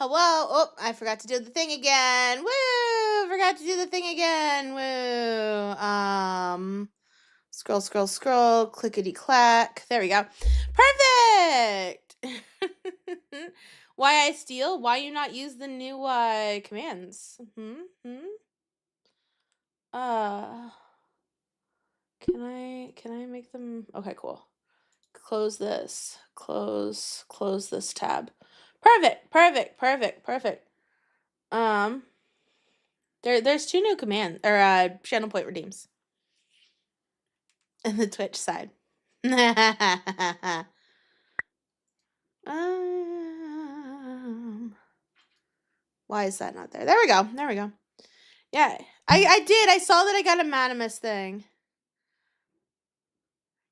Hello. Oh, I forgot to do the thing again. Woo! Forgot to do the thing again. Woo. Scroll. Clickety clack. There we go. Perfect. Why I steal? Why you not use the new commands? Can I make them? Okay, cool. Close this. Close this tab. Perfect. There's two new command or channel point redeems. And the Twitch side. Why is that not there? There we go. Yeah, I did. I saw that I got a Manimus thing.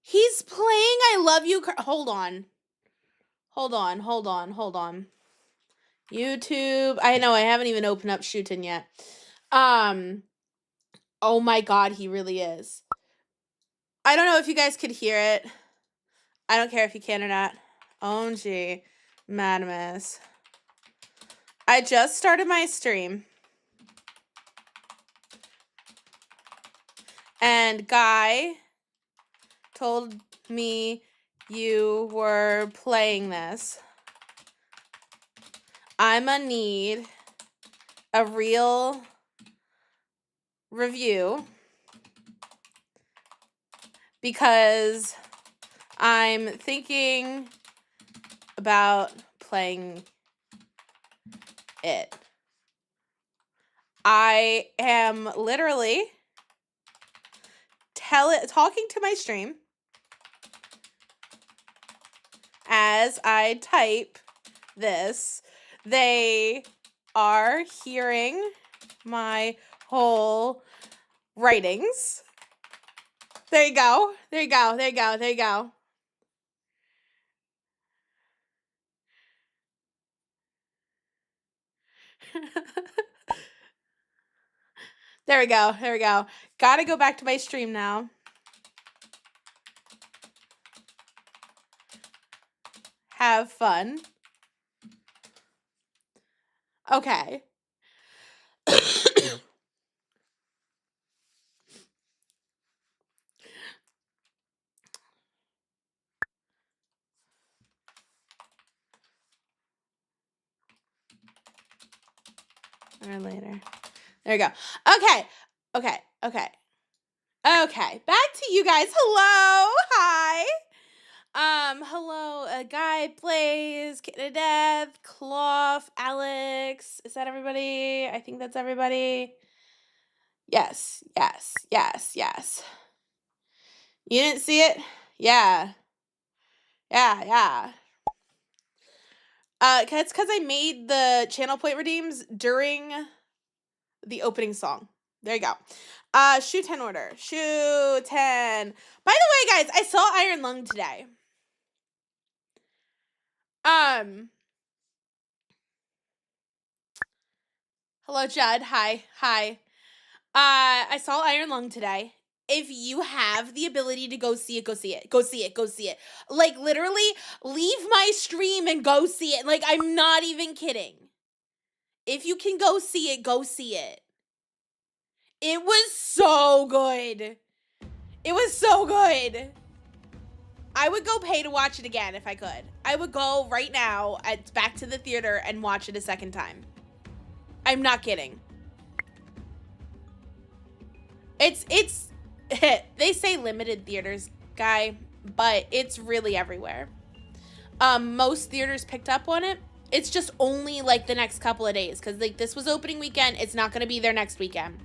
He's playing I Love You. Hold on. YouTube. I know I haven't even opened up SHUTEN yet. Oh my god, he really is. I don't know if you guys could hear it. I don't care if you can or not. OMG. Madamus. I just started my stream. And Guy told me you were playing this. I'ma need a real review because I'm thinking about playing it. I am literally talking to my stream as I type this. They are hearing my whole writings. There you go. There we go. Gotta go back to my stream now. Have fun. Okay. Or later. There we go. Okay. Back to you guys. Hello. Hi. Hello, Guy, Blaze, Kitten of Death, Cloth, Alex. Is that everybody? I think that's everybody. Yes. You didn't see it? Yeah. It's because I made the channel point redeems during the opening song. There you go. SHUTEN order. SHUTEN. By the way, guys, I saw Iron Lung today. Hello, Judd. Hi. I saw Iron Lung today. If you have the ability to go see it, go see it. Like, literally, leave my stream and go see it. Like, I'm not even kidding. If you can go see it, go see it. It was so good. I would go pay to watch it again if I could. I would go right now back to the theater and watch it a second time. I'm not kidding. It's They say limited theaters, guy, but it's really everywhere. Most theaters picked up on it. It's just only like the next couple of days because like this was opening weekend. It's not going to be there next weekend.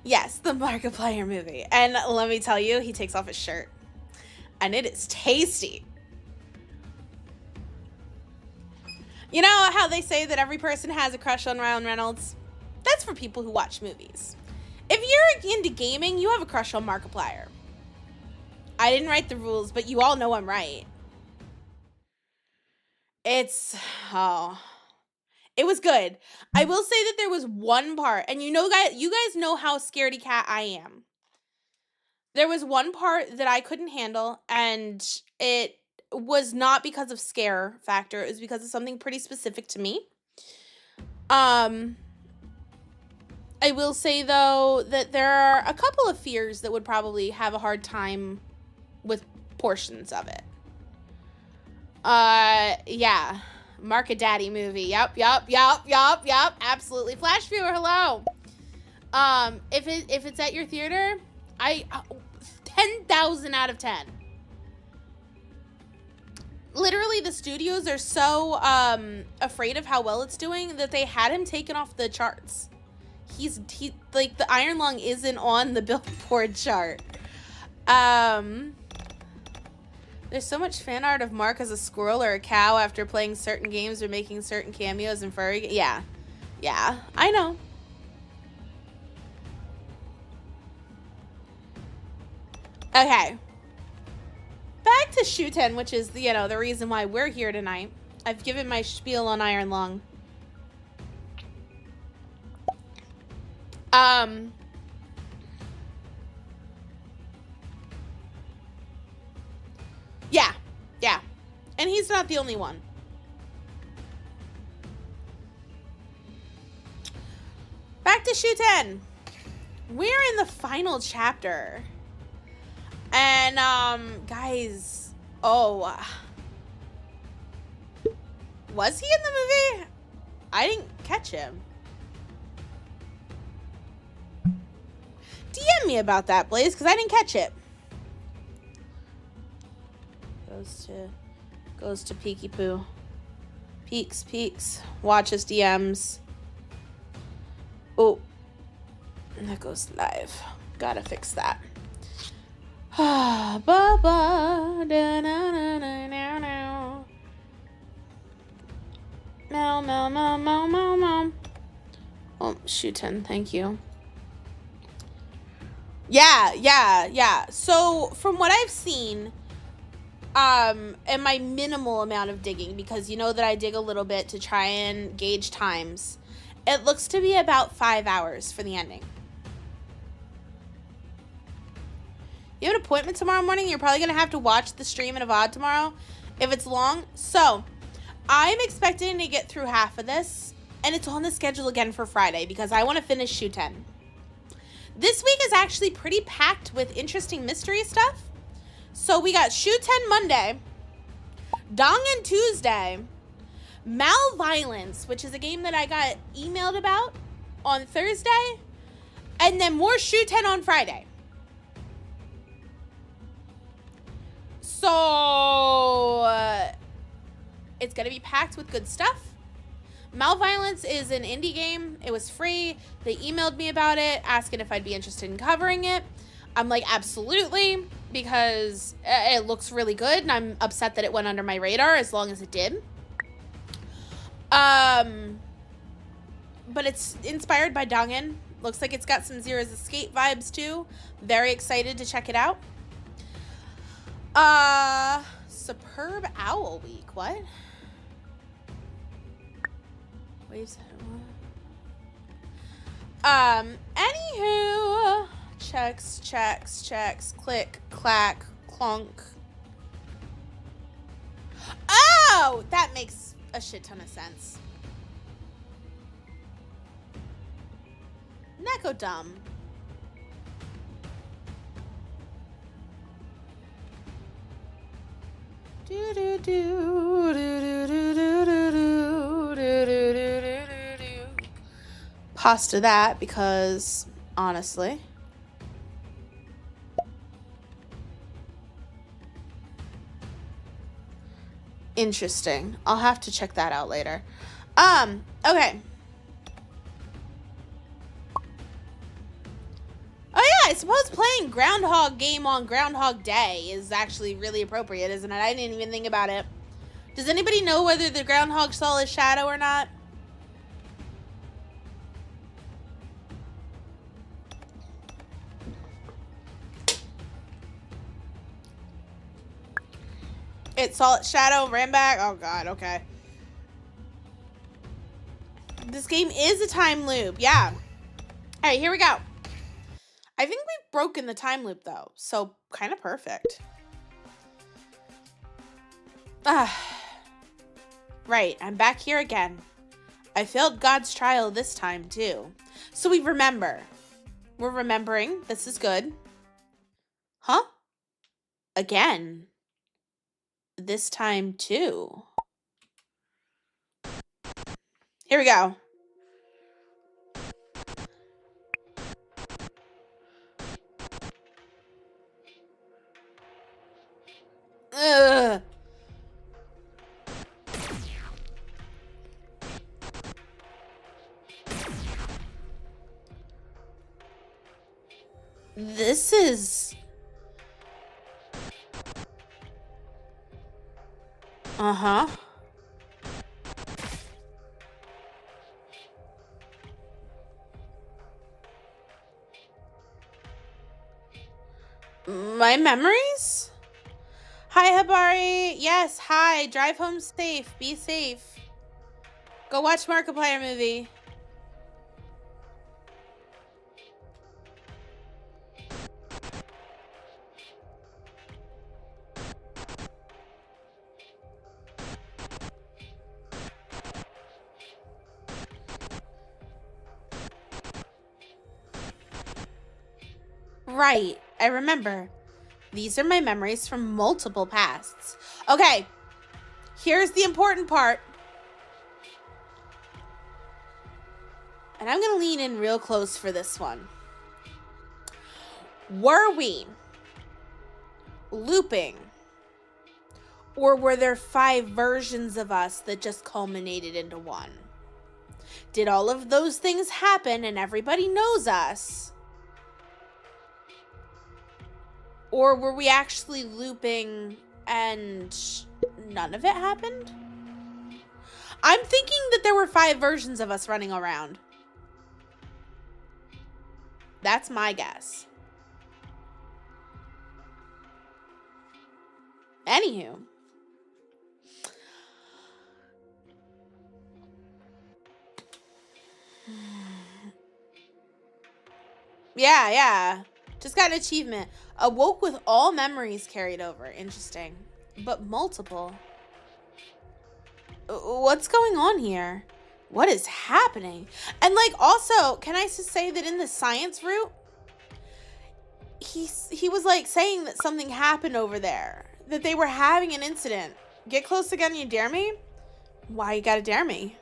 Yes, the Markiplier movie. And let me tell you, he takes off his shirt. And it is tasty. You know how they say that every person has a crush on Ryan Reynolds? That's for people who watch movies. If you're into gaming, you have a crush on Markiplier. I didn't write the rules, but you all know I'm right. It was good. I will say that there was one part, and you guys know how scaredy cat I am. There was one part that I couldn't handle, and it was not because of scare factor. It was because of something pretty specific to me. I will say, though, that there are a couple of fears that would probably have a hard time with portions of it. Yeah. Mark a Daddy movie. Yep. Absolutely. Flash viewer, hello. If it's at your theater, 10,000 out of 10. Literally, the studios are so afraid of how well it's doing that they had him taken off the charts. He like the Iron Lung isn't on the Billboard chart. There's so much fan art of Mark as a squirrel or a cow after playing certain games or making certain cameos in furry. Yeah, I know. Okay. Back to Shuten, which is the reason why we're here tonight. I've given my spiel on Iron Lung. Yeah. And he's not the only one. Back to Shuten. We're in the final chapter. And, guys, was he in the movie? I didn't catch him. DM me about that, Blaze, because I didn't catch it. Goes to Peeky Poo. Peeks. Watches DMs. Oh. And that goes live. Gotta fix that. Ba-ba. Da-na-na-na-na-na. Meow. Oh, Shuten, thank you. Yeah. So, from what I've seen, and my minimal amount of digging, because you know that I dig a little bit to try and gauge times, it looks to be about 5 hours for the ending. You have an appointment tomorrow morning. You're probably going to have to watch the stream in a VOD tomorrow if it's long. So, I'm expecting to get through half of this, and it's on the schedule again for Friday because I want to finish Shuten. This week is actually pretty packed with interesting mystery stuff. So we got Shuten Monday, Dongen Tuesday, Malviolence, which is a game that I got emailed about on Thursday, and then more Shuten on Friday. So it's going to be packed with good stuff. Malviolence is an indie game. It was free. They emailed me about it, asking if I'd be interested in covering it. I'm like, absolutely, because it looks really good, and I'm upset that it went under my radar as long as it did. But it's inspired by Dongen. Looks like it's got some Zero's Escape vibes, too. Very excited to check it out. Superb Owl Week. What? Waves. Anywho, checks, click, clack, clunk. Oh, that makes a shit ton of sense. Neko dumb. Pasta that, because honestly, Interesting. I'll have to check that out later. Okay. Oh yeah, I suppose playing Groundhog Game on Groundhog Day is actually really appropriate, isn't it? I didn't even think about it. Does anybody know whether the groundhog saw his shadow or not? It saw its shadow, ran back. Oh god, okay. This game is a time loop, yeah. Alright, here we go. I think we've broken the time loop though, so kind of perfect. Right, I'm back here again. I failed God's trial this time too. So we remember. We're remembering. This is good. Huh? Again. This time too. Here we go. Ugh. This is... Uh-huh. My memories? Hi, Habari. Yes, hi. Drive home safe. Be safe. Go watch Markiplier movie. Right, I remember. These are my memories from multiple pasts. Okay, here's the important part. And I'm gonna lean in real close for this one. Were we looping? Or were there 5 versions of us that just culminated into one? Did all of those things happen and everybody knows us? Or were we actually looping and none of it happened? I'm thinking that there were 5 versions of us running around. That's my guess. Anywho. Yeah. Just got an achievement. Awoke with all memories carried over. Interesting. But multiple. What's going on here? What is happening? And like, also, can I just say that in the science route, he was like saying that something happened over there. That they were having an incident. Get close again, you dare me? Why you gotta dare me?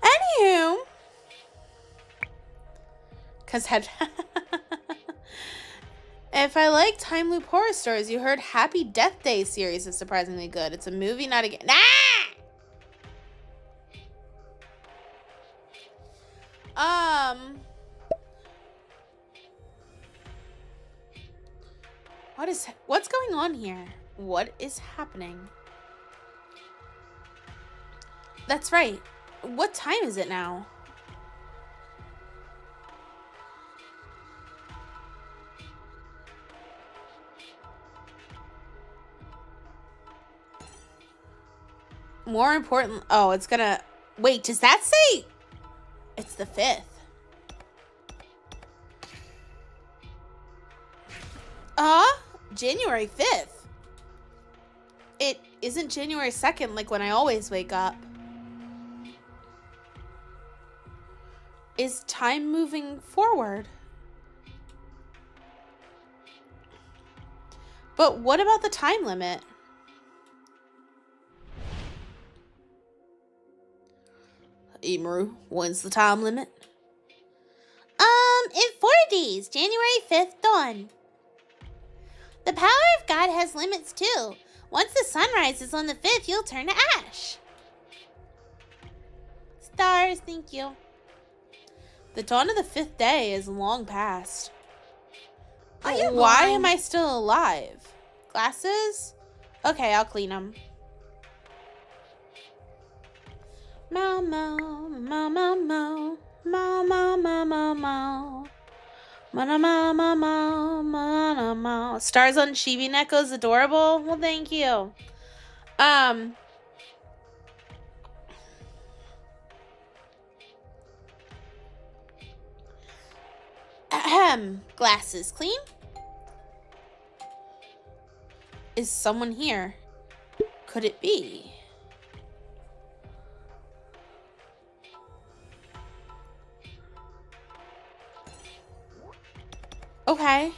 Anywho. Cause if I like time loop horror stories, you heard Happy Death Day series is surprisingly good. It's a movie, not a game. What's going on here? What is happening? That's right. What time is it now? More important. Oh, it's gonna... Wait, does that say... It's the 5th. January 5th. It isn't January 2nd like when I always wake up. Is time moving forward? But what about the time limit? Imru, when's the time limit? In 4 days, January 5th, dawn. The power of God has limits too. Once the sun rises on the 5th, you'll turn to ash. Stars, thank you. The dawn of the 5th day is long past. Why am I still alive? Glasses? Okay, I'll clean them. Mow, mow, mow, mow, mow. Mow, mow, mow, mow, mow. Mow, mow, mow, mow, mow, mow. Stars on Chibi Neko's adorable? Well, thank you. Glasses clean? Is someone here? Could it be? Okay.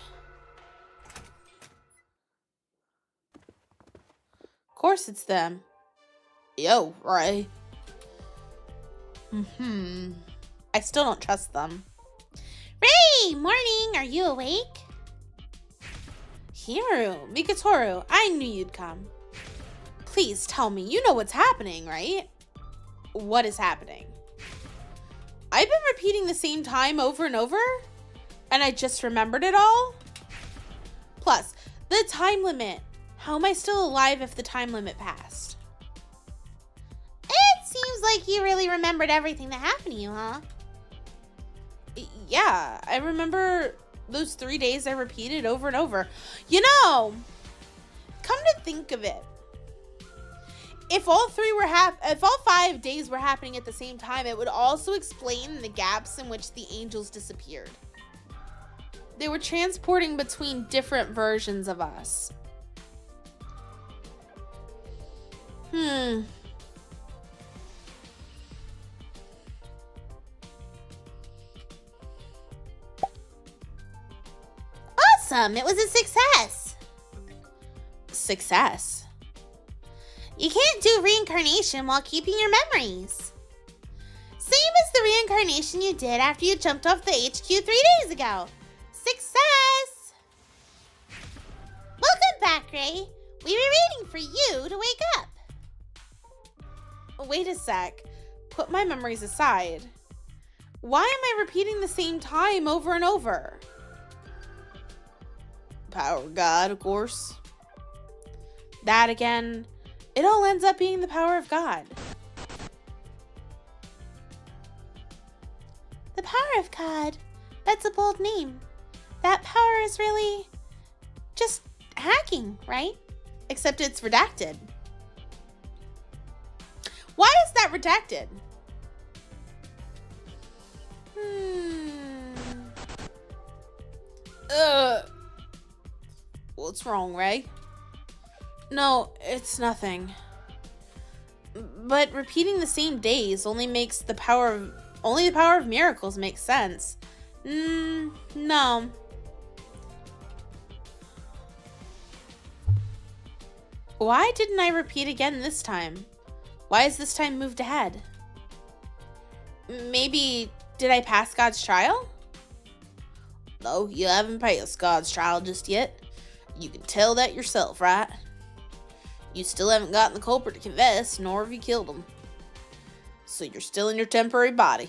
Of course it's them. Yo, Ray. I still don't trust them. Ray, morning. Are you awake? Hiru, Mikatoru, I knew you'd come. Please tell me, you know what's happening, right? What is happening? I've been repeating the same time over and over, and I just remembered it all? Plus, the time limit. How am I still alive if the time limit passed? It seems like you really remembered everything that happened to you, huh? Yeah, I remember those 3 days I repeated over and over. You know, come to think of it, if all 5 days were happening at the same time, it would also explain the gaps in which the angels disappeared. They were transporting between different versions of us. Awesome, it was a success. Success? You can't do reincarnation while keeping your memories. Same as the reincarnation you did after you jumped off the HQ 3 days ago. Success! Welcome back, Ray. We were waiting for you to wake up. Wait a sec. Put my memories aside. Why am I repeating the same time over and over? Power of God, of course. That again. It all ends up being the power of God. The power of God. That's a bold name. That power is really just hacking, right? Except it's redacted. Why is that redacted? What's wrong, Ray? No, it's nothing. But repeating the same days only the power of miracles makes sense. No. Why didn't I repeat again this time? Why is this time moved ahead? Maybe, did I pass God's trial? No, you haven't passed God's trial just yet. You can tell that yourself, right? You still haven't gotten the culprit to confess, nor have you killed him. So you're still in your temporary body.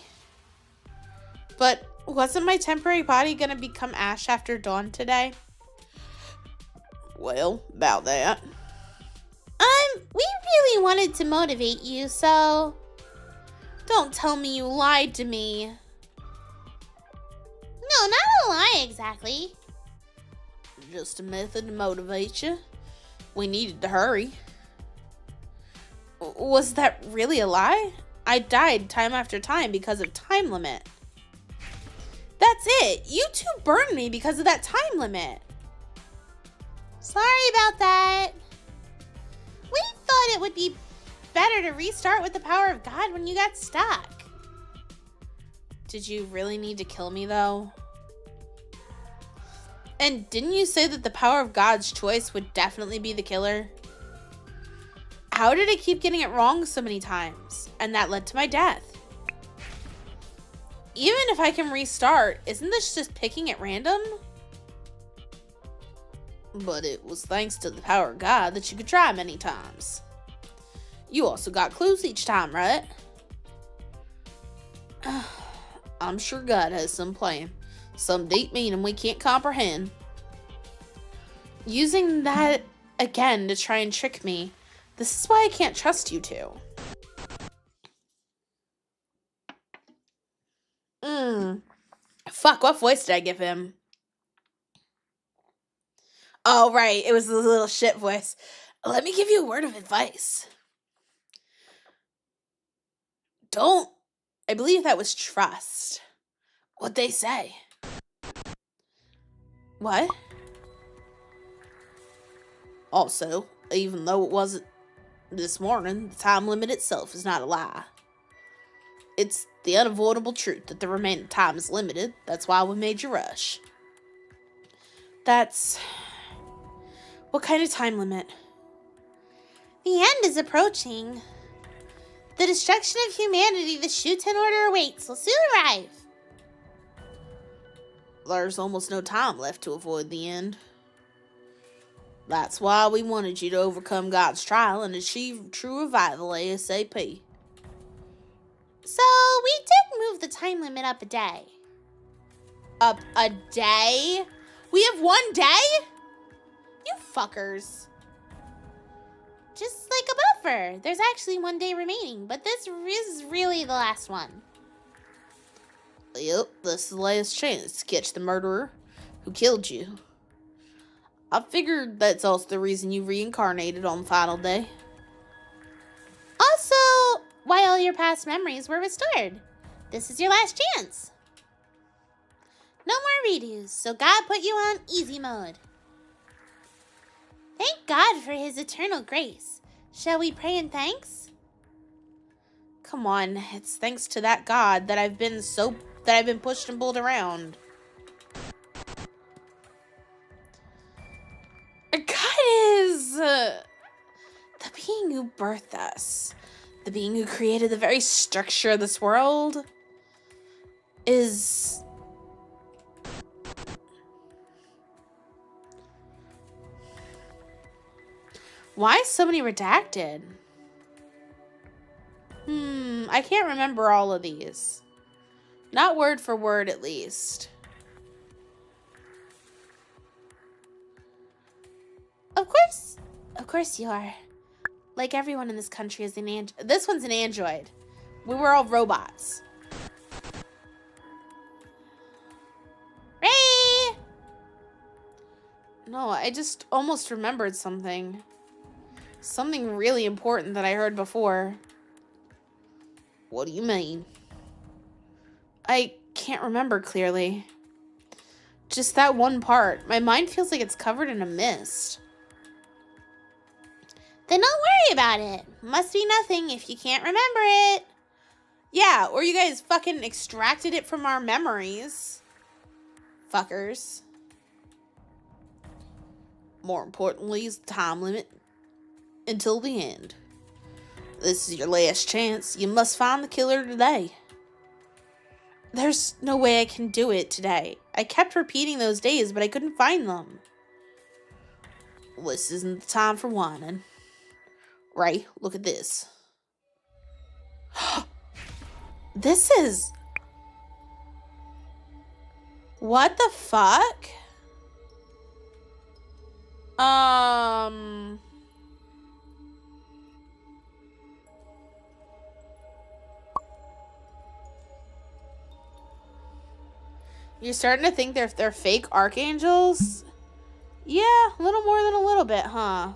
But wasn't my temporary body gonna become ash after dawn today? Well, about that. We really wanted to motivate you, so... Don't tell me you lied to me. No, not a lie exactly. Just a method to motivate you. We needed to hurry. Was that really a lie? I died time after time because of time limit. That's it. You two burned me because of that time limit. Sorry about that. We thought it would be better to restart with the power of God when you got stuck. Did you really need to kill me, though? And didn't you say that the power of God's choice would definitely be the killer? How did I keep getting it wrong so many times? And that led to my death. Even if I can restart, isn't this just picking at random? But it was thanks to the power of God that you could try many times. You also got clues each time, right? I'm sure God has some plan, some deep meaning we can't comprehend. Using that again to try and trick me. This is why I can't trust you two. Fuck, what voice did I give him? Oh, right, it was the little shit voice. Let me give you a word of advice. Don't. I believe that was trust. What'd they say? What? Also, even though it wasn't this morning, the time limit itself is not a lie. It's the unavoidable truth that the remaining time is limited. That's why we made you rush. That's... What kind of time limit? The end is approaching. The destruction of humanity the SHUTEN Order awaits will soon arrive. There's almost no time left to avoid the end. That's why we wanted you to overcome God's trial and achieve true revival ASAP. So, we did move the time limit up a day. Up a day? We have 1 day? You fuckers. Just like a buffer. There's actually 1 day remaining, but this is really the last one. Yep, this is the last chance to catch the murderer who killed you. I figured that's also the reason you reincarnated on the final day. Also, why all your past memories were restored. This is your last chance. No more redos, so God put you on easy mode. Thank God for his eternal grace. Shall we pray in thanks? Come on, it's thanks to that God that I've been pushed and pulled around. God is the being who birthed us, the being who created the very structure of this world, is... Why is so many redacted? I can't remember all of these. Not word for word, at least. Of course you are. Like everyone in this country is an this one's an android. We were all robots. Ray! No, I just almost remembered something. Something really important that I heard before. What do you mean? I can't remember clearly. Just that one part. My mind feels like it's covered in a mist. Then don't worry about it. Must be nothing if you can't remember it. Yeah, or you guys fucking extracted it from our memories. Fuckers. More importantly is the time limit until the end. This is your last chance. You must find the killer today. There's no way I can do it today. I kept repeating those days, but I couldn't find them. This isn't the time for whining. Ray, look at this. This is... What the fuck? You're starting to think they're fake archangels? Yeah, a little more than a little bit, huh?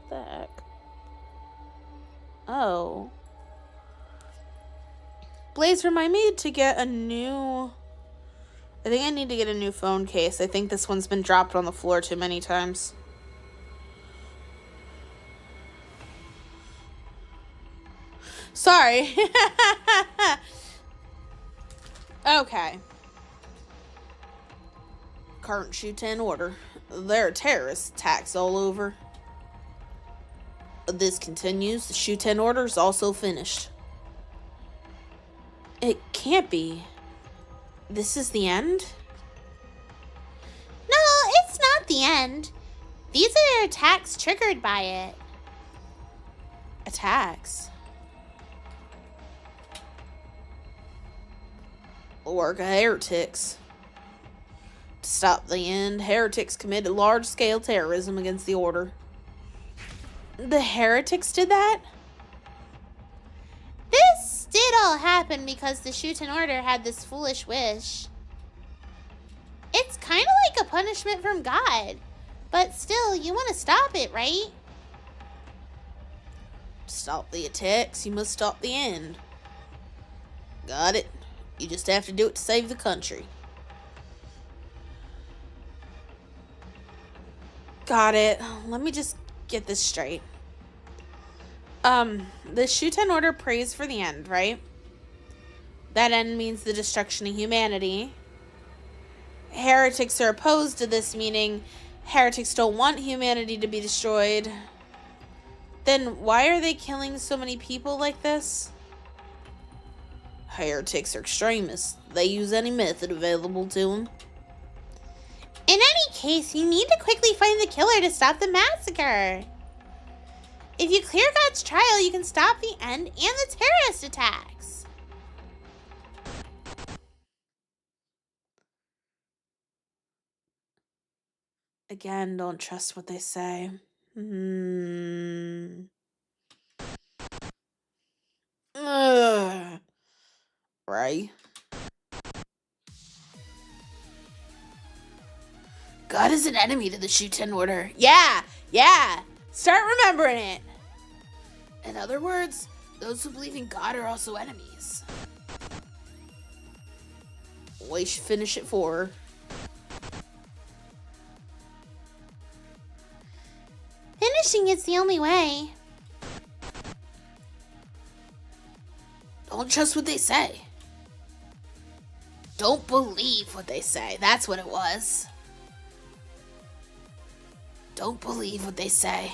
What the heck? Oh. Blaze, remind me to get a new... I think I need to get a new phone case. I think this one's been dropped on the floor too many times. Sorry. Okay. Current SHUTEN order. There are terrorist attacks all over. This continues. The SHUTEN order is also finished. It can't be. This is the end? No, it's not the end. These are attacks triggered by it. Attacks? Work of heretics. To stop the end, heretics committed large-scale terrorism against the Order. The heretics did that? This did all happen because the SHUTEN Order had this foolish wish. It's kind of like a punishment from God. But still, you want to stop it, right? To stop the attacks, you must stop the end. Got it. You just have to do it to save the country. Got it. Let me just get this straight. The SHUTEN Order prays for the end, right? That end means the destruction of humanity. Heretics are opposed to this, meaning heretics don't want humanity to be destroyed. Then why are they killing so many people like this? Heretics are extremists. They use any method available to them. In any case, you need to quickly find the killer to stop the massacre. If you clear God's trial, you can stop the end and the terrorist attacks. Again, don't trust what they say. Ugh. Right? God is an enemy to the SHUTEN Order. Yeah. Start remembering it. In other words, those who believe in God are also enemies. We should finish it for her. Finishing is the only way. Don't trust what they say. Don't believe what they say. That's what it was. Don't believe what they say.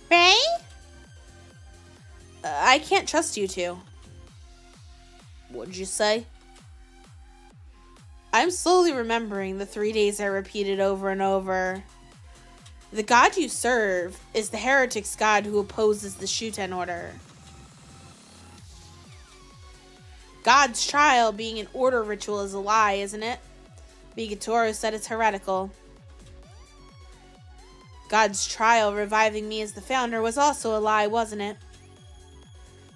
Ray? I can't trust you two. What'd you say? I'm slowly remembering the 3 days I repeated over and over. The God you serve is the heretics' God who opposes the SHUTEN Order. God's trial being an order ritual is a lie, isn't it? Bigatoro said it's heretical. God's trial reviving me as the founder was also a lie, wasn't it?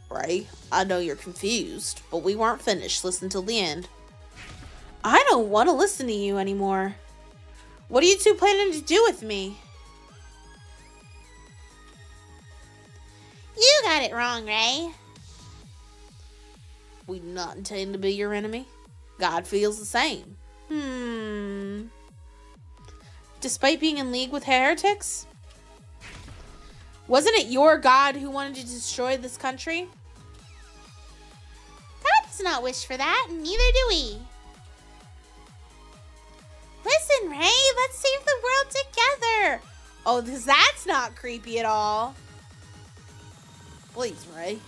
Right, I know you're confused, but we weren't finished. Listen till the end. I don't want to listen to you anymore. What are you two planning to do with me? You got it wrong, Ray. We do not intend to be your enemy. God feels the same. Despite being in league with heretics? Wasn't it your God who wanted to destroy this country? God does not wish for that, and neither do we. Listen, Ray, let's save the world together. Oh, that's not creepy at all. Please, Ray.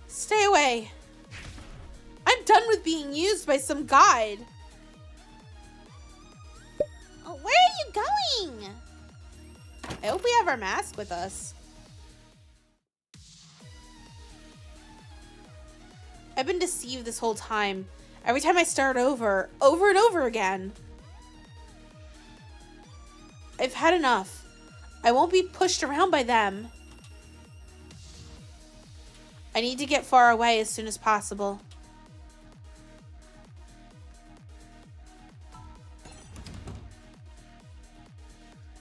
Stay away. I'm done with being used by some guide. Oh, where are you going? I hope we have our mask with us. I've been deceived this whole time. Every time I start over and over again. I've had enough. I won't be pushed around by them. I need to get far away as soon as possible.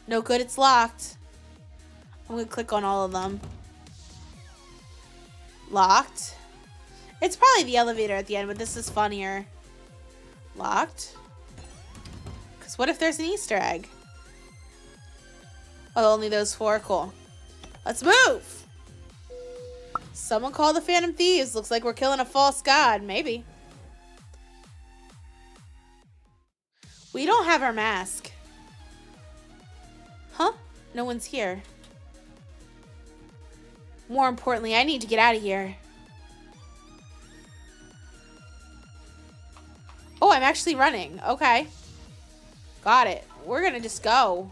No good, it's locked. I'm gonna click on all of them. Locked. It's probably the elevator at the end, but this is funnier. Locked. Because what if there's an Easter egg? Oh, only those 4. Cool. Let's move! Someone call the Phantom Thieves. Looks like we're killing a false god. Maybe. We don't have our mask. Huh? No one's here. More importantly, I need to get out of here. Oh, I'm actually running. Okay. Got it. We're gonna just go.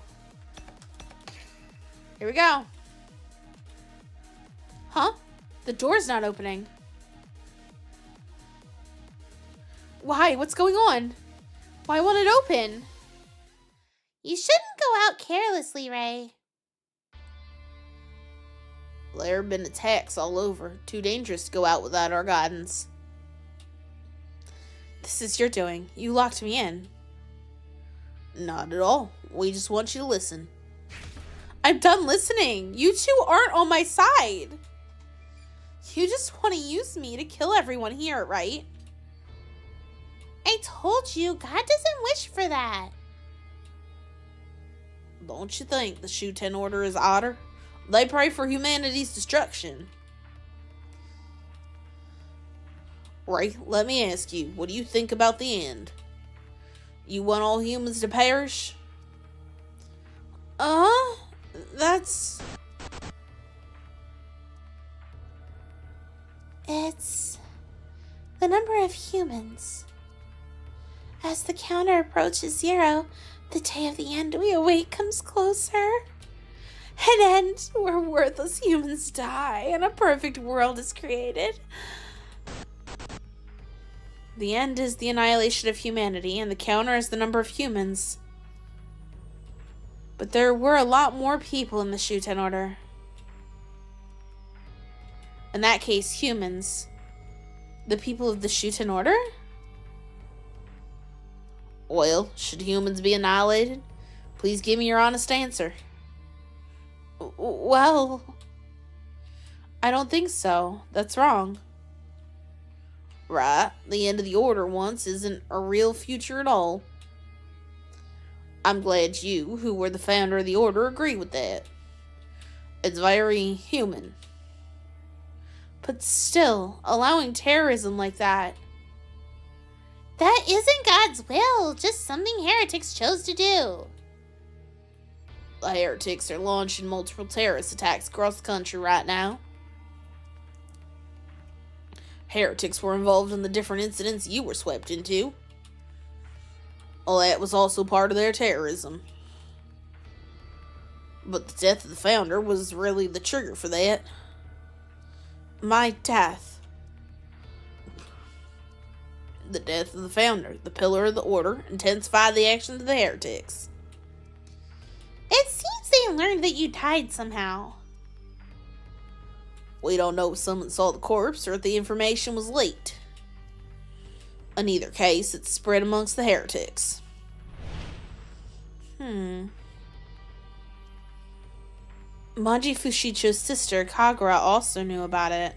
Here we go. Huh? The door's not opening. Why? What's going on? Why won't it open? You shouldn't go out carelessly, Ray. There have been attacks all over. Too dangerous to go out without our guidance. This is your doing. You locked me in. Not at all. We just want you to listen. I'm done listening. You two aren't on my side. You just want to use me to kill everyone here, right? I told you, God doesn't wish for that. Don't you think the SHUTEN Order is odder? They pray for humanity's destruction. Ray, let me ask you, what do you think about the end? You want all humans to perish? That's... It's the number of humans. As the counter approaches 0, the day of the end we await comes closer. An end where worthless humans die and a perfect world is created. The end is the annihilation of humanity, and the counter is the number of humans. But there were a lot more people in the SHUTEN Order. In that case, humans. The people of the SHUTEN Order? Well, should humans be annihilated? Please give me your honest answer. Well, I don't think so. That's wrong. Right, the end of the order once isn't a real future at all. I'm glad you, who were the founder of the order, agree with that. It's very human. But still, allowing terrorism like that... That isn't God's will, just something heretics chose to do. The heretics are launching multiple terrorist attacks across the country right now. Heretics were involved in the different incidents you were swept into. Well, that was also part of their terrorism. But the death of the founder was really the trigger for that. My death. The death of the founder, the pillar of the order, intensified the actions of the heretics. It seems they learned that you died somehow. We don't know if someone saw the corpse or if the information was leaked. In either case, it's spread amongst the heretics. Manji Fushicho's sister, Kagura, also knew about it.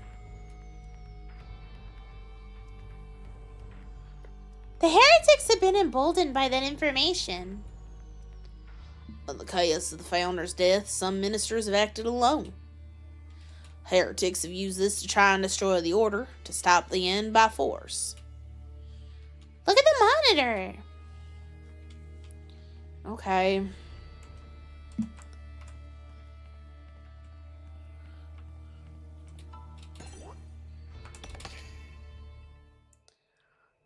The heretics have been emboldened by that information. In the chaos of the founder's death, some ministers have acted alone. Heretics have used this to try and destroy the order, to stop the end by force. Look at the monitor. Okay.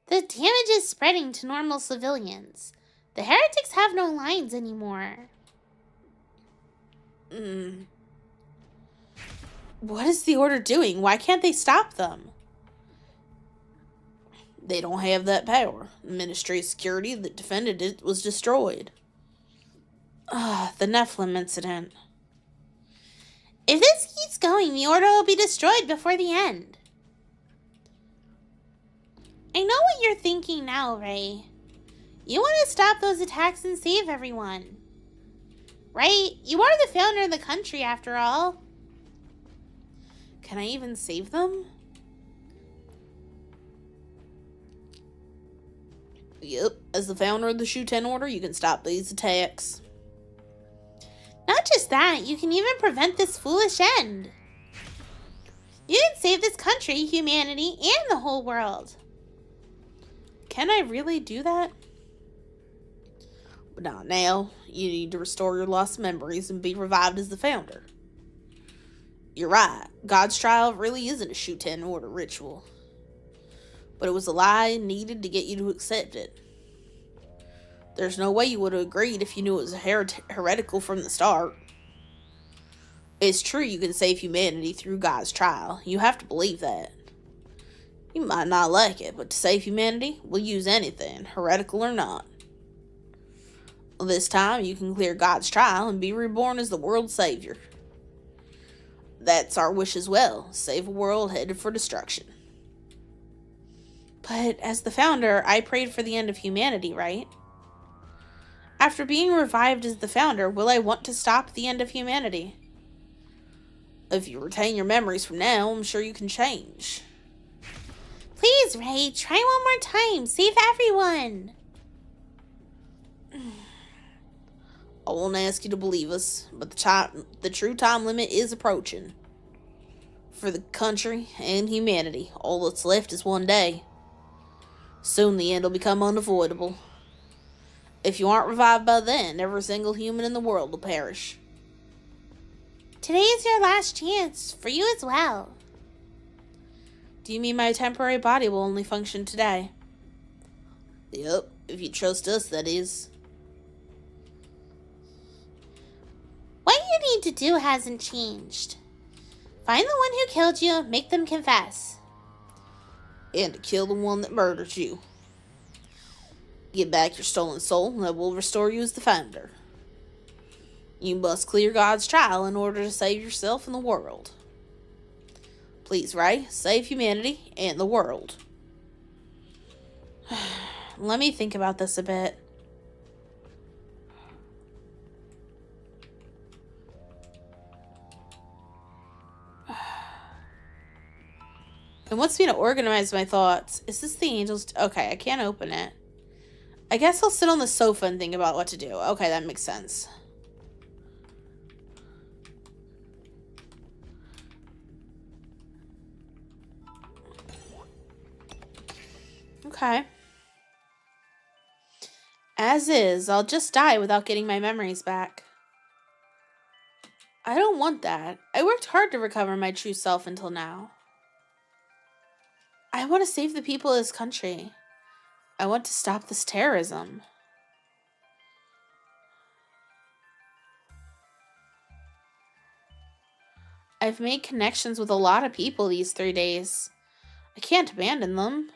The damage is spreading to normal civilians. The heretics have no lines anymore. What is the order doing? Why can't they stop them? They don't have that power. The Ministry of Security that defended it was destroyed. The Nephilim incident. If this keeps going, the order will be destroyed before the end. I know what you're thinking now, Ray. You want to stop those attacks and save everyone. Right? You are the founder of the country, after all. Can I even save them? Yep, as the founder of the SHUTEN Order, you can stop these attacks. Not just that, you can even prevent this foolish end. You can save this country, humanity, and the whole world. Can I really do that? But not now. You need to restore your lost memories and be revived as the founder. You're right. God's trial really isn't a SHUTEN order ritual. But it was a lie needed to get you to accept it. There's no way you would have agreed if you knew it was heretical from the start. It's true you can save humanity through God's trial. You have to believe that. You might not like it, but to save humanity, we'll use anything, heretical or not. This time, you can clear God's trial and be reborn as the world's savior. That's our wish as well, save a world headed for destruction. But as the founder, I prayed for the end of humanity, right? After being revived as the founder, will I want to stop the end of humanity? If you retain your memories from now, I'm sure you can change. Please, Ray, try one more time. Save everyone. I won't ask you to believe us, but the true time limit is approaching. For the country and humanity, all that's left is one day. Soon the end will become unavoidable. If you aren't revived by then, every single human in the world will perish. Today is your last chance, for you as well. Do you mean my temporary body will only function today? Yep, if you trust us, that is. What you need to do hasn't changed. Find the one who killed you, make them confess. And to kill the one that murdered you. Get back your stolen soul, and that will restore you as the founder. You must clear God's trial in order to save yourself and the world. Please, Ray, save humanity and the world. Let me think about this a bit. It wants me to organize my thoughts. Is this the angels? Okay, I can't open it. I guess I'll sit on the sofa and think about what to do. Okay, that makes sense. Okay. As is, I'll just die without getting my memories back. I don't want that. I worked hard to recover my true self until now. I want to save the people of this country. I want to stop this terrorism. I've made connections with a lot of people these 3 days. I can't abandon them.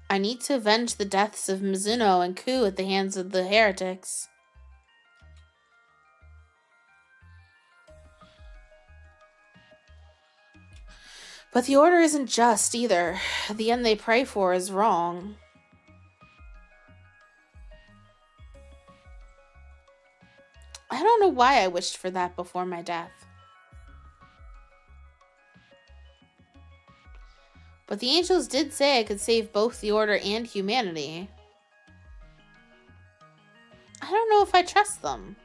I need to avenge the deaths of Mizuno and Ku at the hands of the heretics. But the order isn't just either. The end they pray for is wrong. I don't know why I wished for that before my death. But the angels did say I could save both the order and humanity. I don't know if I trust them,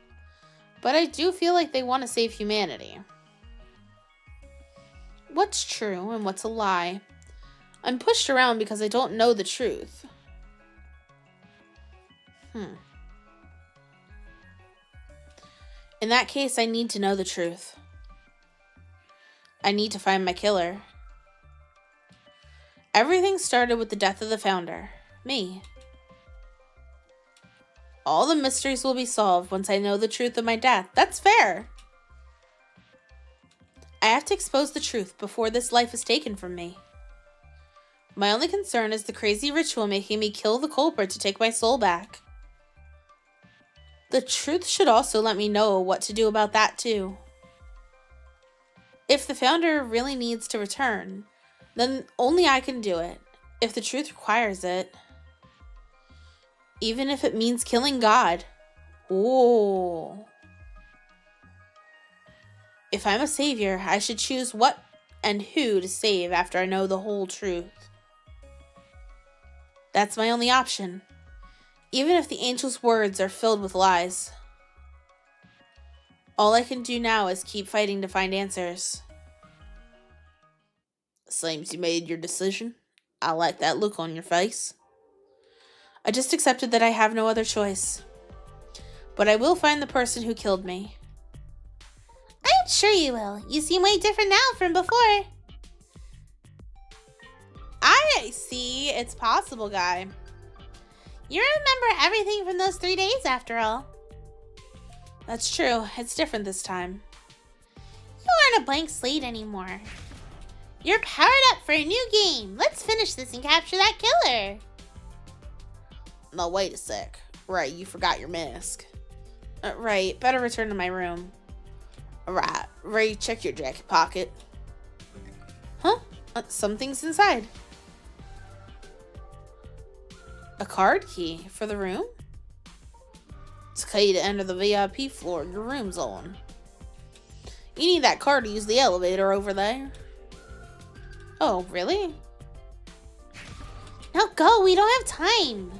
but I do feel like they want to save humanity. What's true and what's a lie? I'm pushed around because I don't know the truth. In that case, I need to know the truth. I need to find my killer. Everything started with the death of the founder, me. All the mysteries will be solved once I know the truth of my death. That's fair. I have to expose the truth before this life is taken from me. My only concern is the crazy ritual making me kill the culprit to take my soul back. The truth should also let me know what to do about that too. If the founder really needs to return, then only I can do it, if the truth requires it. Even if it means killing God. Ooh. If I'm a savior, I should choose what and who to save after I know the whole truth. That's my only option, even if the angel's words are filled with lies. All I can do now is keep fighting to find answers. Seems you made your decision. I like that look on your face. I just accepted that I have no other choice. but I will find the person who killed me. I'm sure you will. You seem way different now from before. I see. It's possible, guy. You remember everything from those 3 days after all. That's true. It's different this time. You aren't a blank slate anymore. You're powered up for a new game. Let's finish this and capture that killer. No, wait a sec. Right, you forgot your mask. Right, better return to my room. Right, Ray, check your jacket pocket. Huh? Something's inside. A card key for the room? It's a key to enter the VIP floor your room's on. You need that card to use the elevator over there. Oh, really? Now go, we don't have time.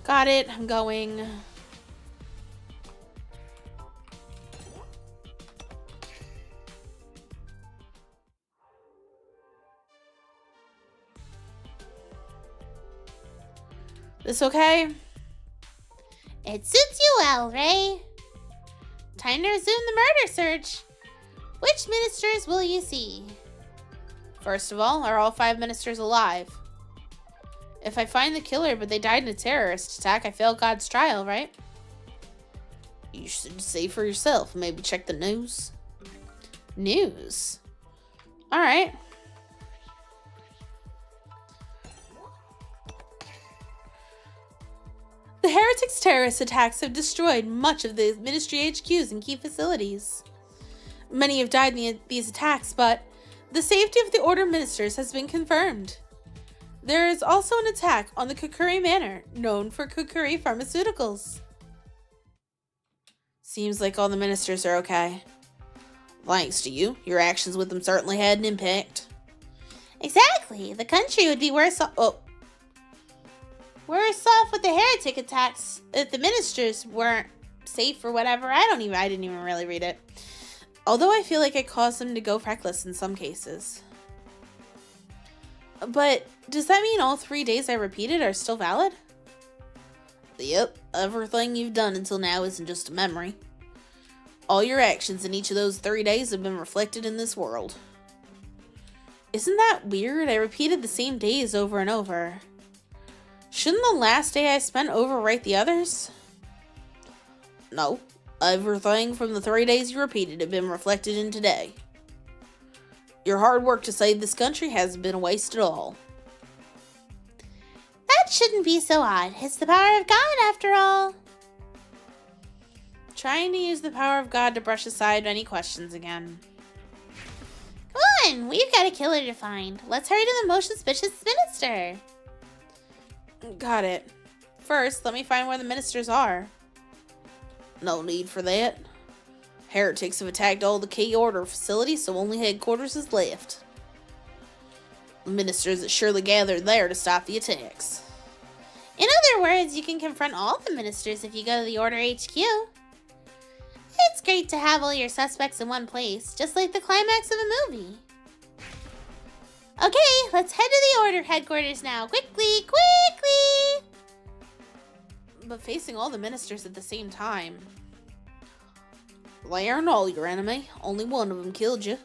Got it, I'm going. This okay? It suits you well, Ray. Time to resume the murder search. Which ministers will you see? First of all, are all 5 ministers alive? If I find the killer but they died in a terrorist attack, I failed God's trial, right? You should see for yourself. Maybe check the news. News? Alright. The heretics' terrorist attacks have destroyed much of the ministry HQs and key facilities. Many have died in these attacks, but the safety of the Order ministers has been confirmed. There is also an attack on the Kukuri Manor, known for Kukuri Pharmaceuticals. Seems like all the ministers are okay. Thanks to you, your actions with them certainly had an impact. Exactly. The country would be worse off. Worse off with the heretic attacks if the ministers weren't safe or whatever. I didn't even really read it. Although I feel like I caused them to go reckless in some cases. But does that mean all 3 days I repeated are still valid? Yep, everything you've done until now isn't just a memory. All your actions in each of those 3 days have been reflected in this world. Isn't that weird? I repeated the same days over and over. Shouldn't the last day I spent overwrite the others? No, everything from the 3 days you repeated have been reflected in today. Your hard work to save this country hasn't been a waste at all. That shouldn't be so odd. It's the power of God, after all. Trying to use the power of God to brush aside any questions again. Come on, we've got a killer to find. Let's hurry to the most suspicious minister. Got it. First, let me find where the ministers are. No need for that. Heretics have attacked all the key order facilities, so only headquarters is left. The ministers have surely gathered there to stop the attacks. In other words, you can confront all the ministers if you go to the Order HQ. It's great to have all your suspects in one place, just like the climax of a movie. Okay, let's head to the Order headquarters now. Quickly, quickly! But facing all the ministers at the same time. They aren't all your enemy. Only one of them killed you.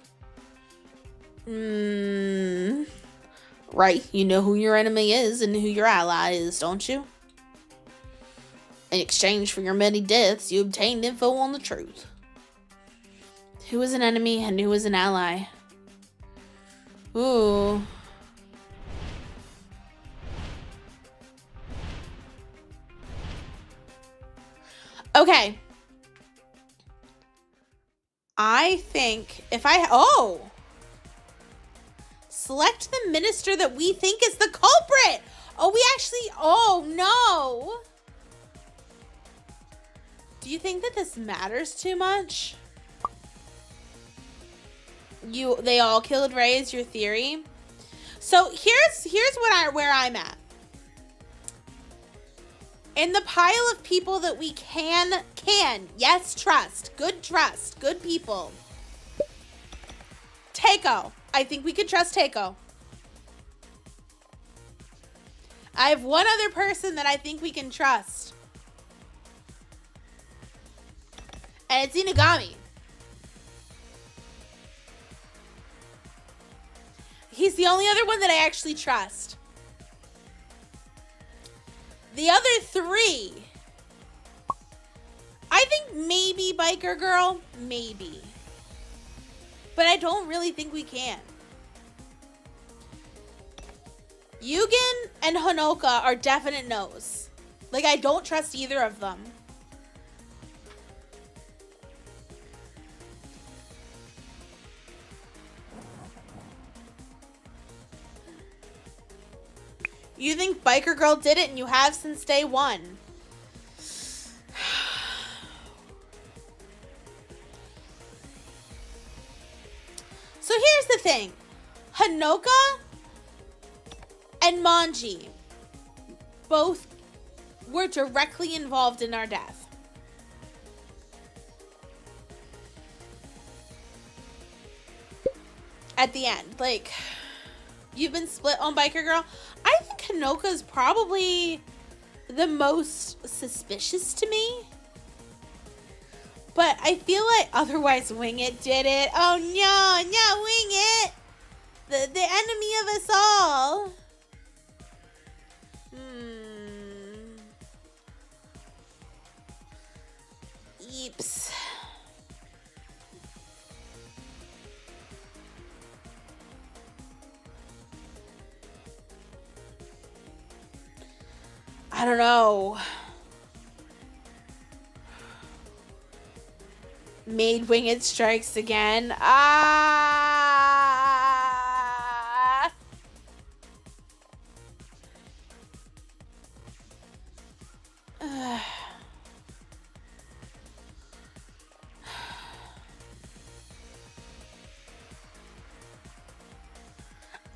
Right, you know who your enemy is and who your ally is, don't you? In exchange for your many deaths, you obtained info on the truth. Who is an enemy and who is an ally? Ooh. Okay. I think if select the minister that we think is the culprit. Oh no. Do you think that this matters too much? They all killed Ray is your theory. So here's where I'm at. In the pile of people that we yes, trust, good people. Takeo. I think we could trust Takeo. I have one other person that I think we can trust. And it's Inagami. He's the only other one that I actually trust. The other three, I think maybe Biker Girl, maybe. But I don't really think we can. Yugen and Honoka are definite no's. Like, I don't trust either of them. You think Biker Girl did it, and you have since day one. So here's the thing. Honoka and Manji both were directly involved in our death. At the end, like, you've been split on Biker Girl. I think Honoka is probably the most suspicious to me. But I feel like otherwise Wing It did it. Oh no, no, Wing It! The enemy of us all. Yeeps. I don't know. Made Winged Strikes again. Ah!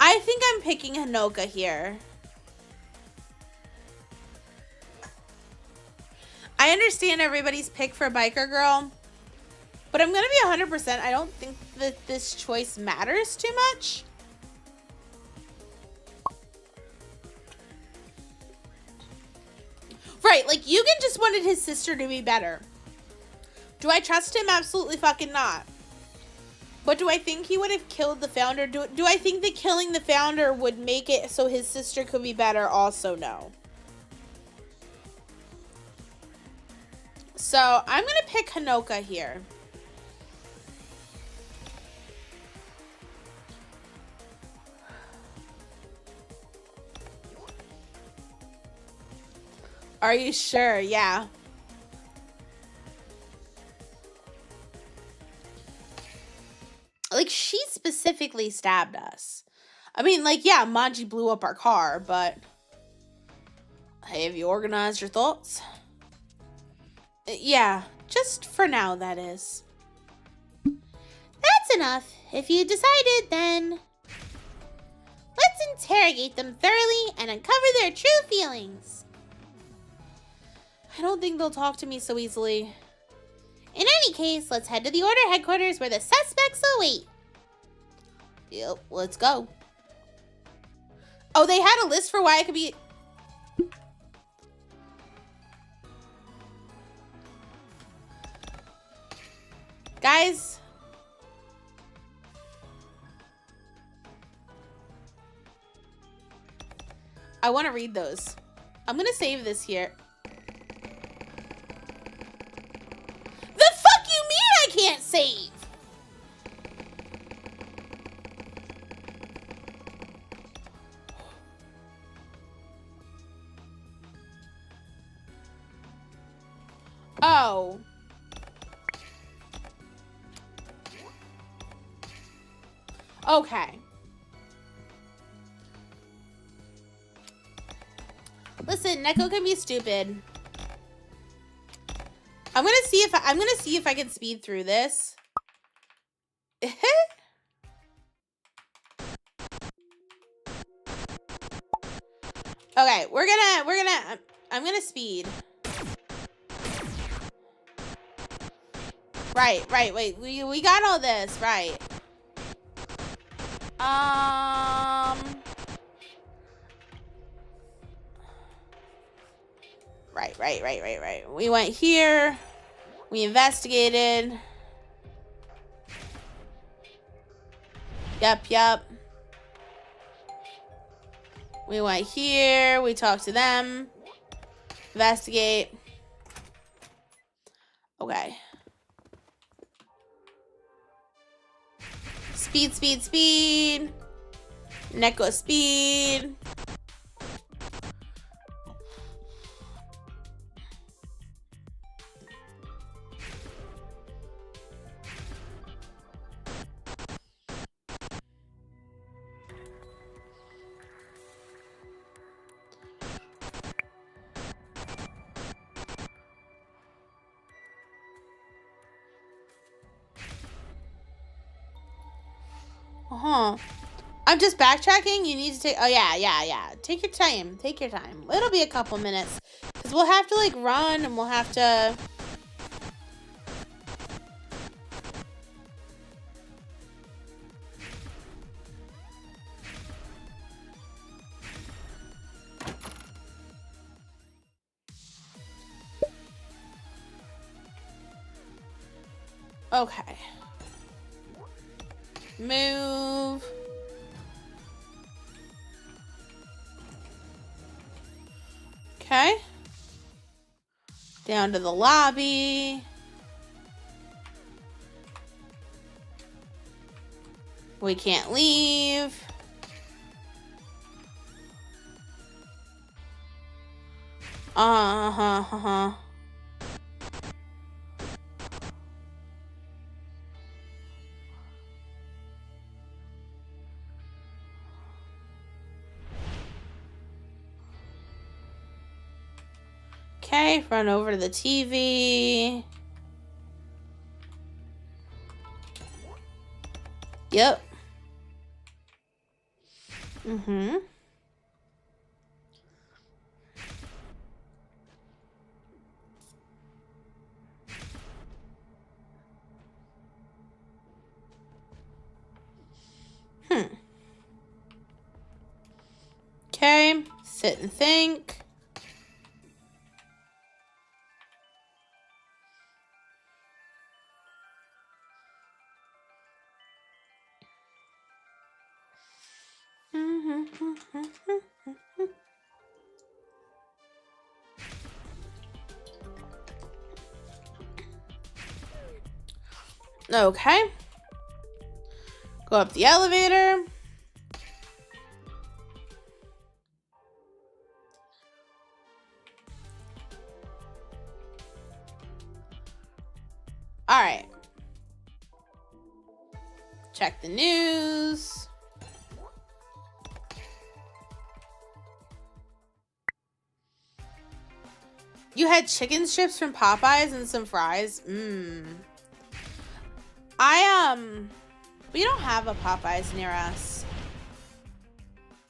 I think I'm picking Honoka here. I understand everybody's pick for Biker Girl, but I'm going to be 100%. I don't think that this choice matters too much. Right, like, Yugen just wanted his sister to be better. Do I trust him? Absolutely fucking not. But do I think he would have killed the founder? Do I think that killing the founder would make it so his sister could be better? Also, no. So, I'm going to pick Honoka here. Are you sure? Yeah. Like, she specifically stabbed us. I mean, like, yeah, Manji blew up our car, but... Hey, have you organized your thoughts? Yeah, just for now, that is. That's enough. If you decided, then... Let's interrogate them thoroughly and uncover their true feelings. I don't think they'll talk to me so easily. In any case, let's head to the Order headquarters where the suspects await. Yep, let's go. Oh, they had a list for why I could be... Guys. I want to read those. I'm going to save this here. The fuck you mean I can't save? Oh. Okay. Listen, Neko can be stupid. I'm gonna see if I can speed through this. Okay, I'm gonna speed. Right, wait, we got all this, right. Right. We went here. We investigated. Yep. We went here. We talked to them. Investigate. Okay. Speed. Neko speed. I'm just backtracking. You need to take... Oh, yeah. Take your time. It'll be a couple minutes. Because we'll have to, like, run and we'll have to... Okay. Move. Okay. Down to the lobby. We can't leave. Okay, run over to the TV. Yep. Okay, sit and think. Okay. Go up the elevator. All right. Check the news. You had chicken strips from Popeyes and some fries. We don't have a Popeyes near us.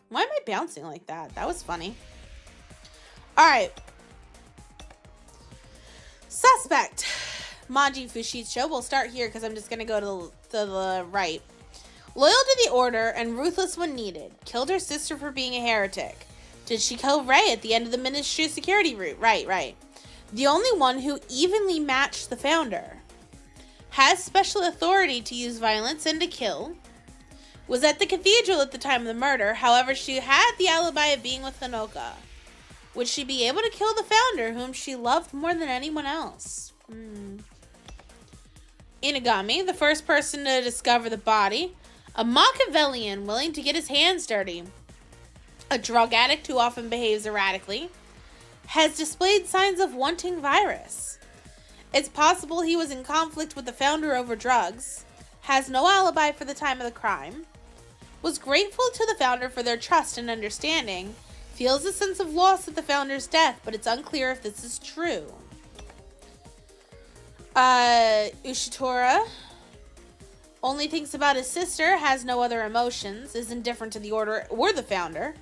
Why am I bouncing like that? That was funny. All right. Suspect. Manji Fushicho. We'll start here because I'm just going to go to the right. Loyal to the order and ruthless when needed. Killed her sister for being a heretic. Did she kill Ray at the end of the ministry security route? Right. The only one who evenly matched the founder. Has special authority to use violence and to kill. Was at the cathedral at the time of the murder. However, she had the alibi of being with Hanoka. Would she be able to kill the founder, whom she loved more than anyone else? Inagami, the first person to discover the body. A Machiavellian willing to get his hands dirty. A drug addict who often behaves erratically. Has displayed signs of wanting virus. It's possible he was in conflict with the founder over drugs. Has no alibi for the time of the crime. Was grateful to the founder for their trust and understanding. Feels a sense of loss at the founder's death, but it's unclear if this is true. Ushitora only thinks about his sister, has no other emotions, is indifferent to the order or the founder.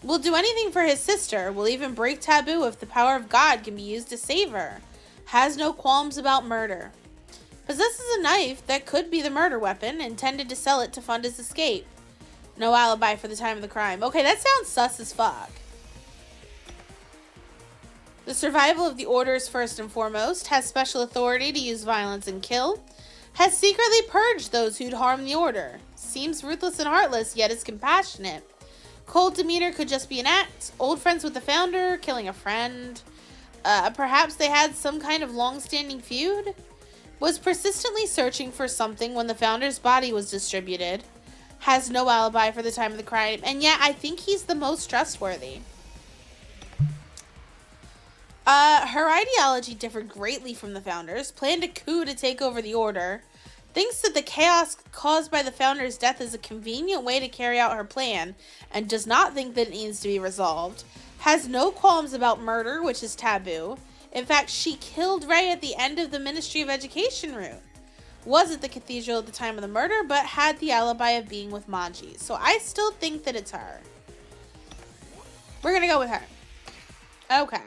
Will do anything for his sister, will even break taboo if the power of God can be used to save her. Has no qualms about murder. Possesses a knife that could be the murder weapon, intended to sell it to fund his escape. No alibi for the time of the crime. Okay, that sounds sus as fuck. The survival of the Order is first and foremost, has special authority to use violence and kill, has secretly purged those who'd harm the Order, seems ruthless and heartless, yet is compassionate. Cold demeanor could just be an act, old friends with the founder, killing a friend. Perhaps they had some kind of long-standing feud? Was persistently searching for something when the founder's body was distributed. Has no alibi for the time of the crime, and yet I think he's the most trustworthy. Her ideology differed greatly from the founders, planned a coup to take over the Order, thinks that the chaos caused by the founder's death is a convenient way to carry out her plan, and does not think that it needs to be resolved, has no qualms about murder, which is taboo. In fact, she killed Ray at the end of the Ministry of Education route. Was at the cathedral at the time of the murder, but had the alibi of being with Manji. So I still think that it's her. We're gonna go with her. Okay.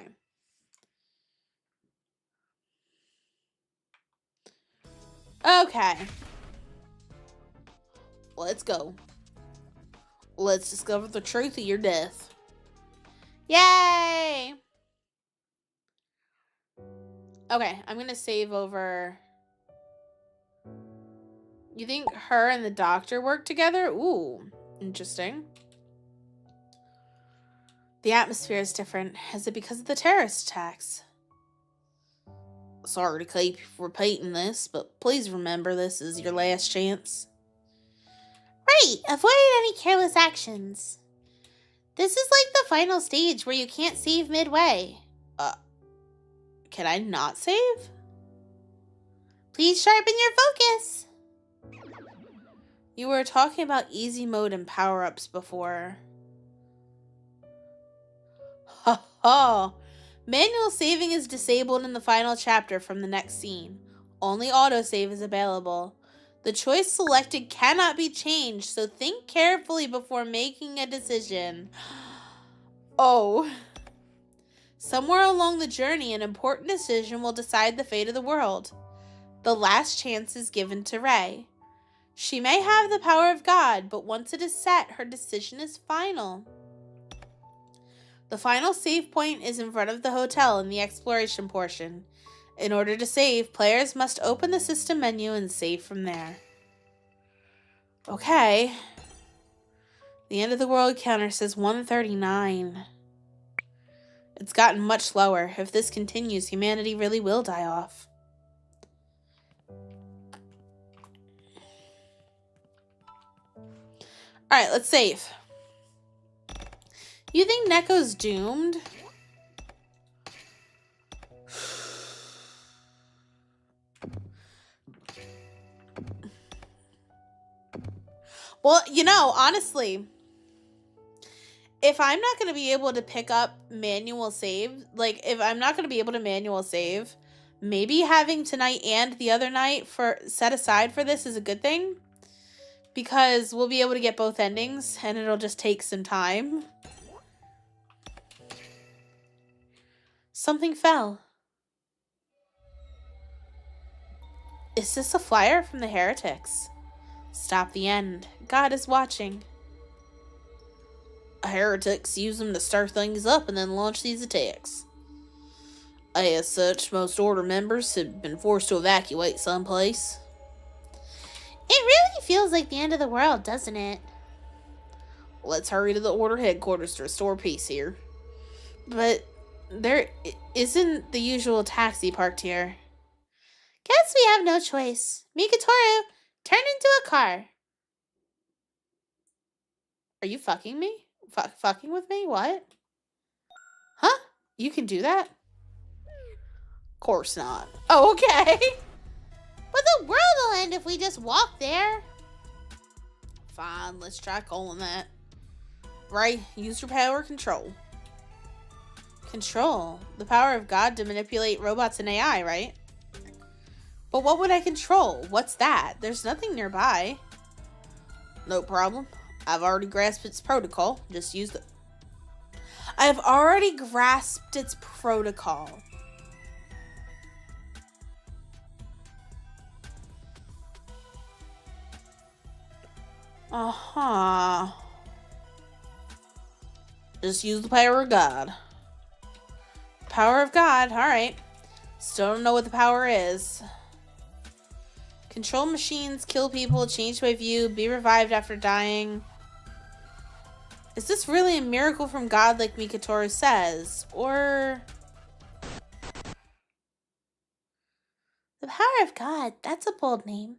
Okay. Let's go. Let's discover the truth of your death. Yay! Okay, I'm gonna save over... You think her and the doctor work together? Ooh, interesting. The atmosphere is different. Is it because of the terrorist attacks? Sorry to keep repeating this, but please remember this is your last chance. Right, avoid any careless actions. This is like the final stage where you can't save midway. Can I not save? Please sharpen your focus. You were talking about easy mode and power-ups before. Ha ha! Manual saving is disabled in the final chapter from the next scene. Only autosave is available. The choice selected cannot be changed, so think carefully before making a decision. Oh. Somewhere along the journey, an important decision will decide the fate of the world. The last chance is given to Rei. She may have the power of God, but once it is set, her decision is final. The final save point is in front of the hotel in the exploration portion. In order to save, players must open the system menu and save from there. Okay. The end of the world counter says 139. It's gotten much lower. If this continues, humanity really will die off. Alright, let's save. You think Neko's doomed? Well, you know, honestly, if I'm not going to be able to pick up manual save, like, if I'm not going to be able to manual save, maybe having tonight and the other night for set aside for this is a good thing. Because we'll be able to get both endings, and it'll just take some time. Something fell. Is this a flyer from the heretics? Stop the end. God is watching. Heretics use them to stir things up and then launch these attacks. As such, most Order members have been forced to evacuate someplace. It really feels like the end of the world, doesn't it? Let's hurry to the Order headquarters to restore peace here. But there isn't the usual taxi parked here. Guess we have no choice. Mikatoru, turn into a car. Are you fucking me? Fucking with me? What? Huh? You can do that? Of course not. Oh, okay. But the world will end if we just walk there. Fine, let's try calling that. Right, use your power control. Control? The power of God to manipulate robots and AI, right? But what would I control? What's that? There's nothing nearby. No problem. I've already grasped its protocol. Just use the... I've already grasped its protocol. Uh-huh. Just use the power of God. Power of God. All right. Still don't know what the power is. Control machines, kill people, change my view, be revived after dying. Is this really a miracle from God like Mikatoru says? Or... The power of God, that's a bold name.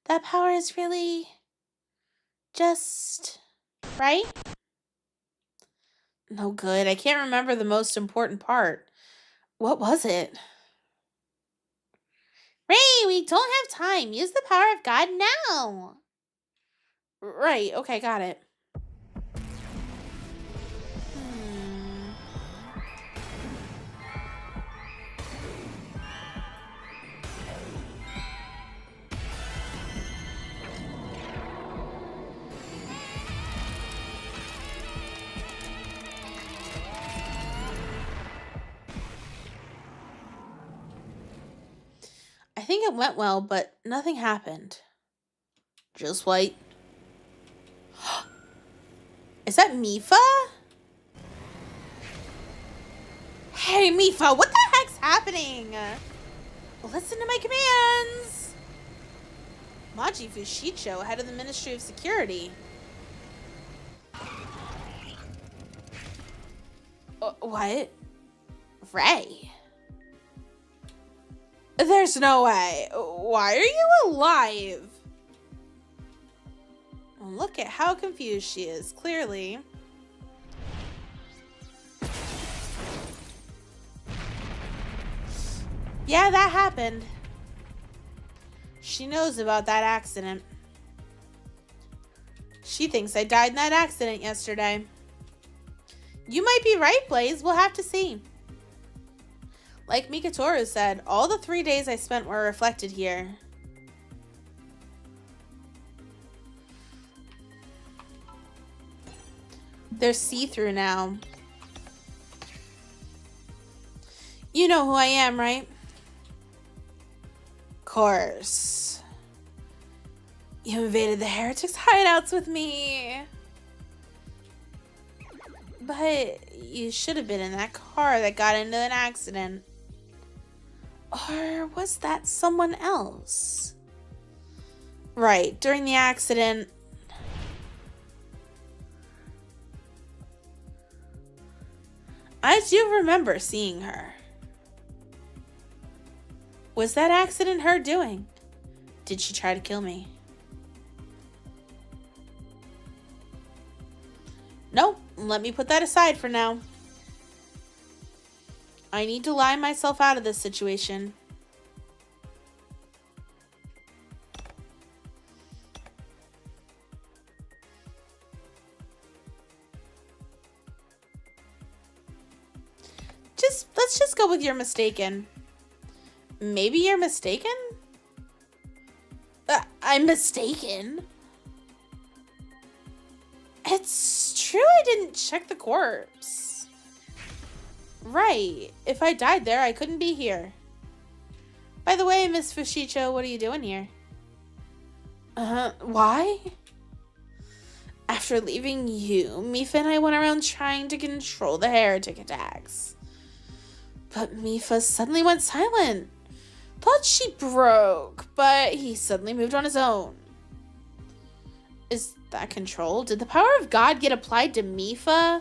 That power is really... just... right? No good. I can't remember the most important part. What was it? Ray, we don't have time. Use the power of God now. Right. Okay, got it. I think it went well, but nothing happened. Just wait. Is that Mifa? Hey, Mifa, what the heck's happening? Listen to my commands. Maji Fushicho, head of the Ministry of Security. What? Ray? There's no way. Why are you alive? Look at how confused she is, clearly. Yeah, that happened. She knows about that accident. She thinks I died in that accident yesterday. You might be right, Blaze. We'll have to see. Like Mikatoru said, all the 3 days I spent were reflected here. They're see-through now. You know who I am, right? Course. You invaded the heretics' hideouts with me. But you should have been in that car that got into an accident. Or was that someone else? Right, during the accident. I do remember seeing her. Was that accident her doing? Did she try to kill me? No, let me put that aside for now. I need to lie myself out of this situation. Let's just go with you're mistaken. Maybe you're mistaken? I'm mistaken? It's true I didn't check the corpse. Right. If I died there, I couldn't be here. By the way, Miss Fushicho, what are you doing here? Why? After leaving you, Mifa and I went around trying to control the heretic attacks. But Mifa suddenly went silent. Thought she broke, but he suddenly moved on his own. Is that control? Did the power of God get applied to Mifa?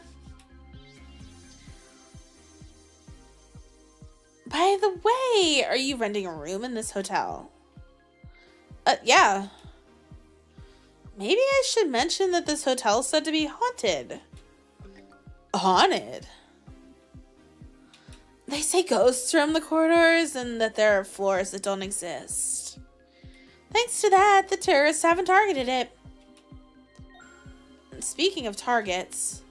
By the way, are you renting a room in this hotel? Yeah. Maybe I should mention that this hotel is said to be haunted. Haunted? They say ghosts roam the corridors and that there are floors that don't exist. Thanks to that, the terrorists haven't targeted it. Speaking of targets,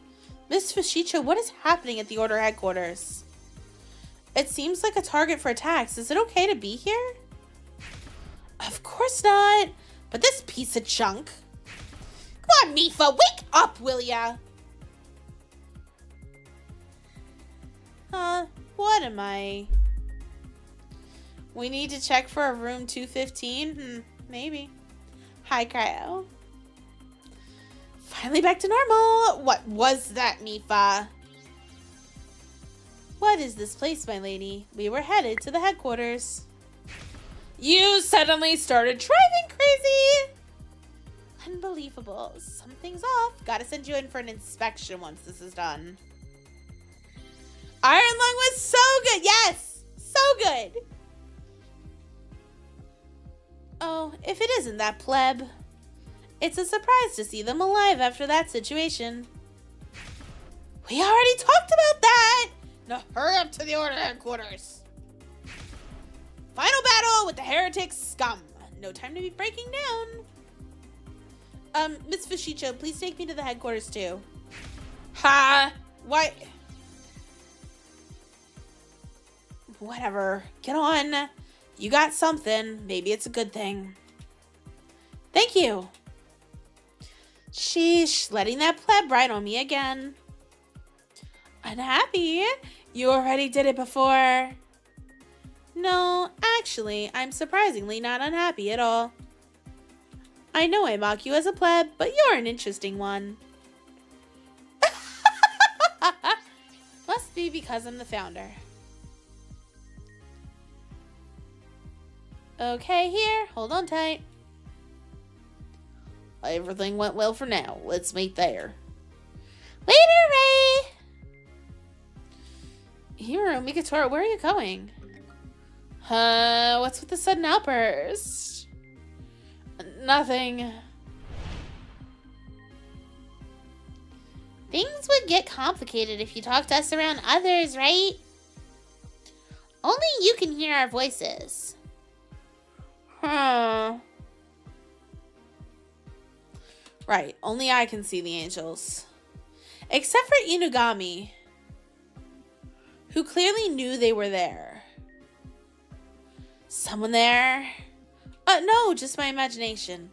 Miss Fushicho, what is happening at the Order headquarters? It seems like a target for attacks. Is it okay to be here? Of course not. But this piece of junk. Come on, Mifa, wake up, will ya? What am I? We need to check for a room 215? Maybe. Hi, Cryo. Finally back to normal. What was that, Mifa? What is this place, my lady? We were headed to the headquarters. You suddenly started driving crazy! Unbelievable. Something's off. Gotta send you in for an inspection once this is done. Iron Lung was so good! Yes! So good! Oh, if it isn't that pleb. It's a surprise to see them alive after that situation. We already talked about that! Now hurry up to the Order headquarters. Final battle with the heretic scum. No time to be breaking down. Miss Fushicho, please take me to the headquarters too. Ha! Why? Whatever. Get on. You got something. Maybe it's a good thing. Thank you. Sheesh, letting that pleb ride on me again. Unhappy? You already did it before. No, actually, I'm surprisingly not unhappy at all. I know I mock you as a pleb, but you're an interesting one. Must be because I'm the founder. Okay, here. Hold on tight. Everything went well for now. Let's meet there. Later, Ray! Hiro, Mikatora, where are you going? What's with the sudden outburst? Nothing. Things would get complicated if you talked us around others, right? Only you can hear our voices. Huh. Right, only I can see the angels. Except for Inugami, who clearly knew they were there. Someone there? No, just my imagination.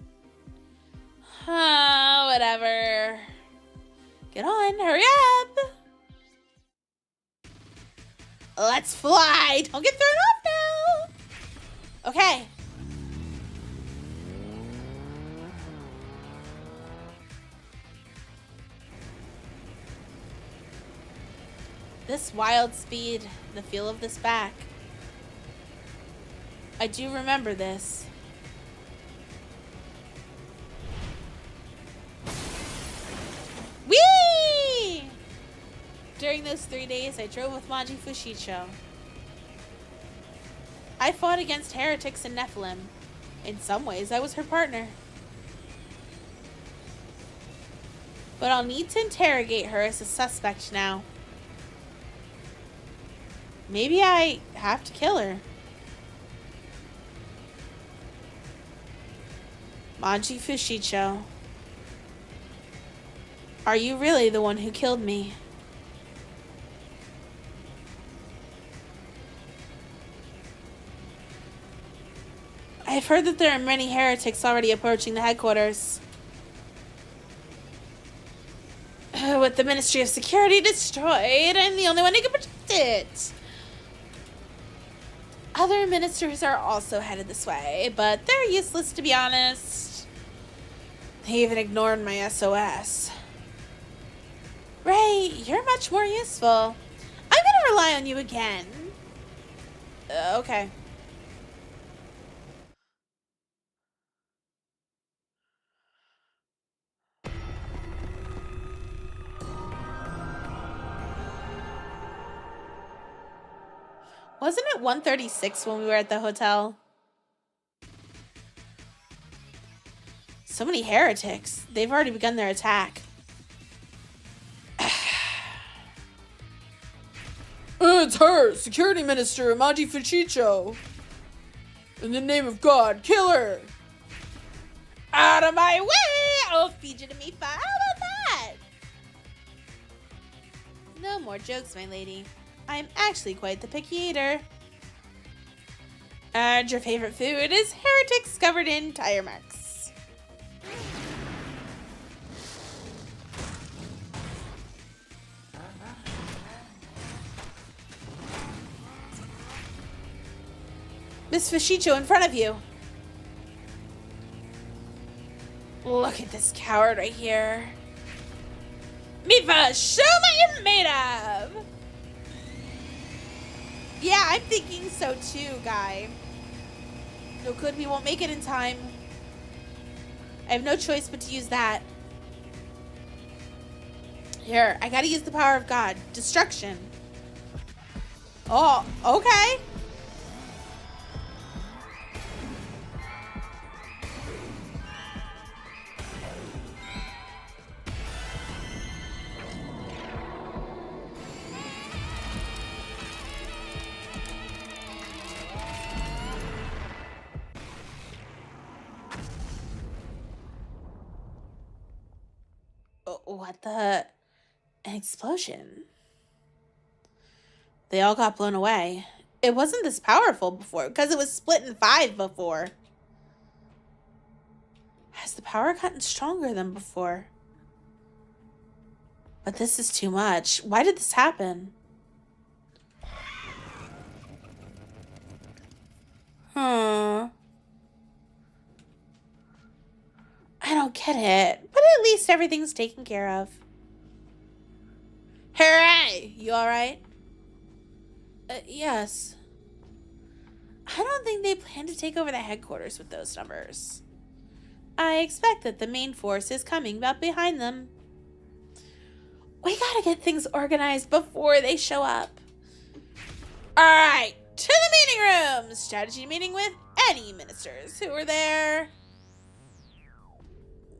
Whatever. Get on, hurry up. Let's fly. Don't get thrown off now. Okay. This wild speed, the feel of this back. I do remember this. Whee! During those 3 days, I drove with Maji Fushicho. I fought against heretics and Nephilim. In some ways, I was her partner. But I'll need to interrogate her as a suspect now. Maybe I have to kill her. Maji Fushicho. Are you really the one who killed me? I've heard that there are many heretics already approaching the headquarters. With the Ministry of Security destroyed, I'm the only one who can protect it. Other ministers are also headed this way, but they're useless to be honest. They even ignored my SOS. Ray, you're much more useful. I'm gonna rely on you again. Okay. Wasn't it 1:36 when we were at the hotel? So many heretics. They've already begun their attack. It's her, Security Minister Maji Fushicho. In the name of God, kill her! Out of my way! I'll feed you to me. How about that? No more jokes, my lady. I'm actually quite the picky eater. And your favorite food is heretics covered in tire marks. Miss Fushicho in front of you. Look at this coward right here. Mifa, show what you're made of! Yeah, I'm thinking so too, guy. No good, we won't make it in time. I have no choice but to use that. Here, I gotta use the power of God. Destruction. Oh, okay. What the? An explosion. They all got blown away. It wasn't this powerful before because it was split in 5 before. Has the power gotten stronger than before? But this is too much. Why did this happen? I don't get it. But at least everything's taken care of. Hooray! You alright? Yes. I don't think they plan to take over the headquarters with those numbers. I expect that the main force is coming up behind them. We gotta get things organized before they show up. Alright, to the meeting room! Strategy meeting with any ministers who are there.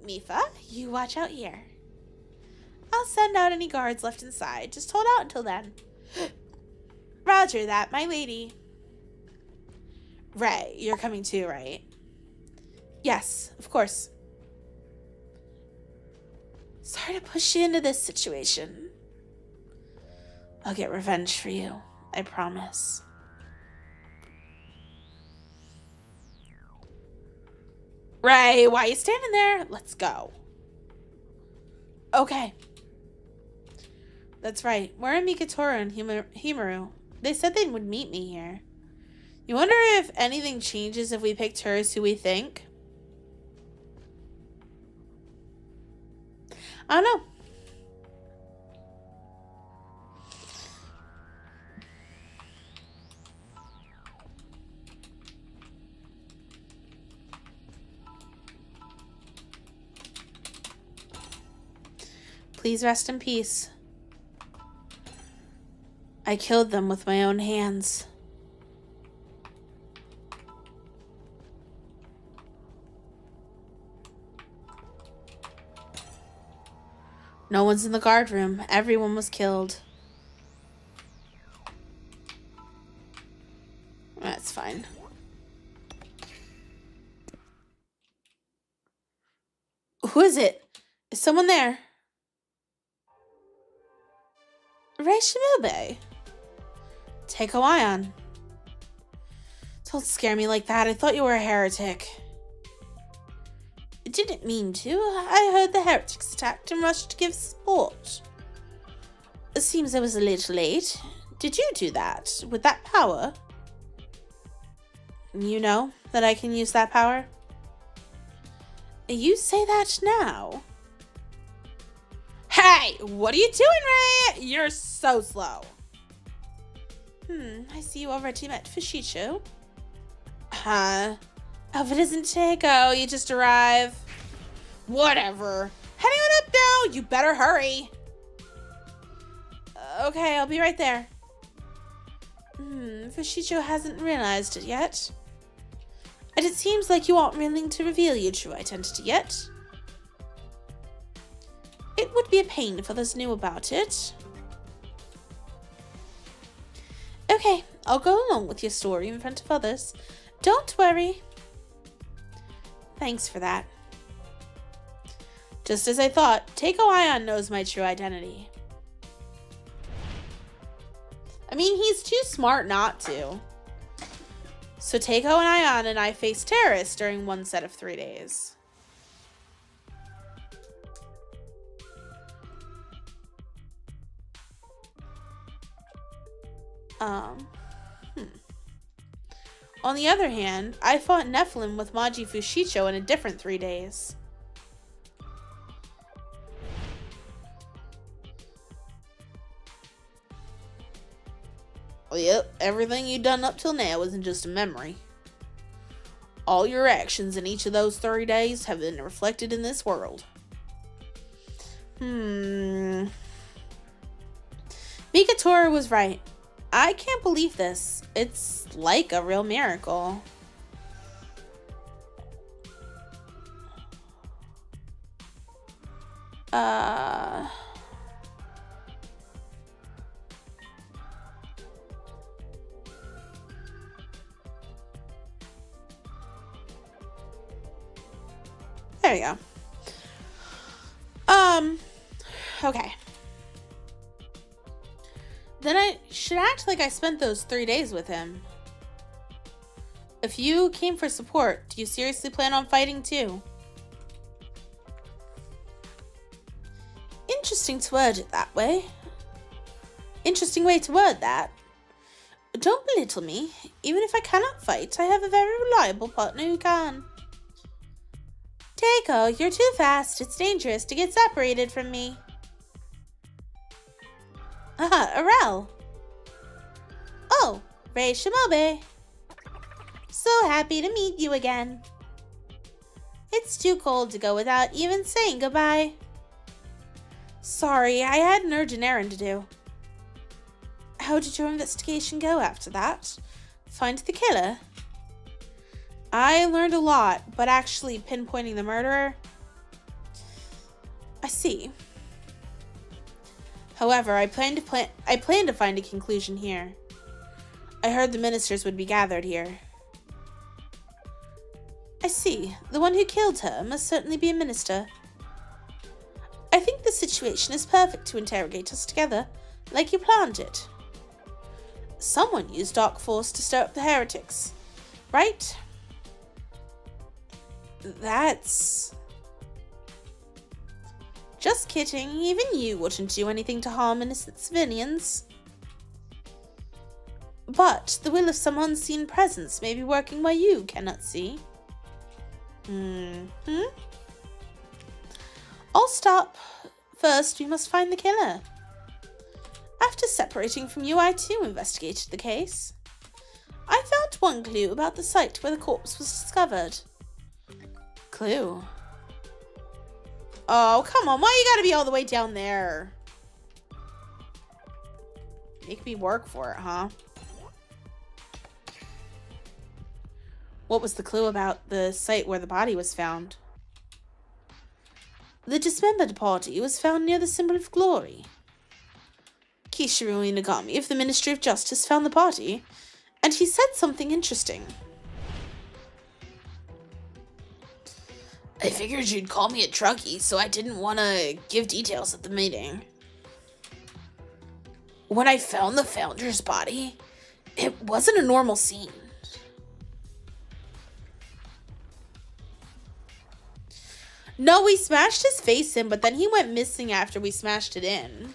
Mifa, you watch out here. I'll send out any guards left inside. Just hold out until then. Roger that, my lady. Ray, you're coming too, right? Yes, of course. Sorry to push you into this situation. I'll get revenge for you. I promise. Ray, why are you standing there? Let's go. Okay. That's right. Where are Mikatoro and Himaru? They said they would meet me here. You wonder if anything changes if we pick tourists who we think? I don't know. Please rest in peace. I killed them with my own hands. No one's in the guard room. Everyone was killed. That's fine. Who is it? Is someone there? Ray Shimube. Take Hawaiian. Don't scare me like that. I thought you were a heretic. I didn't mean to. I heard the heretics attacked and rushed to give support. It seems I was a little late. Did you do that? With that power? You know that I can use that power? You say that now? Hey! What are you doing, Ray? You're so slow. I see you already met Fushicho. Huh? Oh, if it isn't Takeo, you just arrive. Whatever. Heading on up now. You better hurry. Okay, I'll be right there. Fushicho hasn't realized it yet. And it seems like you aren't willing to reveal your true identity yet. It would be a pain if others knew about it. Okay, I'll go along with your story in front of others. Don't worry. Thanks for that. Just as I thought, Takeo Ion knows my true identity. I mean, he's too smart not to. So Takeo and Ion and I face terrorists during one set of 3 days. On the other hand, I fought Nephilim with Maji Fushicho in a different 3 days. Yep, everything you done up till now isn't just a memory. All your actions in each of those 30 days have been reflected in this world. Mikatora was right. I can't believe this. It's like a real miracle. There you go. Okay. Then I should act like I spent those 3 days with him. If you came for support, do you seriously plan on fighting too? Interesting to word it that way. Interesting way to word that. Don't belittle me. Even if I cannot fight, I have a very reliable partner who can. Teiko, you're too fast. It's dangerous to get separated from me. Arel. Oh, Rei Shimobe. So happy to meet you again. It's too cold to go without even saying goodbye. Sorry, I had an urgent errand to do. How did your investigation go after that? Find the killer? I learned a lot, but actually pinpointing the murderer? I see. However, I plan to find a conclusion here. I heard the ministers would be gathered here. I see. The one who killed her must certainly be a minister. I think the situation is perfect to interrogate us together, like you planned it. Someone used dark force to stir up the heretics, right? That's... Just kidding, even you wouldn't do anything to harm innocent civilians. But the will of some unseen presence may be working where you cannot see. I'll stop. First, we must find the killer. After separating from you, I too investigated the case. I found one clue about the site where the corpse was discovered. Clue? Oh, come on. Why you gotta be all the way down there? Make me work for it, huh? What was the clue about the site where the body was found? The dismembered body was found near the symbol of glory. Kishiru Inagami of the Ministry of Justice found the body, and he said something interesting. I figured you'd call me a druggie, so I didn't want to give details at the meeting. When I found the founder's body, it wasn't a normal scene. No, we smashed his face in, but then he went missing after we smashed it in.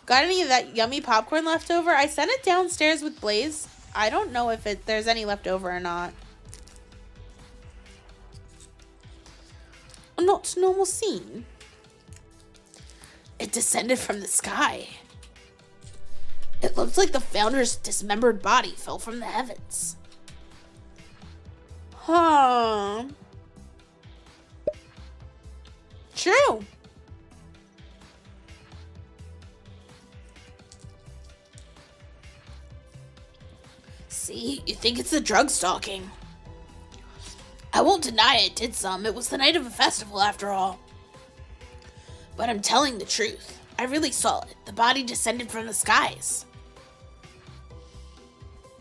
Got any of that yummy popcorn left over? I sent it downstairs with Blaze. I don't know if there's any left over or not. Not a normal scene. It descended from the sky. It looked like the founder's dismembered body fell from the heavens. Huh. True. See, you think it's the drug stalking. I won't deny it did some. It was the night of a festival after all. But I'm telling the truth. I really saw it. The body descended from the skies.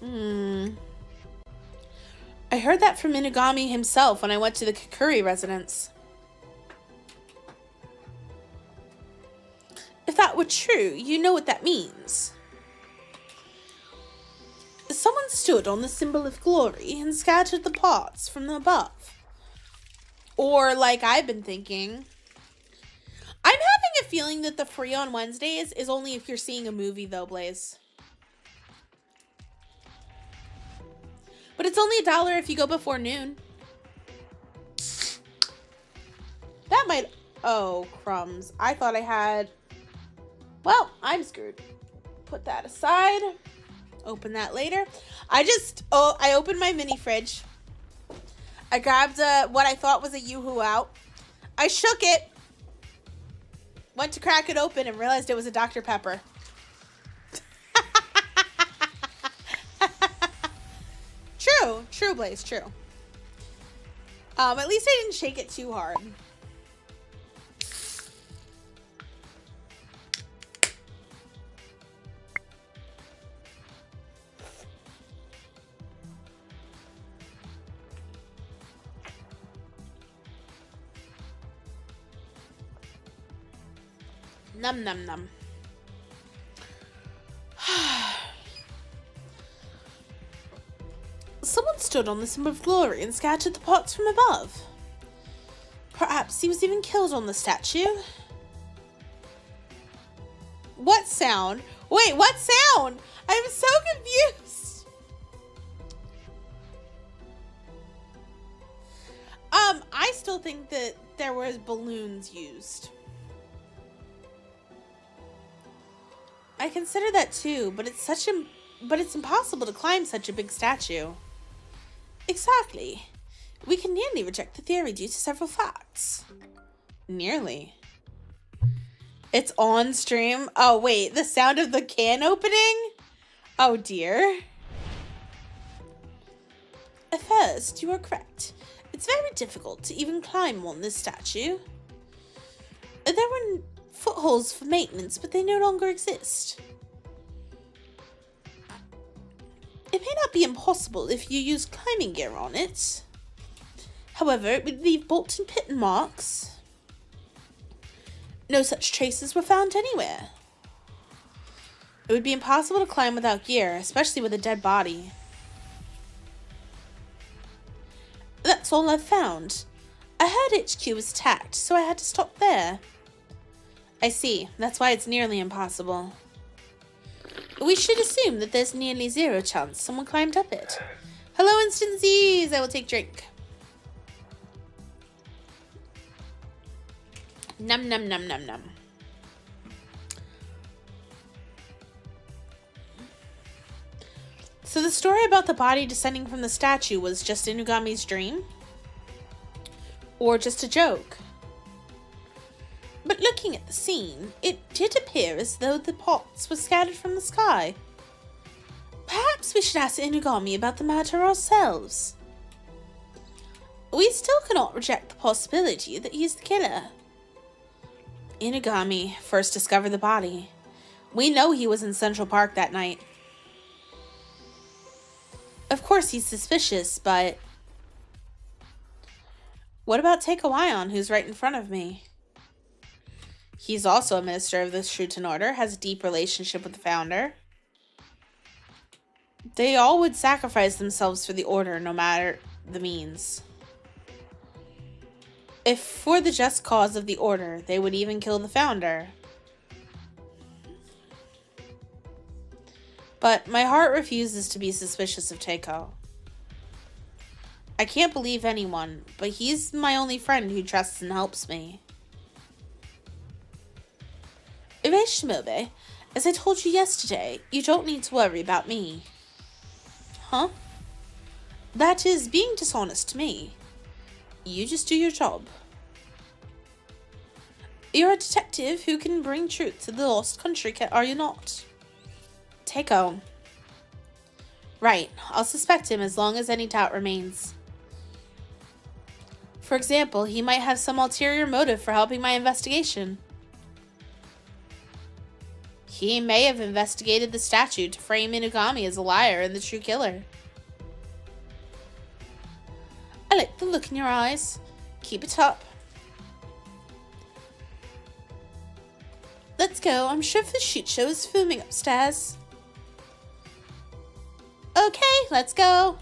I heard that from Inagami himself when I went to the Kakuri residence. If that were true, you know what that means. Someone stood on the symbol of glory and scattered the parts from above. Or, like I've been thinking, I'm having a feeling that the free on Wednesdays is only if you're seeing a movie, though, Blaze. But it's only $1 if you go before noon. That might... Oh, crumbs. I thought I had... Well, I'm screwed. put that aside. Open that later. I opened my mini fridge. I grabbed what I thought was a Yoo-hoo out. I shook it. Went to crack it open and realized it was a Dr. Pepper. True, Blaze, true. At least I didn't shake it too hard. Num num num. Someone stood on the symbol of glory and scattered the pots from above. Perhaps he was even killed on the statue. What sound? Wait, what sound? I'm so confused. I still think that there was balloons used. I consider that too, but it's impossible to climb such a big statue. Exactly. We can nearly reject the theory due to several facts. Nearly. It's on stream. Oh wait, the sound of the can opening? Oh dear. At first, you are correct. It's very difficult to even climb on this statue. There were footholds for maintenance, but they no longer exist. It may not be impossible if you use climbing gear on it. However, it would leave bolt and pit marks. No such traces were found anywhere. It would be impossible to climb without gear, especially with a dead body. That's all I've found. I heard HQ was attacked, so I had to stop there. I see. That's why it's nearly impossible. We should assume that there's nearly zero chance someone climbed up it. Hello, Instancies! I will take drink. Num num num num num. So the story about the body descending from the statue was just Inugami's dream? Or just a joke? But looking at the scene, it did appear as though the pots were scattered from the sky. Perhaps we should ask Inugami about the matter ourselves. We still cannot reject the possibility that he is the killer. Inugami first discovered the body. We know he was in Central Park that night. Of course he's suspicious, but... What about Teikawayon, who's right in front of me? He's also a minister of the SHUTEN Order, has a deep relationship with the founder. They all would sacrifice themselves for the Order, no matter the means. If for the just cause of the Order, they would even kill the founder. But my heart refuses to be suspicious of Teiko. I can't believe anyone, but he's my only friend who trusts and helps me. Shimobe, as I told you yesterday, you don't need to worry about me. Huh? That is being dishonest to me. You just do your job. You're a detective who can bring truth to the lost country, are you not? Teiko. Right, I'll suspect him as long as any doubt remains. For example, he might have some ulterior motive for helping my investigation. He may have investigated the statue to frame Inugami as a liar and the true killer. I like the look in your eyes. Keep it up. Let's go. I'm sure the shoot show is filming upstairs. Okay, let's go.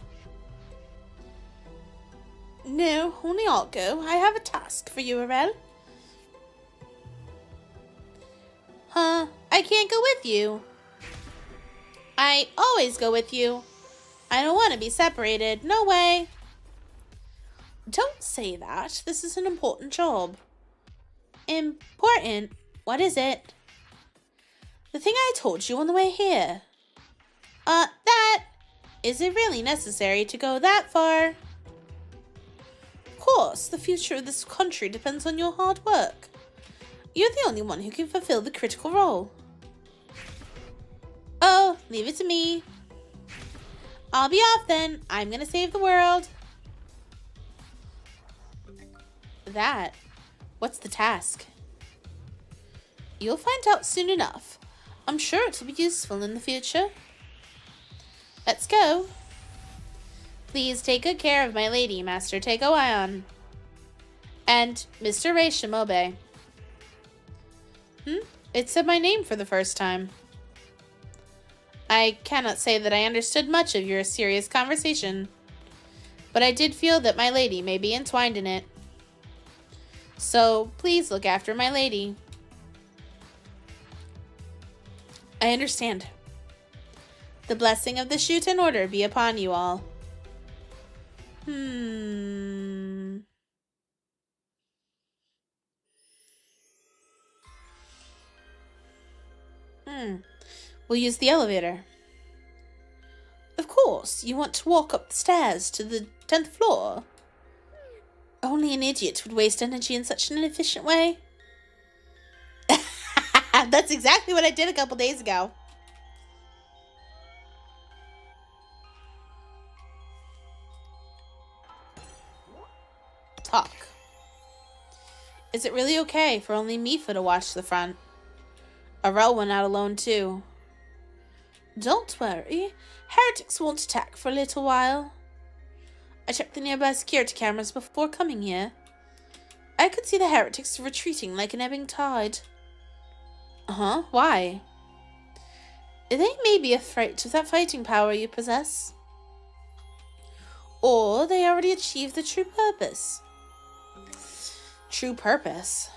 No, only I'll go. I have a task for you, Arel. Huh? I can't go with you. I always go with you. I don't want to be separated. No way. Don't say that. This is an important job. Important? What is it? The thing I told you on the way here. Is it really necessary to go that far? Of course, the future of this country depends on your hard work. You're the only one who can fulfill the critical role. Oh, leave it to me. I'll be off then. I'm gonna save the world. What's the task? You'll find out soon enough. I'm sure it'll be useful in the future. Let's go. Please take good care of my lady, Master Tegoion. And Mr. Ray Shimobe. It said my name for the first time. I cannot say that I understood much of your serious conversation, but I did feel that my lady may be entwined in it. So please look after my lady. I understand. The blessing of the Shuten Order be upon you all. We'll use the elevator. Of course, you want to walk up the stairs to the 10th floor. Only an idiot would waste energy in such an inefficient way. That's exactly what I did a couple days ago. Talk. Is it really okay for only Mifa to watch the front? Arel went out alone too. Don't worry. Heretics won't attack for a little while. I checked the nearby security cameras before coming here. I could see the heretics retreating like an ebbing tide. Why? They may be afraid of that fighting power you possess. Or they already achieved the true purpose. True purpose?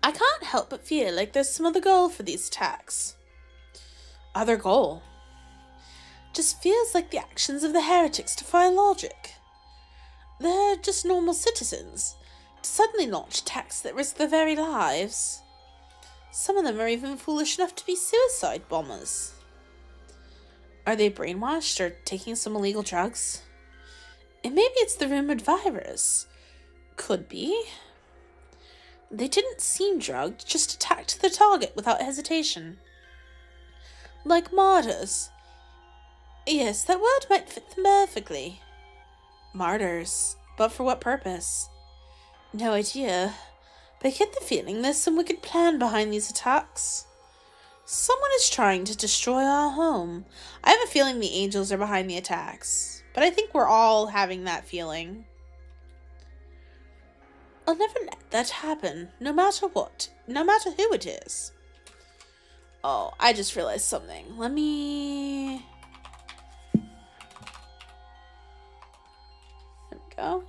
I can't help but feel like there's some other goal for these attacks. Other goal? Just feels like the actions of the heretics defy logic. They're just normal citizens. To suddenly launch attacks that risk their very lives. Some of them are even foolish enough to be suicide bombers. Are they brainwashed or taking some illegal drugs? And maybe it's the rumored virus. Could be. They didn't seem drugged, just attacked the target without hesitation. Like martyrs. Yes, that word might fit them perfectly. Martyrs. But for what purpose? No idea. But I get the feeling there's some wicked plan behind these attacks. Someone is trying to destroy our home. I have a feeling the angels are behind the attacks. But I think we're all having that feeling. I'll never let that happen, no matter what, no matter who it is. Oh, I just realized something. Let me... There we go.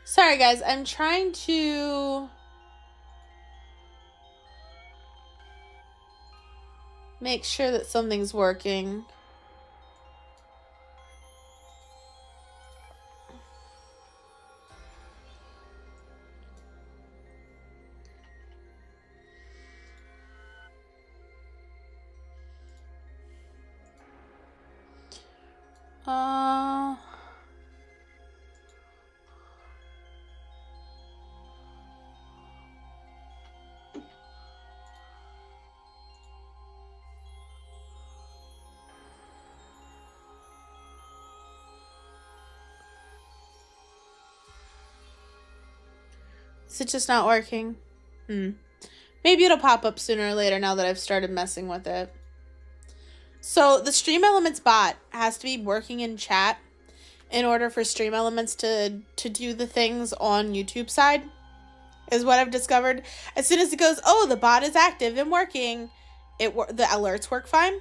Sorry guys, I'm trying to make sure that something's working. Is it just not working? Maybe it'll pop up sooner or later now that I've started messing with it. So the Stream Elements bot has to be working in chat in order for Stream Elements to do the things on YouTube side, is what I've discovered. As soon as it goes, oh, the bot is active and working, the alerts work fine.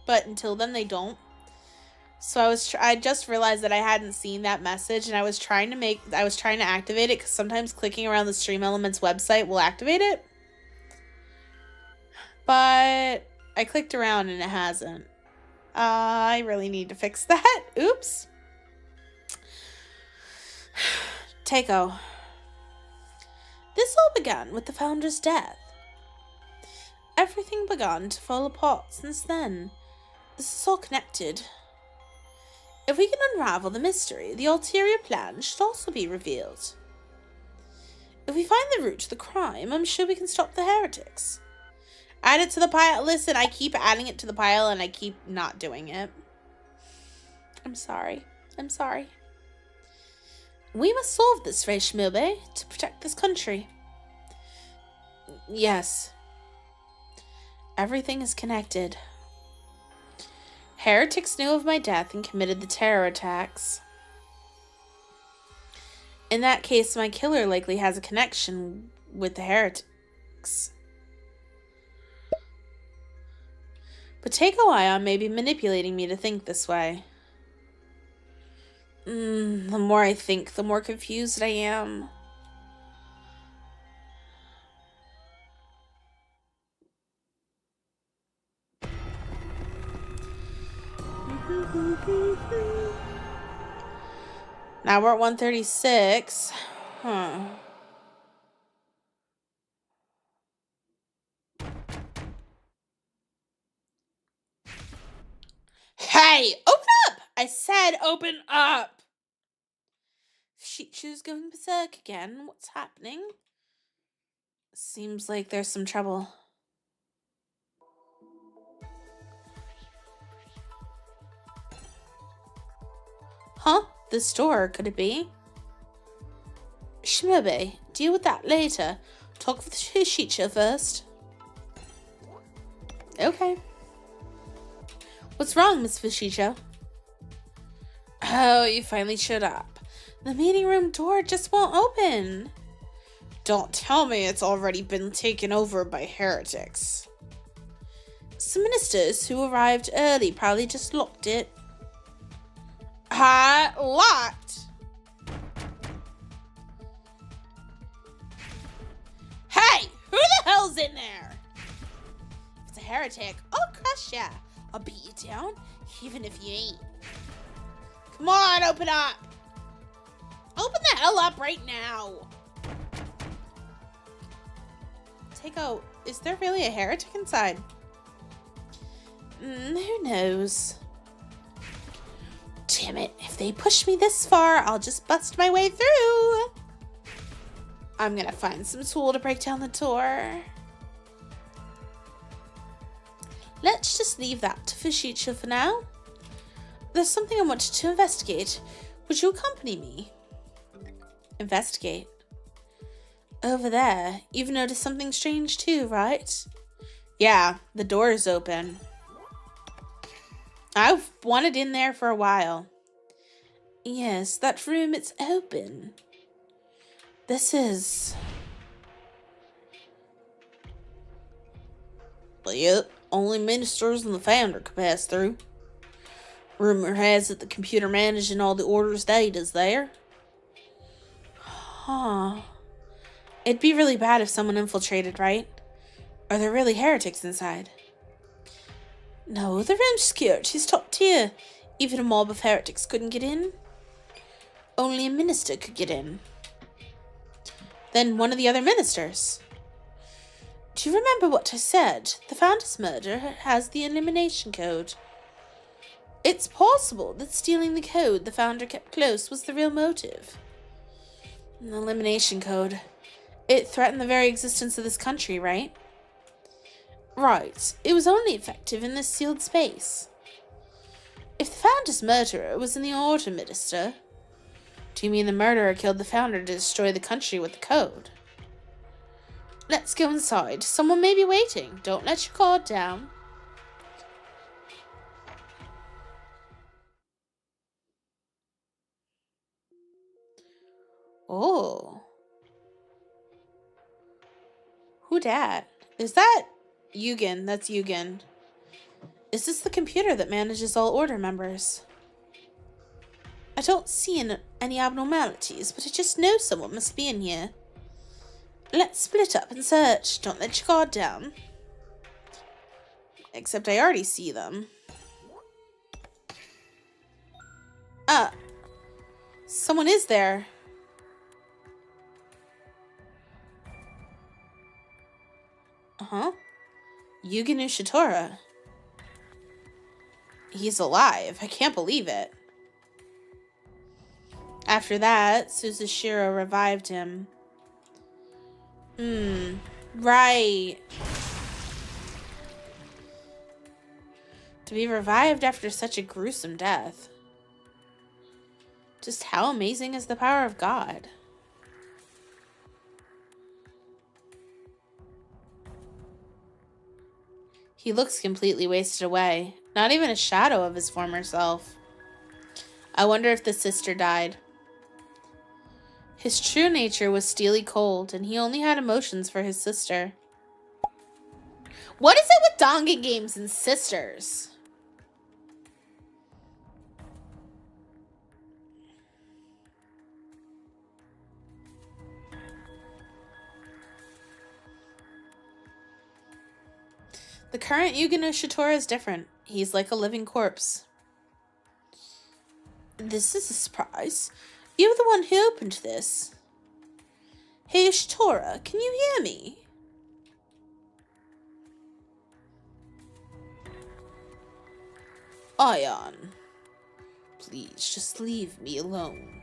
But until then, they don't. So I just realized that I hadn't seen that message, and I was trying to activate it, because sometimes clicking around the Stream Elements website will activate it. But I clicked around and it hasn't. I really need to fix that. Oops. Takeo. This all began with the founder's death. Everything began to fall apart since then. This is all connected. If we can unravel the mystery, the ulterior plan should also be revealed. If we find the root to the crime, I'm sure we can stop the heretics. Add it to the pile. Listen, I keep adding it to the pile and I keep not doing it. I'm sorry. We must solve this, Shimobe, to protect this country. Yes. Everything is connected. Heretics knew of my death and committed the terror attacks. In that case, my killer likely has a connection with the heretics. But Takeo Ion may be manipulating me to think this way. The more I think, the more confused I am. Now we're at 136. Hey, open up! I said open up! Shichu's going berserk again. What's happening? Seems like there's some trouble. Huh? This door, could it be? Shimobe, deal with that later. Talk with Shichu first. Okay. What's wrong, Miss Fushiko? Oh, you finally showed up. The meeting room door just won't open. Don't tell me it's already been taken over by heretics. Some ministers who arrived early probably just locked it. Locked? Hey, who the hell's in there? If it's a heretic, I'll crush ya. I'll beat you down, even if you ain't. Come on, open up. Open the hell up right now. Takeo, is there really a heretic inside? Who knows? Damn it, if they push me this far, I'll just bust my way through. I'm gonna find some tool to break down the door. Let's just leave that to Fushiko for now. There's something I wanted to investigate. Would you accompany me? Investigate? Over there. You've noticed something strange too, right? Yeah, the door is open. I've wanted in there for a while. Yes, that room, it's open. This is... Yep, only ministers and the founder could pass through. Rumor has it the computer managing all the order's data is there. Huh. It'd be really bad if someone infiltrated, right? Are there really heretics inside? No, the room's security's top tier. Even a mob of heretics couldn't get in. Only a minister could get in. Then one of the other ministers. Do you remember what I said? The founder's murder has the elimination code. It's possible that stealing the code the founder kept close was the real motive. An elimination code. It threatened the very existence of this country, right? Right. It was only effective in this sealed space. If the founder's murderer was in the order minister, do you mean the murderer killed the founder to destroy the country with the code? Let's go inside. Someone may be waiting. Don't let your guard down. Oh. Who dat? Is that Yugen? That's Yugen. Is this the computer that manages all order members? I don't see any abnormalities, but I just know someone must be in here. Let's split up and search. Don't let your guard down. Except I already see them. Someone is there. Uh-huh. Yugen Ushitora. He's alive. I can't believe it. After that, Suzushiro revived him. Right. To be revived after such a gruesome death. Just how amazing is the power of God? He looks completely wasted away. Not even a shadow of his former self. I wonder if the sister died. His true nature was steely cold, and he only had emotions for his sister. What is it with Dongan games and sisters? The current Yugen Ushitora is different. He's like a living corpse. This is a surprise. You're the one who opened this. Hey, Ushitora, can you hear me? Ion. Please, just leave me alone.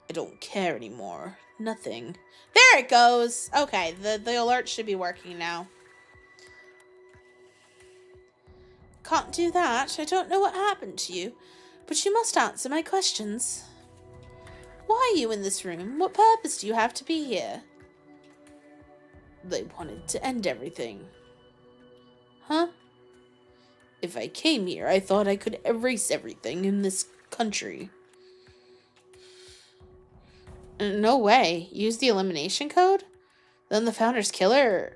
I don't care anymore. Nothing. There it goes! Okay, the alert should be working now. Can't do that. I don't know what happened to you, but you must answer my questions. Why are you in this room? What purpose do you have to be here? They wanted to end everything. Huh? If I came here, I thought I could erase everything in this country. No way. Use the elimination code? Then the founder's killer...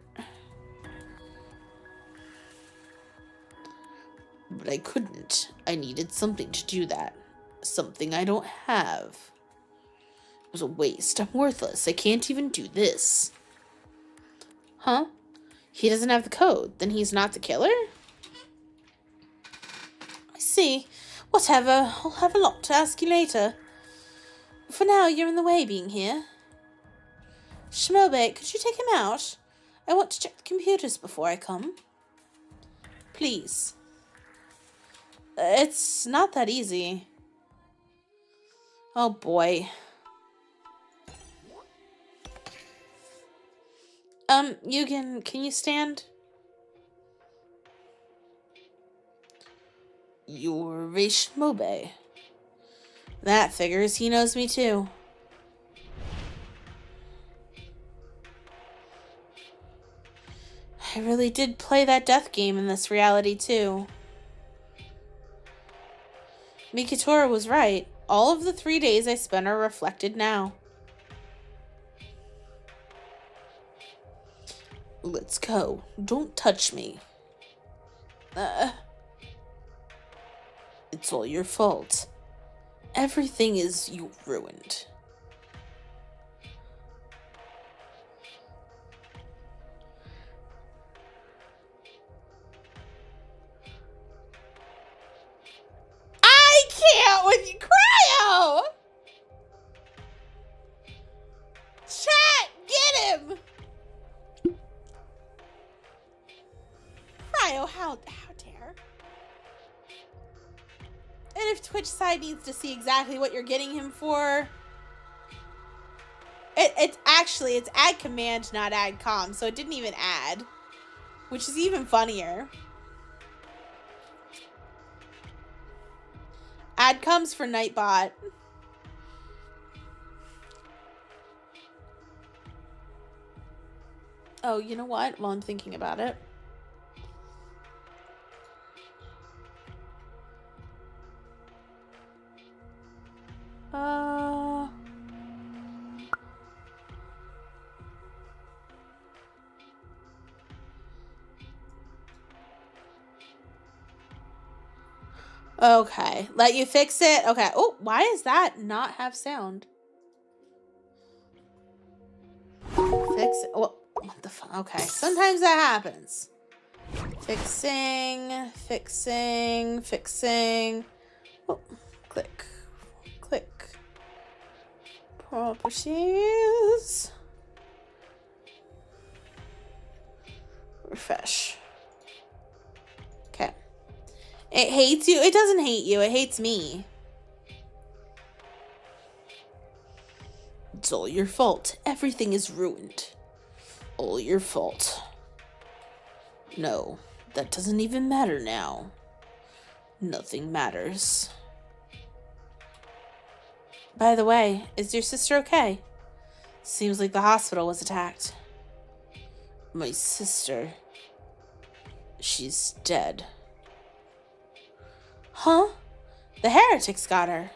But I couldn't. I needed something to do that. Something I don't have. It was a waste. I'm worthless. I can't even do this. Huh? He doesn't have the code. Then he's not the killer? I see. Whatever. I'll have a lot to ask you later. For now, you're in the way being here. Shimobe, could you take him out? I want to check the computers before I come. Please. It's not that easy. Oh boy. Yugen, can you stand? You're Shimobe. That figures. He knows me too. I really did play that death game in this reality too. Mikitora was right. All of the 3 days I spent are reflected now. Let's go. Don't touch me. It's all your fault. Everything is you ruined. I can't with you, Cryo! Chat, get him! Cryo, how dare? And if Twitch side needs to see exactly what you're getting him for, it's ad command, not ad com, so it didn't even add, which is even funnier. Ad comes for Nightbot. Oh, you know what? While I'm thinking about it. Okay. Let you fix it? Okay. Oh, why does that not have sound? Fix it. What the fuck? Okay. Sometimes that happens. Fixing. Oh, click. Properties. Refresh. Okay. It hates you. It doesn't hate you. It hates me. It's all your fault. Everything is ruined. All your fault. No, that doesn't even matter now. Nothing matters. By the way, is your sister okay? Seems like the hospital was attacked. My sister. She's dead. Huh? The heretics got her.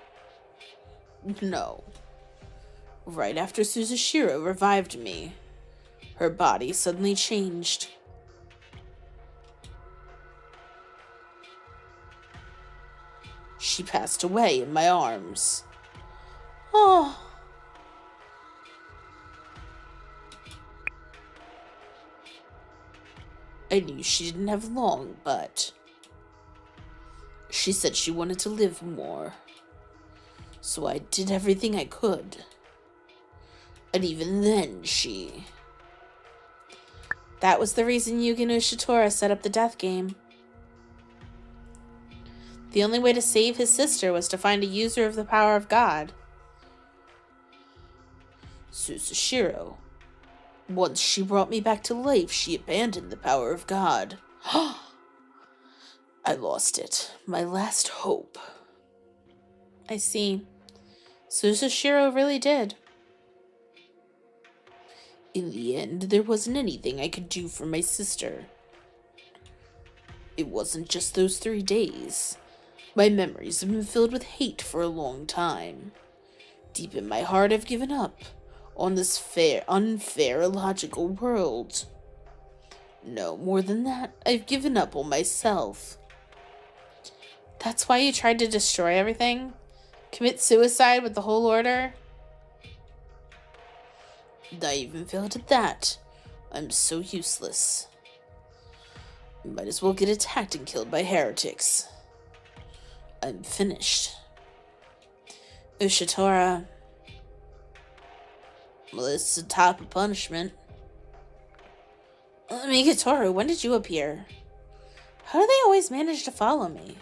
No. Right after Suzushiro revived me, her body suddenly changed. She passed away in my arms. Oh. I knew she didn't have long, but she said she wanted to live more. So I did everything I could. And even then, That was the reason Yugen Ushitora set up the death game. The only way to save his sister was to find a user of the power of God. Suzushiro. Once she brought me back to life, she abandoned the power of God. I lost it. My last hope. I see. Suzushiro really did. In the end, there wasn't anything I could do for my sister. It wasn't just those 3 days. My memories have been filled with hate for a long time. Deep in my heart, I've given up on this unfair, illogical world. No, more than that, I've given up on myself. That's why you tried to destroy everything? Commit suicide with the whole order? I even failed at that. I'm so useless. Might as well get attacked and killed by heretics. I'm finished. Ushitora. Well, it's the top of punishment. Migatoru, when did you appear? How do they always manage to follow me?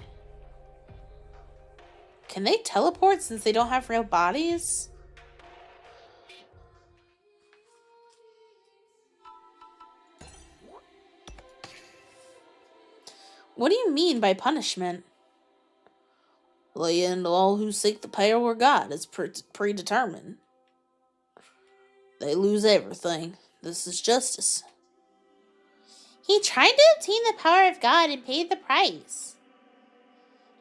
Can they teleport since they don't have real bodies? What do you mean by punishment? The end all who seek the power of God is predetermined. They lose everything. This is justice. He tried to obtain the power of God and paid the price.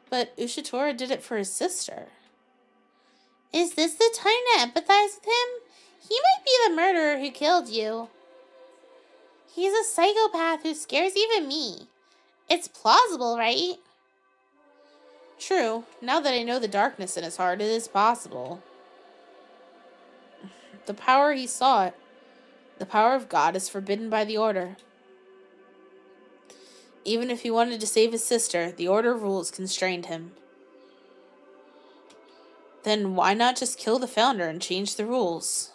But Ushitora did it for his sister. Is this the time to empathize with him? He might be the murderer who killed you. He's a psychopath who scares even me. It's plausible, right? True. Now that I know the darkness in his heart, it is possible. The power he sought, the power of God, is forbidden by the Order. Even if he wanted to save his sister, the Order rules constrained him. Then why not just kill the founder and change the rules?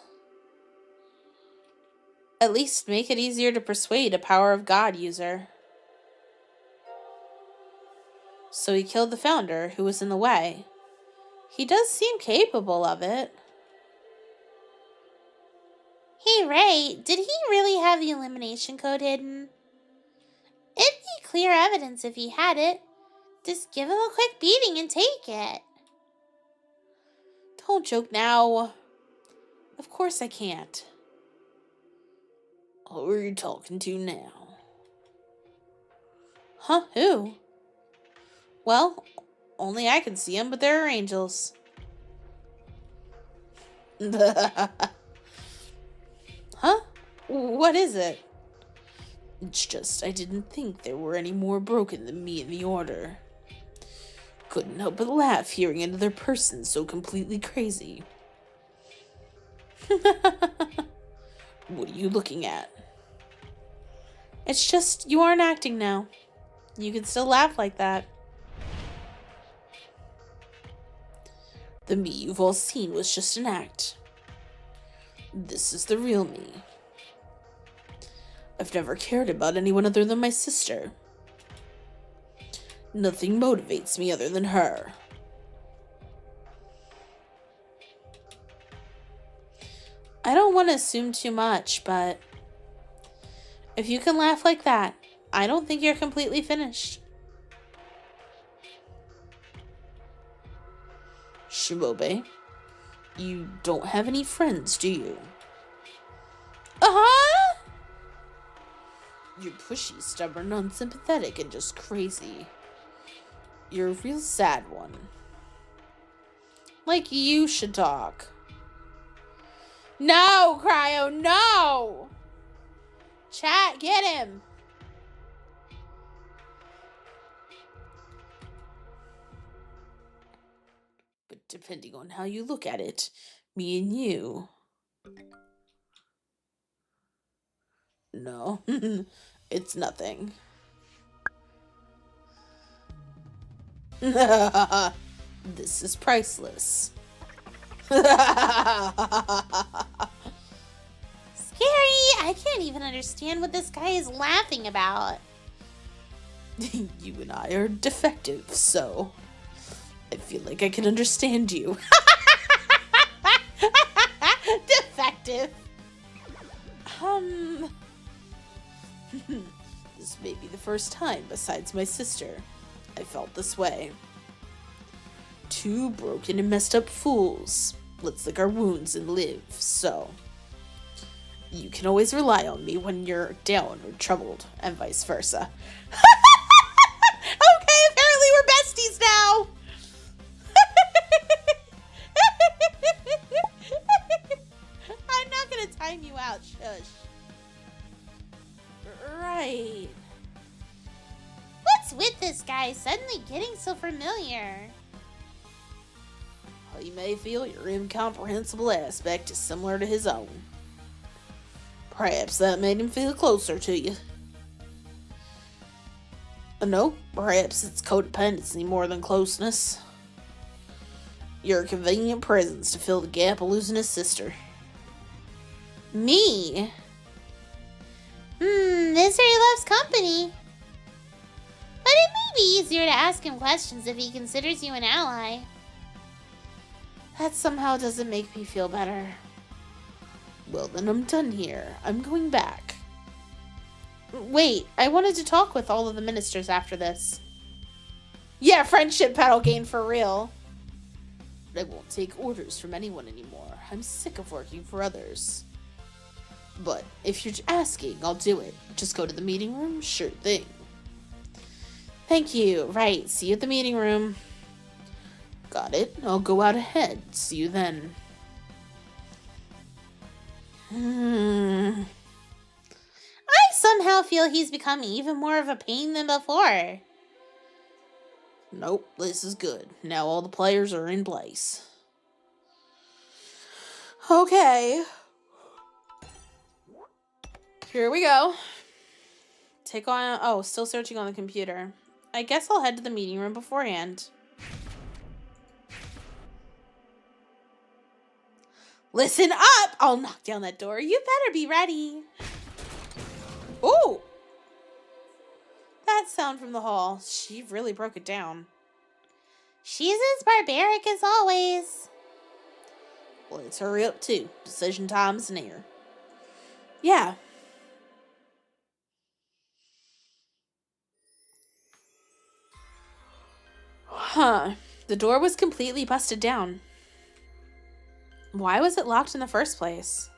At least make it easier to persuade a power of God user. So he killed the founder, who was in the way. He does seem capable of it. Hey, Ray, did he really have the elimination code hidden? It'd be clear evidence if he had it. Just give him a quick beating and take it. Don't joke now. Of course I can't. Who are you talking to now? Huh? Who? Well, only I can see them, but there are angels. Huh? What is it? It's just I didn't think there were any more broken than me in the Order. Couldn't help but laugh hearing another person so completely crazy. What are you looking at? It's just you aren't acting now. You can still laugh like that. The me you've all seen was just an act. This is the real me. I've never cared about anyone other than my sister. Nothing motivates me other than her. I don't want to assume too much, but if you can laugh like that, I don't think you're completely finished. Shimobe, you don't have any friends, do you? Uh-huh! You're pushy, stubborn, unsympathetic, and just crazy. You're a real sad one. Like you should talk. No, Cryo, no! Chat, get him! But depending on how you look at it, me and you... No, it's nothing. This is priceless. Scary! I can't even understand what this guy is laughing about. You and I are defective, so I feel like I can understand you. Defective. This may be the first time, besides my sister, I felt this way. Two broken and messed up fools. Let's lick our wounds and live, so. You can always rely on me when you're down or troubled, and vice versa. Okay, apparently we're besties now. I'm not gonna time you out, shush. Right. What's with this guy suddenly getting so familiar? Well, you may feel your incomprehensible aspect is similar to his own. Perhaps that made him feel closer to you. No, perhaps it's codependency more than closeness. You're a convenient presence to fill the gap of losing his sister. Me? Misery loves company. But it may be easier to ask him questions if he considers you an ally. That somehow doesn't make me feel better. Well, then I'm done here. I'm going back. Wait, I wanted to talk with all of the ministers after this. Yeah, friendship battle game for real. But I won't take orders from anyone anymore. I'm sick of working for others. But if you're asking, I'll do it. Just go to the meeting room? Sure thing. Thank you. Right, see you at the meeting room. Got it. I'll go out ahead. See you then. I somehow feel he's become even more of a pain than before. Nope, this is good. Now all the players are in place. Okay. Here we go. Take on... Oh, still searching on the computer. I guess I'll head to the meeting room beforehand. Listen up! I'll knock down that door. You better be ready. Ooh! That sound from the hall. She really broke it down. She's as barbaric as always. Well, let's hurry up too. Decision time's near. Yeah. Huh. The door was completely busted down. Why was it locked in the first place?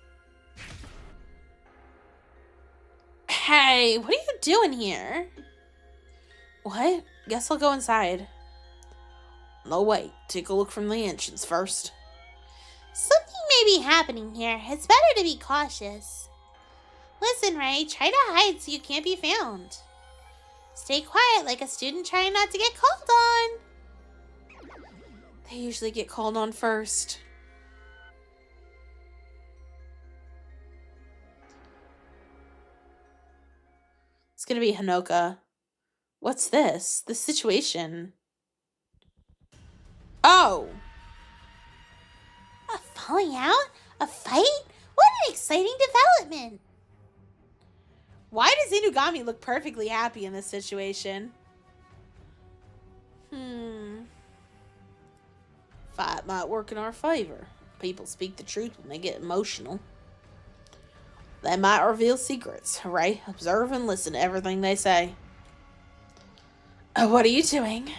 Hey, what are you doing here? What? Guess I'll go inside. No, wait. Take a look from the entrance first. Something may be happening here. It's better to be cautious. Listen, Ray, try to hide so you can't be found. Stay quiet like a student trying not to get called on. They usually get called on first. It's gonna be Hanoka. What's this? The situation. Oh! A falling out? A fight? What an exciting development! Why does Inugami look perfectly happy in this situation? Fight might work in our favor. People speak the truth when they get emotional. They might reveal secrets. Hooray. Observe and listen to everything they say. What are you doing?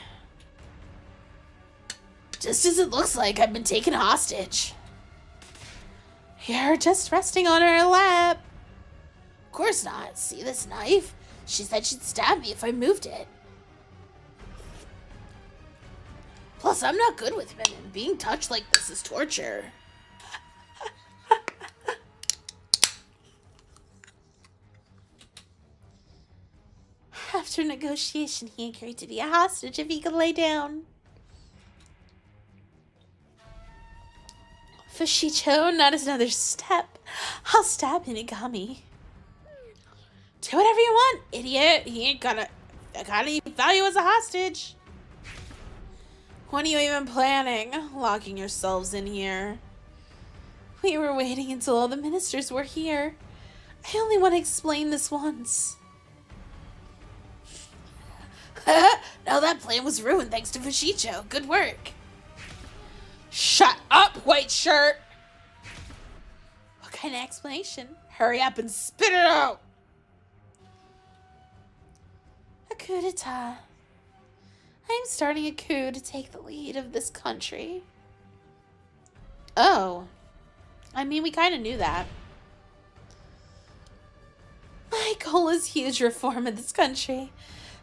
Just as it looks like I've been taken hostage. You're just resting on her lap. Of course not. See this knife? She said she'd stab me if I moved it. Plus, I'm not good with men, and being touched like this is torture. After negotiation, he agreed to be a hostage if he could lay down. Fushicho, not another step. I'll stab Inugami. Do whatever you want, idiot. He ain't got any value as a hostage. When are you even planning? Locking yourselves in here. We were waiting until all the ministers were here. I only want to explain this once. No, that plan was ruined thanks to Fushicho. Good work. Shut up, white shirt! What kind of explanation? Hurry up and spit it out! A coup d'etat. I'm starting a coup to take the lead of this country. Oh. I mean, we kind of knew that. My goal is huge reform in this country.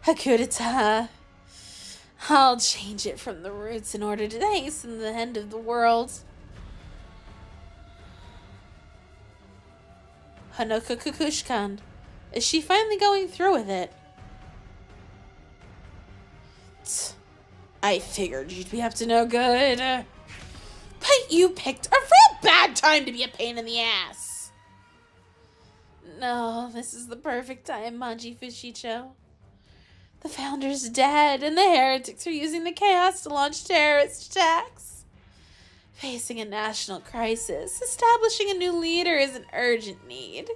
A coup d'etat. I'll change it from the roots in order to hasten the end of the world. Hanoka Kukushkan. Is she finally going through with it? I figured you'd be up to no good. But you picked a real bad time to be a pain in the ass. No, this is the perfect time, Manji Fushicho. The founder's dead, and the heretics are using the chaos to launch terrorist attacks. Facing a national crisis, establishing a new leader is an urgent need.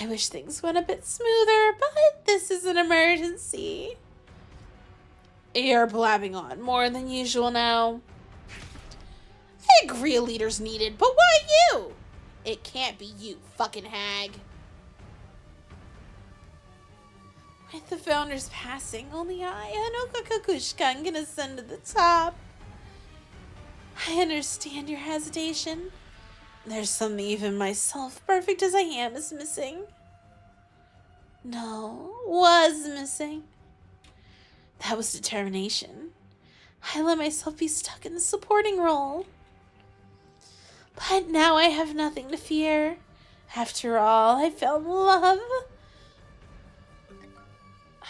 I wish things went a bit smoother, but this is an emergency. You're blabbing on more than usual now. I agree a leader's needed, but why you? It can't be you, fucking hag. With the founder's passing, only I, Hanoka Kakushkan, can ascend to the top. I understand your hesitation. There's something even myself, perfect as I am, is missing. No, was missing. That was determination. I let myself be stuck in the supporting role. But now I have nothing to fear. After all, I found love.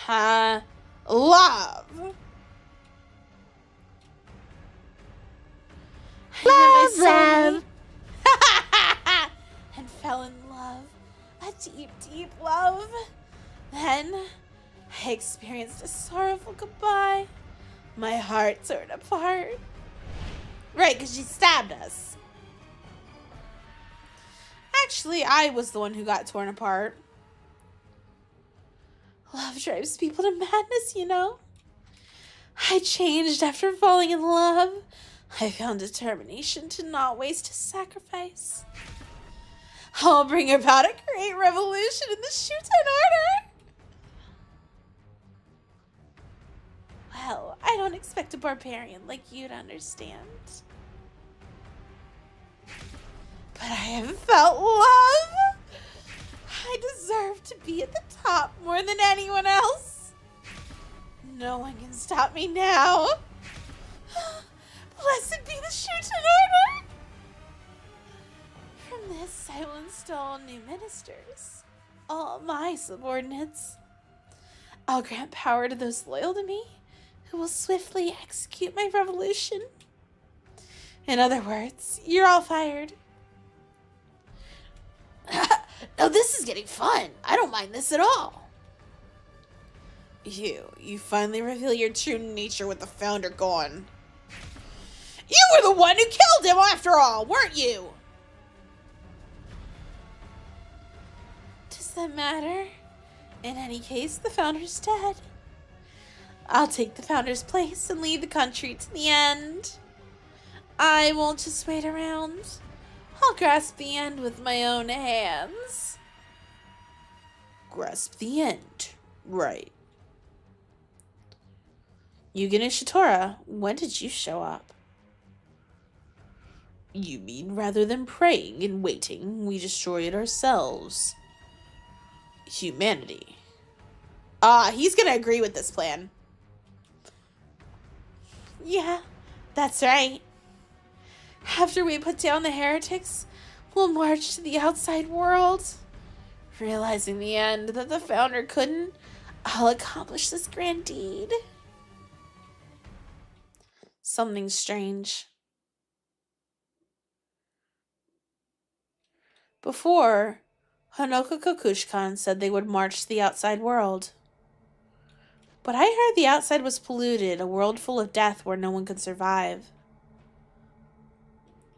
Love. Love. And fell in love. A deep, deep love. Then I experienced a sorrowful goodbye. My heart torn apart. Right, because she stabbed us. Actually, I was the one who got torn apart. Love drives people to madness, you know. I changed after falling in love. I found determination to not waste a sacrifice. I'll bring about a great revolution in the SHUTEN Order. Well, I don't expect a barbarian like you to understand. But I have felt love. I deserve to be at the top more than anyone else. No one can stop me now. Blessed be the SHUTEN Order. From this I will install new ministers, all my subordinates. I'll grant power to those loyal to me, who will swiftly execute my revolution. In other words, you're all fired. Now this is getting fun. I don't mind this at all. You finally reveal your true nature with the founder gone. You were the one who killed him after all, weren't you? Does that matter? In any case, the founder's dead. I'll take the founder's place and lead the country to the end. I won't just wait around. I'll grasp the end with my own hands. Grasp the end. Right. Yugen and Shitora, when did you show up? You mean rather than praying and waiting, we destroy it ourselves? Humanity. He's gonna agree with this plan. Yeah, that's right. After we put down the heretics, we'll march to the outside world. Realizing the end that the founder couldn't, I'll accomplish this grand deed. Something strange. Before, Honoka Kokushkan said they would march to the outside world. But I heard the outside was polluted, a world full of death where no one could survive.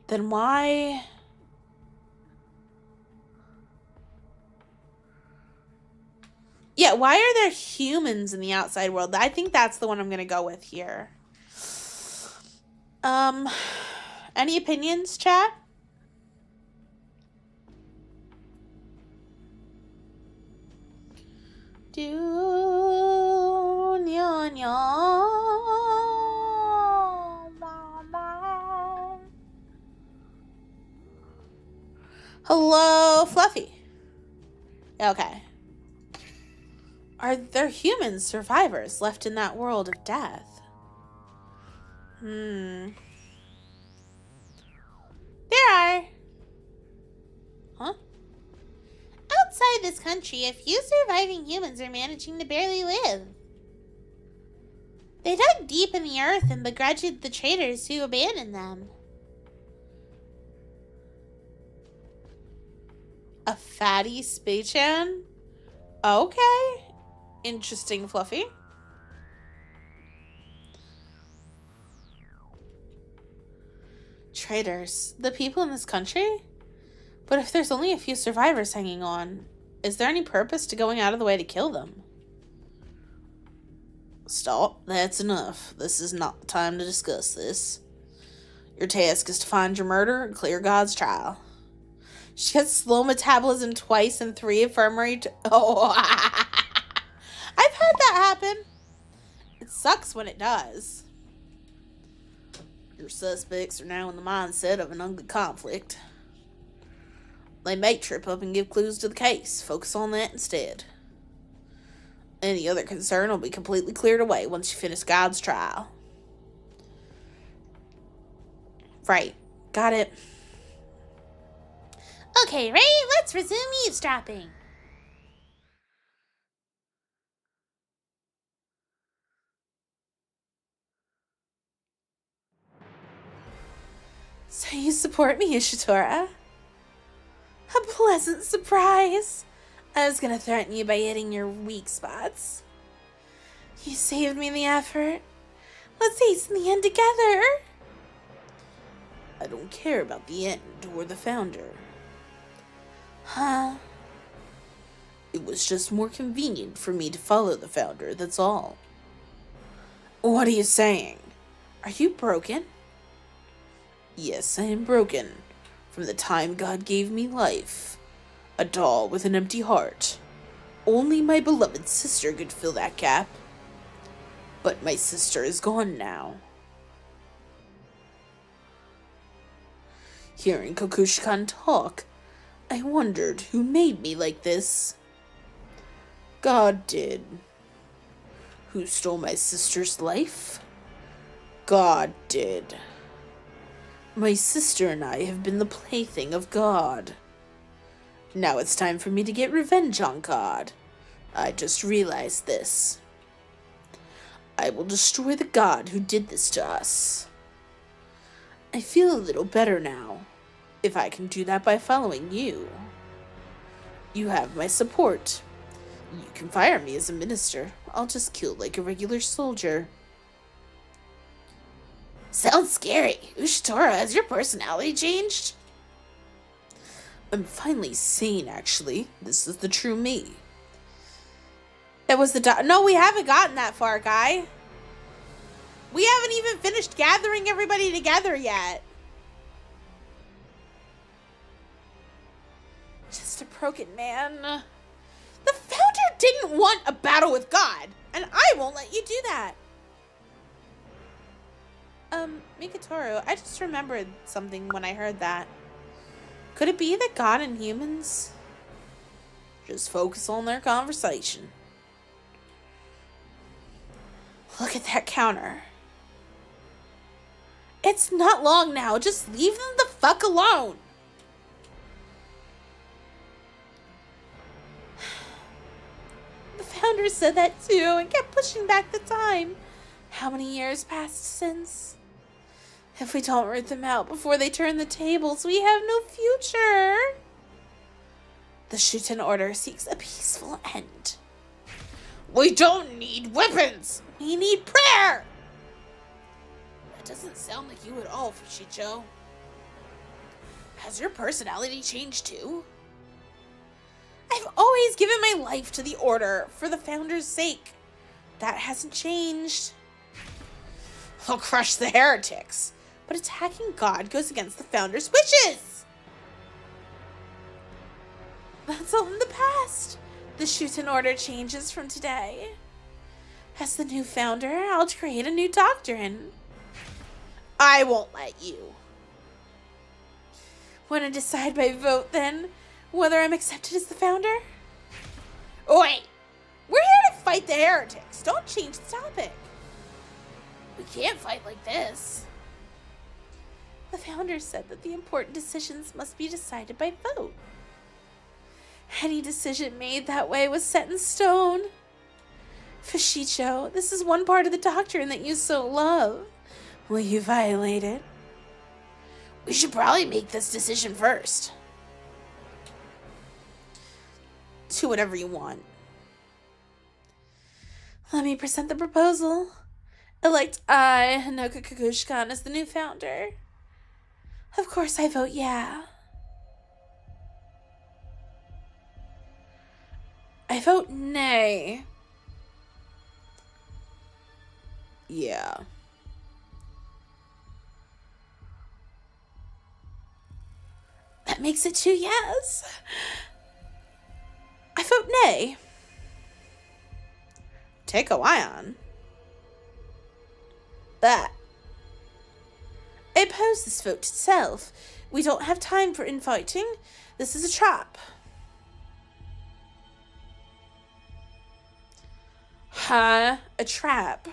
Then why... Yeah, why are there humans in the outside world? I think that's the one I'm gonna go with here. Any opinions, chat? Hello, Fluffy. Okay. Are there human survivors left in that world of death? There are. Huh? Outside this country, a few surviving humans are managing to barely live. They dug deep in the earth and begrudged the traitors who abandoned them. A fatty Spachan? Okay. Interesting, Fluffy. Traitors. The people in this country? But if there's only a few survivors hanging on, is there any purpose to going out of the way to kill them? Stop. That's enough. This is not the time to discuss this. Your task is to find your murderer and clear God's trial. She gets slow metabolism twice and 3 infirmary... Oh, I've had that happen. It sucks when it does. Your suspects are now in the mindset of an ugly conflict. They may trip up and give clues to the case. Focus on that instead. Any other concern will be completely cleared away once you finish God's trial. Right. Got it. Okay, Ray, let's resume eavesdropping. So you support me, Ishitora? A pleasant surprise. I was gonna threaten you by hitting your weak spots. You saved me the effort. Let's hasten the end together. I don't care about the end or the founder. Huh? It was just more convenient for me to follow the founder, that's all. What are you saying? Are you broken? Yes, I am broken. From the time God gave me life. A doll with an empty heart. Only my beloved sister could fill that gap. But my sister is gone now. Hearing Kokushkan talk, I wondered who made me like this. God did. Who stole my sister's life? God did. My sister and I have been the plaything of God. Now it's time for me to get revenge on God. I just realized this. I will destroy the God who did this to us. I feel a little better now, if I can do that by following you. You have my support. You can fire me as a minister. I'll just kill like a regular soldier. Sounds scary. Ushitora, has your personality changed? I'm finally sane, actually. This is the true me. It was the No, we haven't gotten that far, guy. We haven't even finished gathering everybody together yet. Just a broken man. The founder didn't want a battle with God, and I won't let you do that. Mikatoru, I just remembered something when I heard that. Could it be that God and humans just focus on their conversation? Look at that counter. It's not long now. Just leave them the fuck alone. The founder said that too and kept pushing back the time. How many years passed since? If we don't root them out before they turn the tables, we have no future. The SHUTEN Order seeks a peaceful end. We don't need weapons. We need prayer. That doesn't sound like you at all, Fushicho. Has your personality changed too? I've always given my life to the Order for the founder's sake. That hasn't changed. I'll crush the heretics, but attacking God goes against the founder's wishes. That's all in the past. The SHUTEN Order changes from today. As the new founder, I'll create a new doctrine. I won't let you. Want to decide by vote, then, whether I'm accepted as the founder? Wait! We're here to fight the heretics. Don't change the topic. We can't fight like this. The founder said that the important decisions must be decided by vote. Any decision made that way was set in stone. Fushicho, this is one part of the doctrine that you so love. Will you violate it? We should probably make this decision first. Do whatever you want. Let me present the proposal. Elect I, Hanoka Kakushkan, as the new founder. Of course I vote yeah. I vote nay. Yeah. That makes it 2 yes. I vote nay. Take a Ion. That. I oppose this vote itself. We don't have time for infighting. This is a trap. Huh? A trap?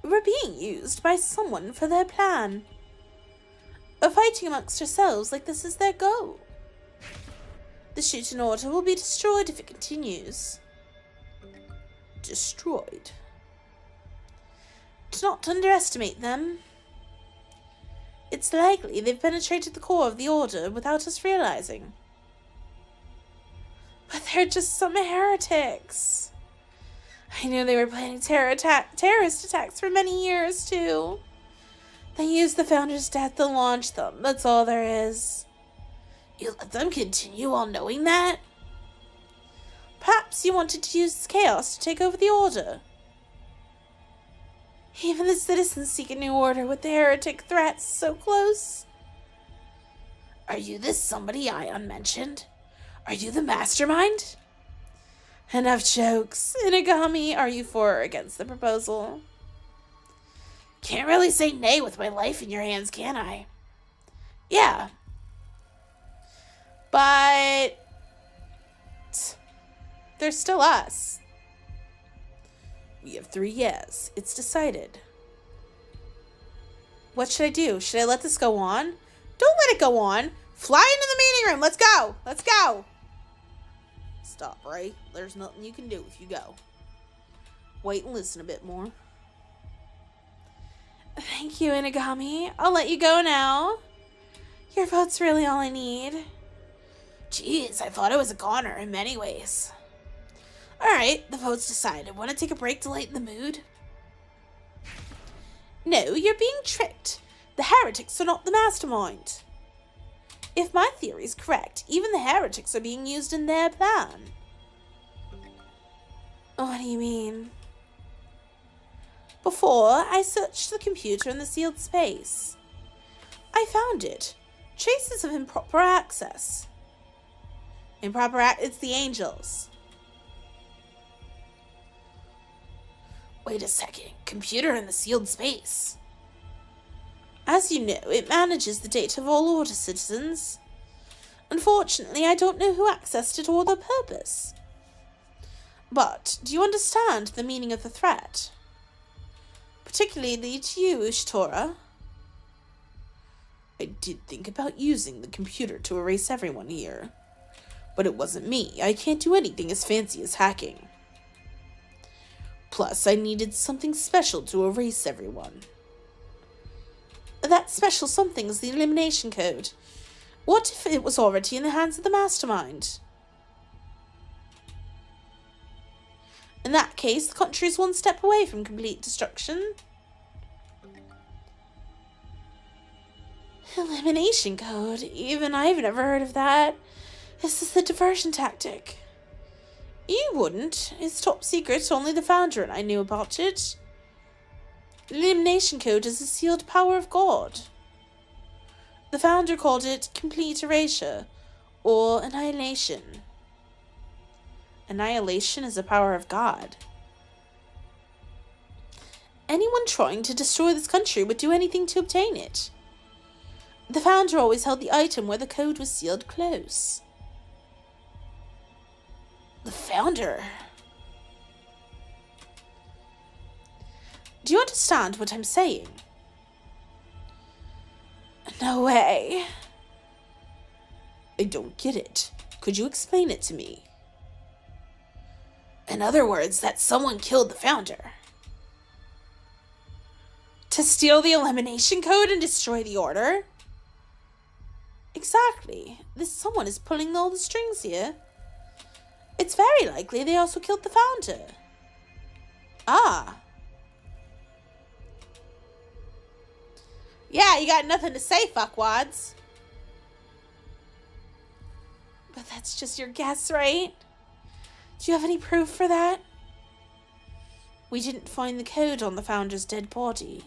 We're being used by someone for their plan. Or fighting amongst ourselves like this is their goal. The SHUTEN Order will be destroyed if it continues. Destroyed? Do not underestimate them. It's likely they've penetrated the core of the Order without us realizing. But they're just some heretics. I knew they were planning terrorist attacks for many years, too. They used the founder's death to launch them. That's all there is. You let them continue while knowing that? Perhaps you wanted to use this chaos to take over the Order. Even the citizens seek a new order with the heretic threats so close. Are you this somebody I unmentioned? Are you the mastermind? Enough jokes. Inagami, are you for or against the proposal? Can't really say nay with my life in your hands, can I? Yeah. But They're still us. We have 3 yes. It's decided. What should I do? Should I let this go on? Don't let it go on. Fly into the meeting room. Let's go. Let's go. Stop, Ray. There's nothing you can do if you go. Wait and listen a bit more. Thank you, Inagami. I'll let you go now. Your vote's really all I need. Jeez, I thought I was a goner in many ways. Alright, the vote's decided. Want to take a break to lighten the mood? No, you're being tricked. The heretics are not the mastermind. If my theory is correct, even the heretics are being used in their plan. What do you mean? Before, I searched the computer in the sealed space. I found it. Traces of improper access. It's the angels. Wait a second. Computer in the sealed space. As you know, it manages the data of all Order citizens. Unfortunately, I don't know who accessed it or the purpose. But, do you understand the meaning of the threat? Particularly to you, Ishtora. I did think about using the computer to erase everyone here. But it wasn't me. I can't do anything as fancy as hacking. Plus, I needed something special to erase everyone. That special something is the elimination code. What if it was already in the hands of the mastermind? In that case, the country is one step away from complete destruction. Elimination code? Even I've never heard of that. This is a diversion tactic. You wouldn't. It's top secret, only the founder and I knew about it. Elimination code is a sealed power of God. The founder called it complete erasure, or annihilation. Annihilation is a power of God. Anyone trying to destroy this country would do anything to obtain it. The founder always held the item where the code was sealed close. The founder? Do you understand what I'm saying? No way. I don't get it. Could you explain it to me? In other words, that someone killed the founder. To steal the elimination code and destroy the order? Exactly. This someone is pulling all the strings here. It's very likely they also killed the founder. Ah. Yeah, you got nothing to say, fuckwads. But that's just your guess, right? Do you have any proof for that? We didn't find the code on the founder's dead body.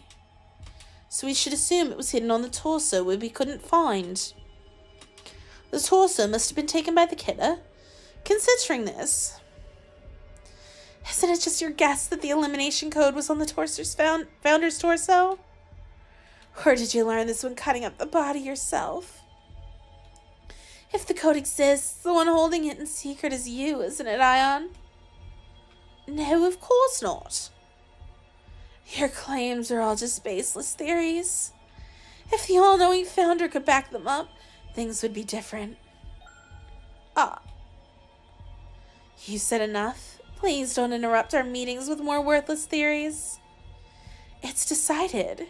So we should assume it was hidden on the torso where we couldn't find. The torso must have been taken by the killer. Considering this, isn't it just your guess that the elimination code was on the founder's torso? Or did you learn this when cutting up the body yourself? If the code exists, the one holding it in secret is you, isn't it, Ion? No, of course not. Your claims are all just baseless theories. If the all-knowing founder could back them up, things would be different. Ah. You said enough. Please don't interrupt our meetings with more worthless theories. It's decided.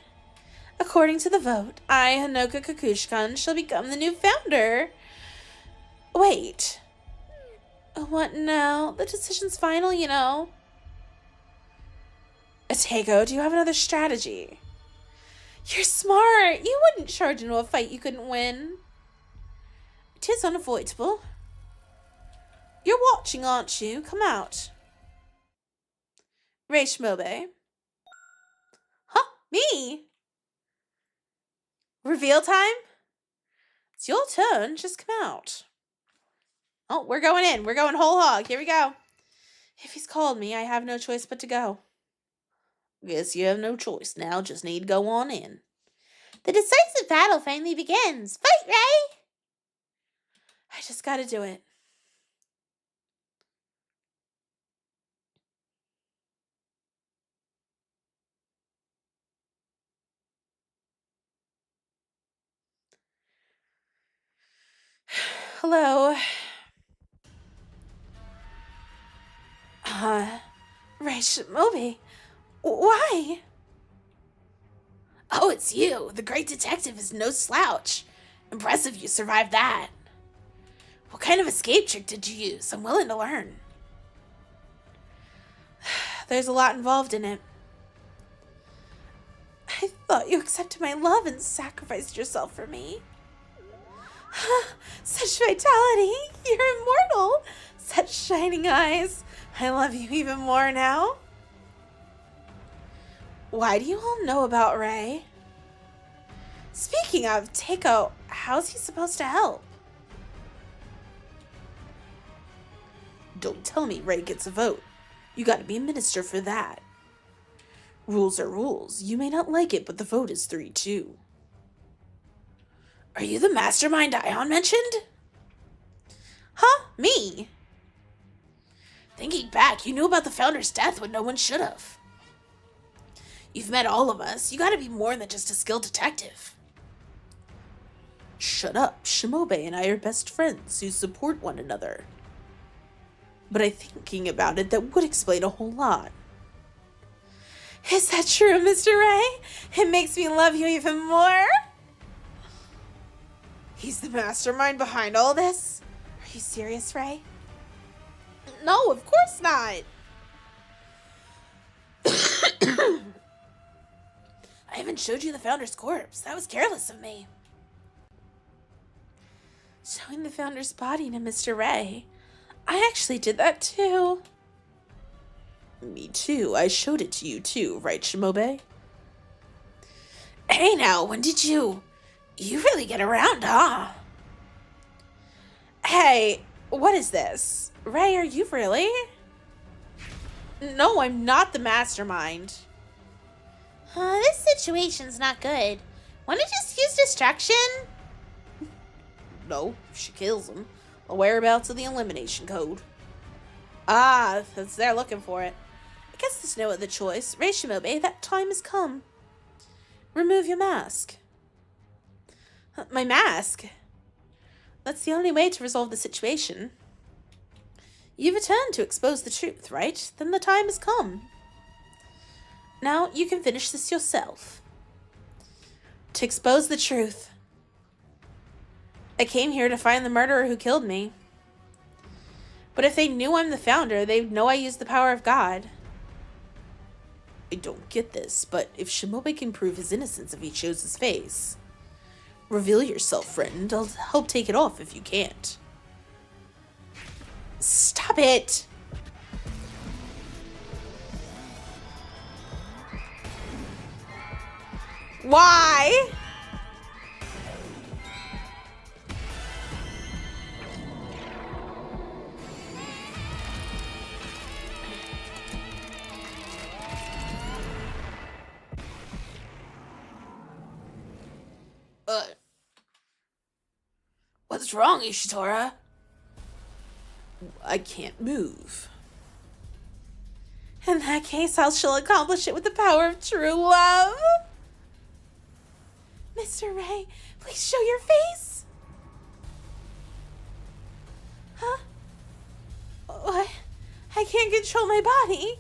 According to the vote, I, Hanoka Kakushkan, shall become the new founder. Wait. What now? The decision's final, you know. Atego, do you have another strategy? You're smart. You wouldn't charge into a fight you couldn't win. 'Tis unavoidable. You're watching, aren't you? Come out. Reishmobe. Huh? Me? Reveal time? It's your turn. Just come out. Oh, we're going in. We're going whole hog. Here we go. If he's called me, I have no choice but to go. Guess you have no choice now. Just need to go on in. The decisive battle finally begins. Fight, Ray! I just gotta do it. Hello. Ray Shimobi. Why? Oh, it's you. The great detective is no slouch. Impressive you survived that. What kind of escape trick did you use? I'm willing to learn. There's a lot involved in it. I thought you accepted my love and sacrificed yourself for me. Such vitality. You're immortal. Such shining eyes. I love you even more now. Why do you all know about Ray? Speaking of, Takeo, how's he supposed to help? Don't tell me Ray gets a vote. You gotta be a minister for that. Rules are rules. You may not like it, but the vote is 3-2. Are you the mastermind Ion mentioned? Huh? Me? Thinking back, you knew about the founder's death when no one should have. You've met all of us. You gotta be more than just a skilled detective. Shut up. Shimobe and I are best friends who support one another. But I'm thinking about it, that would explain a whole lot. Is that true, Mr. Ray? It makes me love you even more. He's the mastermind behind all this? Are you serious, Ray? No, of course not. I haven't showed you the founder's corpse. That was careless of me. Showing the founder's body to Mr. Ray. I actually did that too. Me too. I showed it to you too, right, Shimobe? Hey now, when did you... You really get around, huh? Hey, what is this? Ray, are you really? No, I'm not the mastermind. This situation's not good. Wanna just use distraction? No, if she kills him. The whereabouts of the elimination code. Ah, they're looking for it. I guess there's no other choice. Ray Shimobe, that time has come. Remove your mask. My mask? That's the only way to resolve the situation. You've returned to expose the truth, right? Then the time has come. Now you can finish this yourself. To expose the truth. I came here to find the murderer who killed me. But if they knew I'm the founder, they'd know I used the power of God. I don't get this, but if Shimobe can prove his innocence if he shows his face, reveal yourself, friend. I'll help take it off if you can't. Stop it! Why? What's wrong, Ishitora? I can't move. In that case, I shall accomplish it with the power of true love. Mr. Ray, please show your face. Huh? What? I can't control my body.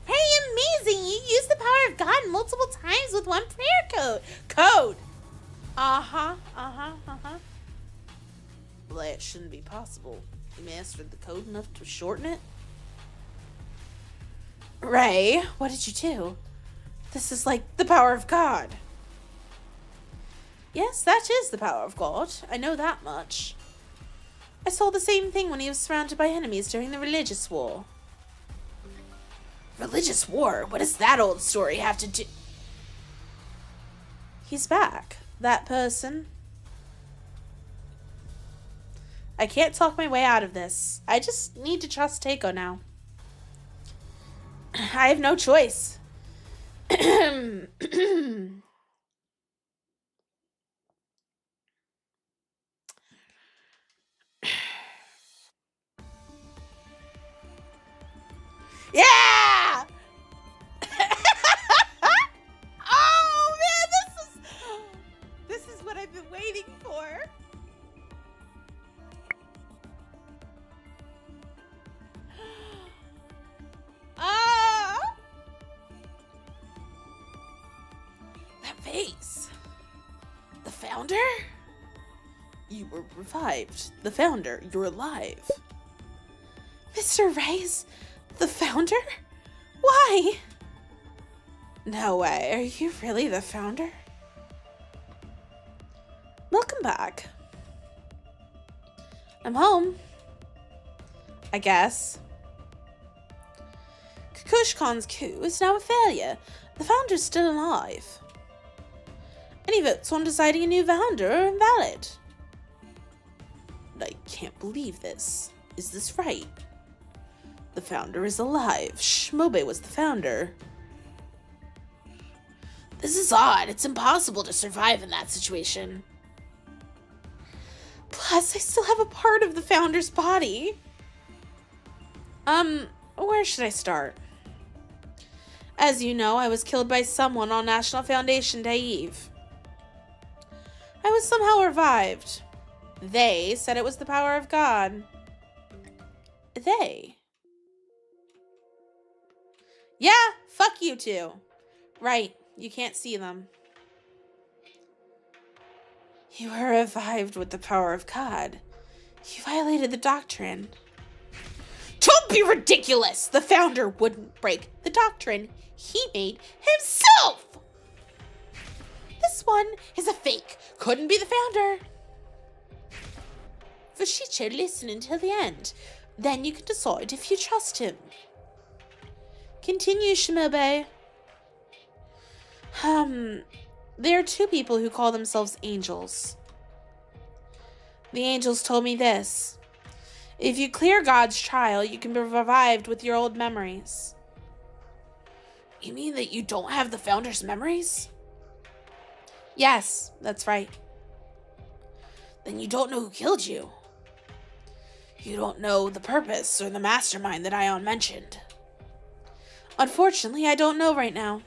Very amazing! You used the power of God multiple times with one prayer Code! Well, that shouldn't be possible. You mastered the code enough to shorten it? Ray, what did you do? This is like the power of God. Yes, that is the power of God. I know that much. I saw the same thing when he was surrounded by enemies during the religious war. Religious war? What does that old story have to do? He's back. That person. I can't talk my way out of this. I just need to trust Takeo now. I have no choice. Yeah! Oh man, this is what I've been waiting for. Reyes! The founder? You were revived. The founder, you're alive. Mr. Reyes? The founder? Why? No way, are you really the founder? Welcome back. I'm home. I guess. Kukushkan's coup is now a failure. The founder's still alive. Any votes on deciding a new founder are invalid. I can't believe this. Is this right? The founder is alive. Shimobe was the founder. This is odd. It's impossible to survive in that situation. Plus, I still have a part of the founder's body. Where should I start? As you know, I was killed by someone on National Foundation Day Eve. I was somehow revived. They said it was the power of God. They? Yeah, fuck you two. Right, you can't see them. You were revived with the power of God. You violated the doctrine. Don't be ridiculous! The founder wouldn't break the doctrine he made himself! This one is a fake. Couldn't be the founder. Vashicha, listen until the end. Then you can decide if you trust him. Continue, Shimobe. There are two people who call themselves angels. The angels told me this. If you clear God's trial, you can be revived with your old memories. You mean that you don't have the founder's memories? Yes, that's right. Then you don't know who killed you. You don't know the purpose or the mastermind that Ion mentioned. Unfortunately, I don't know right now.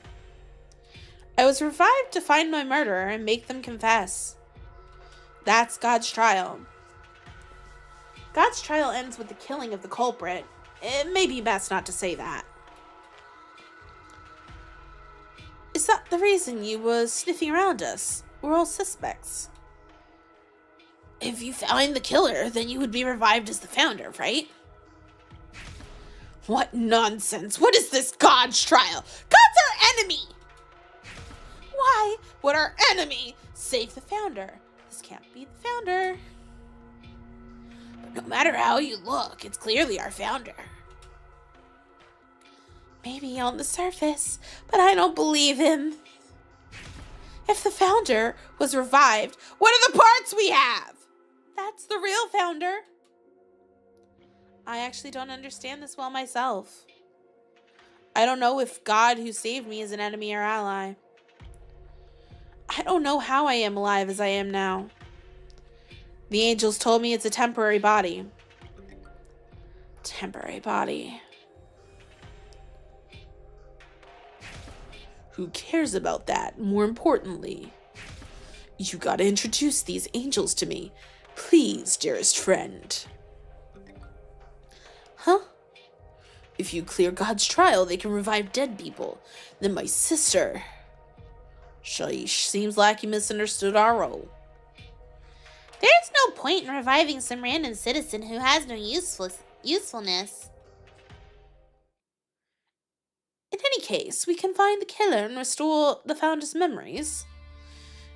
I was revived to find my murderer and make them confess. That's God's trial. God's trial ends with the killing of the culprit. It may be best not to say that. Is that the reason you were sniffing around us? We're all suspects. If you find the killer, then you would be revived as the founder, right? What nonsense! What is this God's trial? God's our enemy! Why would our enemy save the founder? This can't be the founder. But no matter how you look, it's clearly our founder. Maybe on the surface, but I don't believe him. If the founder was revived, what are the parts we have? That's the real founder. I actually don't understand this well myself. I don't know if God who saved me is an enemy or ally. I don't know how I am alive as I am now. The angels told me it's a temporary body. Temporary body. Who cares about that? More importantly, you gotta introduce these angels to me. Please, dearest friend. Huh? If you clear God's trial, they can revive dead people. Then my sister... Sheesh, seems like you misunderstood our role. There's no point in reviving some random citizen who has no usefulness. In any case, we can find the killer and restore the founder's memories.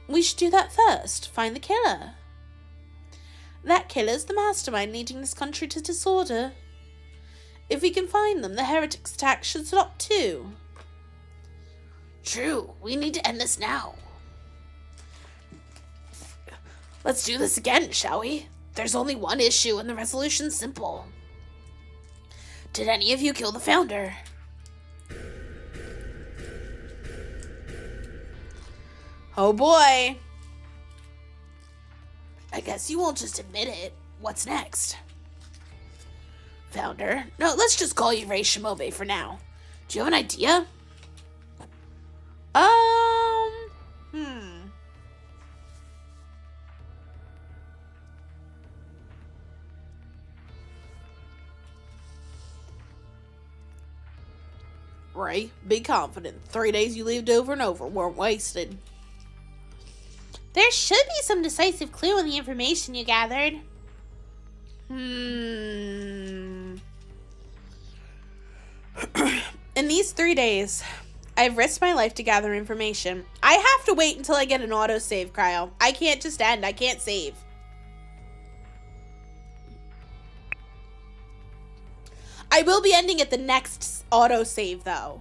We should do that first. Find the killer. That killer's the mastermind leading this country to disorder. If we can find them, the heretics' attack should stop too. True, we need to end this now. Let's do this again, shall we? There's only one issue and the resolution's simple. Did any of you kill the founder? Oh boy. I guess you won't just admit it. What's next? Founder? No, let's just call you Rei Shimobe for now. Do you have an idea? Ray, be confident. 3 days you lived over and over weren't wasted. There should be some decisive clue in the information you gathered. In these 3 days, I've risked my life to gather information. I have to wait until I get an autosave, Cryo. I can't just end. I can't save. I will be ending at the next autosave, though.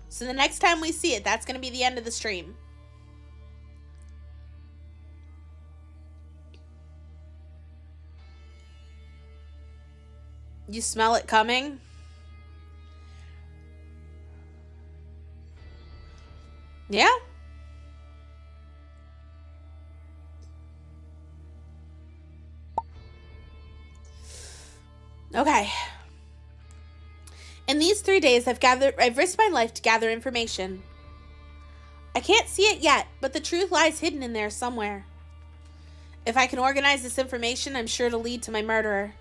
So the next time we see it, that's going to be the end of the stream. You smell it coming? Yeah? Okay. In these 3 days, I've risked my life to gather information. I can't see it yet, but the truth lies hidden in there somewhere. If I can organize this information, I'm sure it'll lead to my murderer.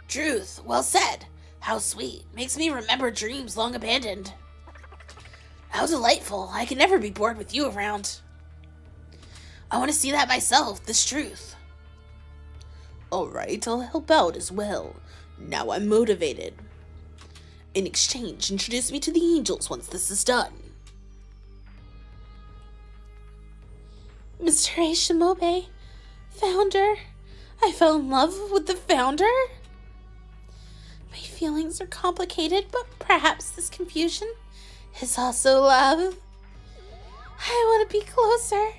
Truth, well said. How sweet. Makes me remember dreams long abandoned. How delightful. I can never be bored with you around. I want to see that myself, this truth. Alright, I'll help out as well. Now I'm motivated. In exchange, introduce me to the angels once this is done. Mr. Shimobe, founder. I fell in love with the founder. My feelings are complicated, but perhaps this confusion is also love. I want to be closer.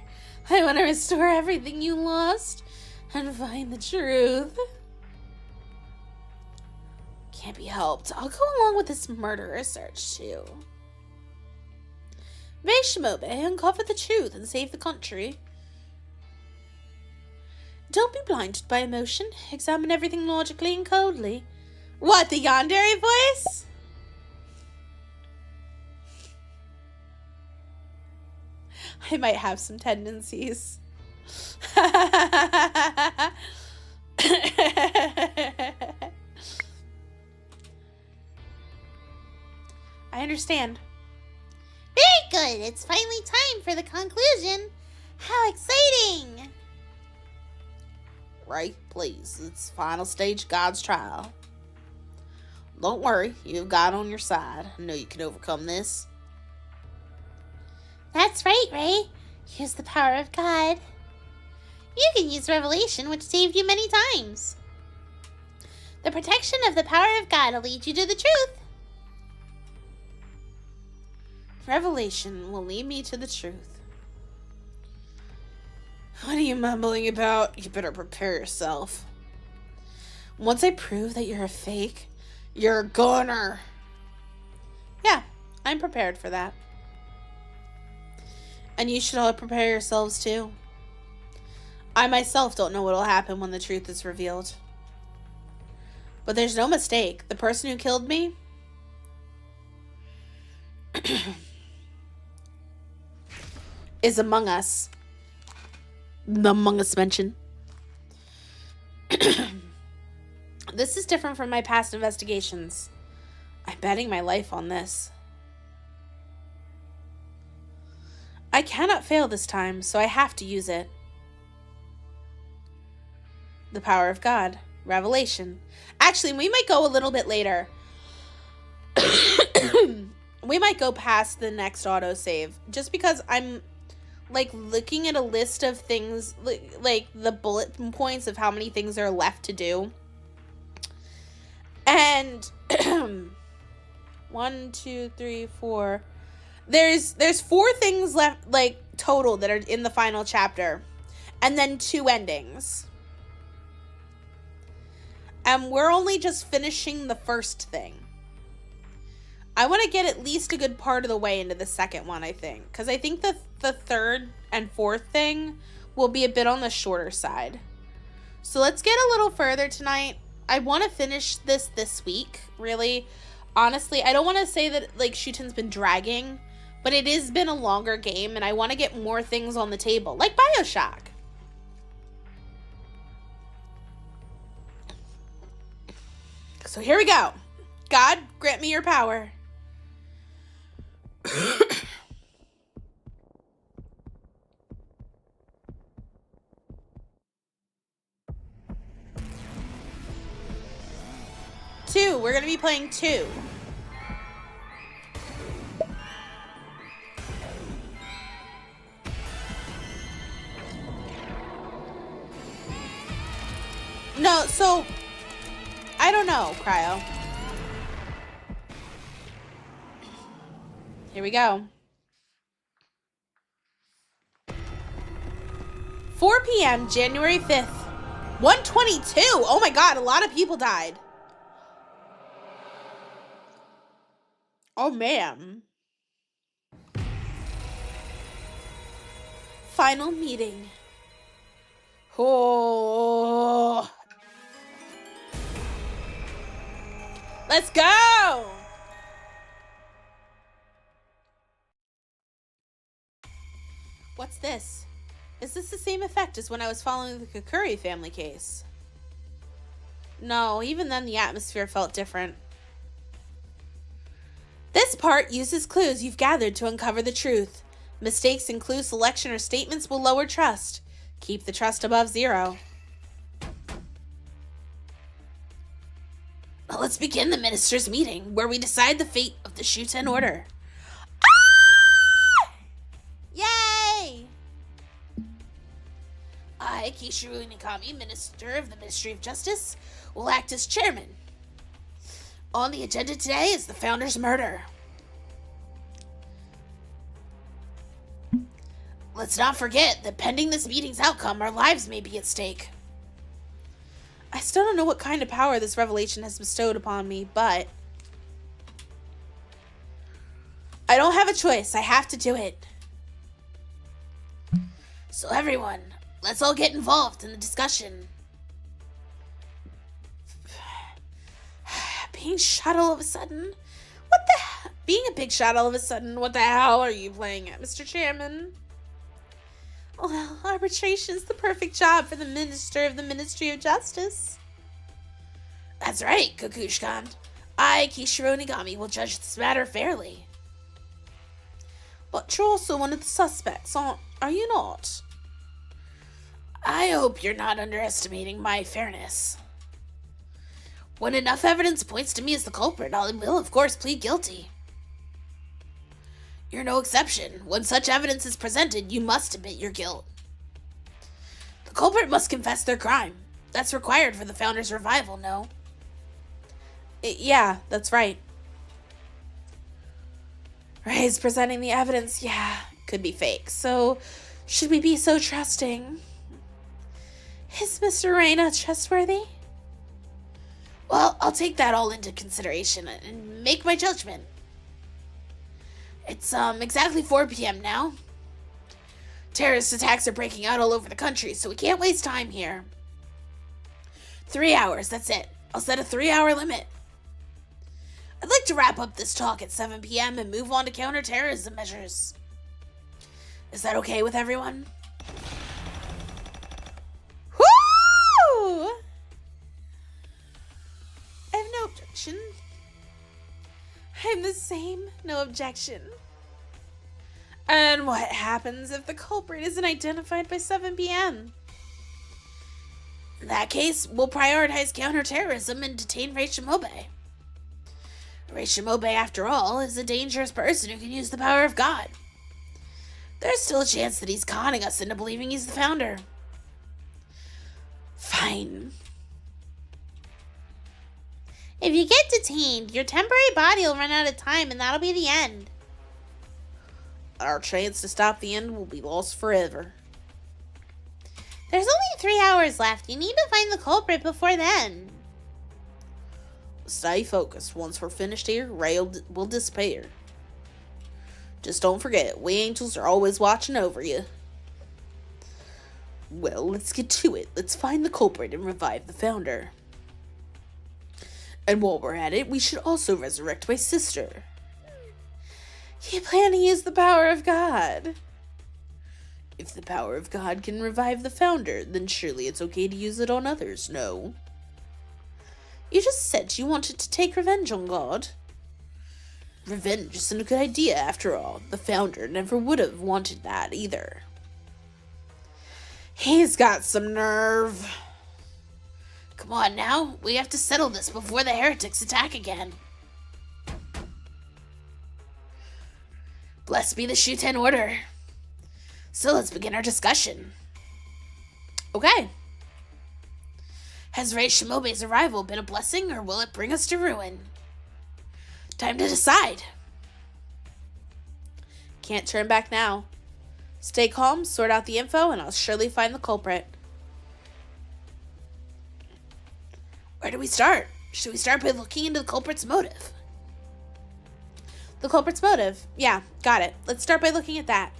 I want to restore everything you lost and find the truth. Can't be helped. I'll go along with this murderer search, too. Shimobe, uncover the truth and save the country. Don't be blinded by emotion. Examine everything logically and coldly. What, the yandere voice? I might have some tendencies. I understand. Very good. It's finally time for the conclusion. How exciting! Right, please. It's final stage God's trial. Don't worry, you have God on your side. I know you can overcome this. That's right, Ray. Use the power of God. You can use revelation, which saved you many times. The protection of the power of God will lead you to the truth. Revelation will lead me to the truth. What are you mumbling about? You better prepare yourself. Once I prove that you're a fake, you're a goner. Yeah, I'm prepared for that. And you should all prepare yourselves too. I myself don't know what will happen when the truth is revealed. But there's no mistake. The person who killed me is among us. The Among Us mention. This is different from my past investigations. I'm betting my life on this. I cannot fail this time, so I have to use it. The power of God. Revelation. Actually, we might go a little bit later. We might go past the next autosave. Just because I'm, like, looking at a list of things, like, the bullet points of how many things are left to do. And, 1, 2, 3, 4... There's 4 things left, like, total that are in the final chapter. And then 2 endings. And we're only just finishing the first thing. I want to get at least a good part of the way into the second one, I think. Because I think the third and fourth thing will be a bit on the shorter side. So let's get a little further tonight. I want to finish this week, really. Honestly, I don't want to say that, like, Shuten's been dragging. But it has been a longer game, and I want to get more things on the table, like BioShock. So here we go. God, grant me your power. 2. We're gonna be playing 2. No, so I don't know, Cryo. Here we go. 4 p.m., January 5th. 122. Oh my god, a lot of people died. Oh man. Final meeting. Oh. Let's go. What's this? Is this the same effect as when I was following the Kakuri family case? No, even then the atmosphere felt different. This part uses clues you've gathered to uncover the truth. Mistakes in clue selection or statements will lower trust. Keep the trust above 0. Well, let's begin the minister's meeting, where we decide the fate of the SHUTEN Order. Ah! Yay! I, Kishiru Nikami, Minister of the Ministry of Justice, will act as chairman. On the agenda today is the founder's murder. Let's not forget that pending this meeting's outcome, our lives may be at stake. I still don't know what kind of power this revelation has bestowed upon me, but I don't have a choice. I have to do it. So everyone, let's all get involved in the discussion. Being shot all of a sudden? Being a big shot all of a sudden, what the hell are you playing at, Mr. Chairman? Well, arbitration's the perfect job for the Minister of the Ministry of Justice. That's right, Kukushkan. I, Kishiro Nigami, will judge this matter fairly. But you're also one of the suspects, are you not? I hope you're not underestimating my fairness. When enough evidence points to me as the culprit, I will, of course, plead guilty. You're no exception. When such evidence is presented, you must admit your guilt. The culprit must confess their crime. That's required for the founder's revival, no? Yeah, that's right. Ray's presenting the evidence, yeah, could be fake. So, should we be so trusting? Is Mr. Ray not trustworthy? Well, I'll take that all into consideration and make my judgment. It's, exactly 4 p.m. now. Terrorist attacks are breaking out all over the country, so we can't waste time here. 3 hours, that's it. I'll set a 3-hour limit. I'd like to wrap up this talk at 7 p.m. and move on to counter-terrorism measures. Is that okay with everyone? Woo! I have no objection. I'm the same, no objection. And what happens if the culprit isn't identified by 7 p.m.? In that case, we'll prioritize counterterrorism and detain Ray Shimobe. Ray Shimobe, after all, is a dangerous person who can use the power of God. There's still a chance that he's conning us into believing he's the founder. Fine. If you get detained, your temporary body will run out of time and that'll be the end. Our chance to stop the end will be lost forever. There's only 3 hours left. You need to find the culprit before then. Stay focused. Once we're finished here, Ray will disappear. Just don't forget, we angels are always watching over you. Well, let's get to it. Let's find the culprit and revive the founder. And while we're at it, we should also resurrect my sister. You plan to use the power of God. If the power of God can revive the founder, then surely it's okay to use it on others, no? You just said you wanted to take revenge on God. Revenge isn't a good idea, after all. The founder never would have wanted that, either. He's got some nerve. Come on now, we have to settle this before the heretics attack again. Blessed be the Shuten Order. So let's begin our discussion. Okay. Has Rei Shimobe's arrival been a blessing, or will it bring us to ruin? Time to decide. Can't turn back now. Stay calm, sort out the info, and I'll surely find the culprit. Where do we start? Should we start by looking into the culprit's motive? The culprit's motive. Yeah, got it. Let's start by looking at that.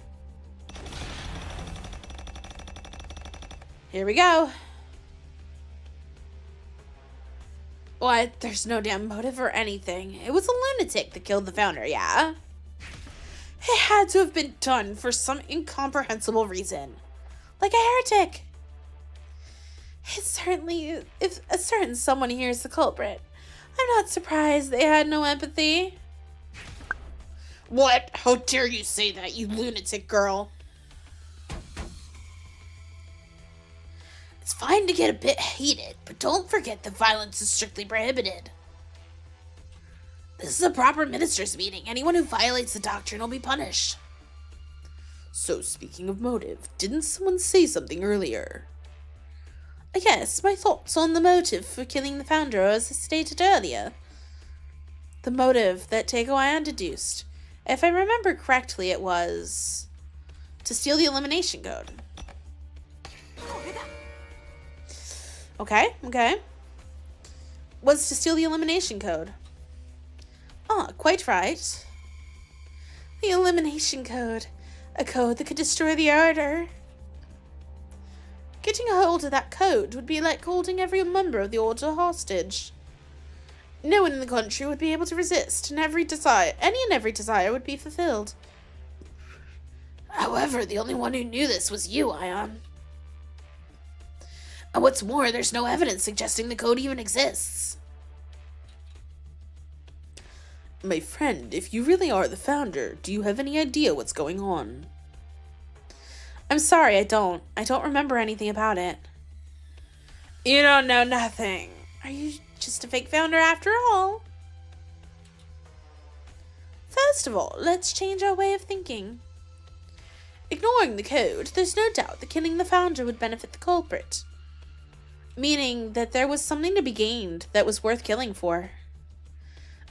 Here we go. What? There's no damn motive or anything. It was a lunatic that killed the founder, yeah? It had to have been done for some incomprehensible reason. Like a heretic. It's certainly, if a certain someone here is the culprit, I'm not surprised they had no empathy. What? How dare you say that, you lunatic girl? It's fine to get a bit heated, but don't forget that violence is strictly prohibited. This is a proper minister's meeting. Anyone who violates the doctrine will be punished. So, speaking of motive, didn't someone say something earlier? Yes, my thoughts on the motive for killing the founder as I stated earlier. The motive that Tegoyan deduced, if I remember correctly, it was to steal the elimination code. Okay. Was to steal the elimination code. Ah, quite right. The elimination code. A code that could destroy the order. Getting a hold of that code would be like holding every member of the order hostage. No one in the country would be able to resist, and every desire would be fulfilled. However, the only one who knew this was you, Ion. And what's more, there's no evidence suggesting the code even exists. My friend, if you really are the founder, do you have any idea what's going on? I'm sorry, I don't. I don't remember anything about it. You don't know nothing. Are you just a fake founder after all? First of all, let's change our way of thinking. Ignoring the code, there's no doubt that killing the founder would benefit the culprit. Meaning that there was something to be gained that was worth killing for.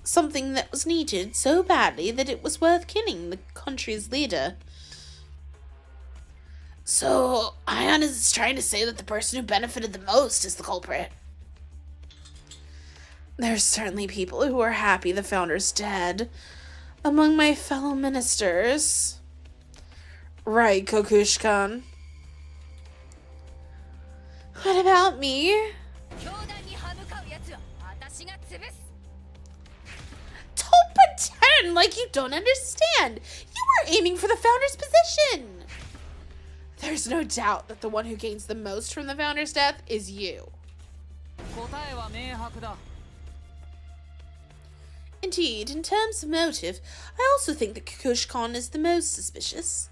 Something that was needed so badly that it was worth killing the country's leader. So, Ion is trying to say that the person who benefited the most is the culprit. There's certainly people who are happy the founder's dead. Among my fellow ministers. Right, Kokushkan. What about me? Don't pretend like you don't understand. You were aiming for the founder's position. There's no doubt that the one who gains the most from the founder's death is you. Indeed, in terms of motive, I also think that Kukushkan is the most suspicious.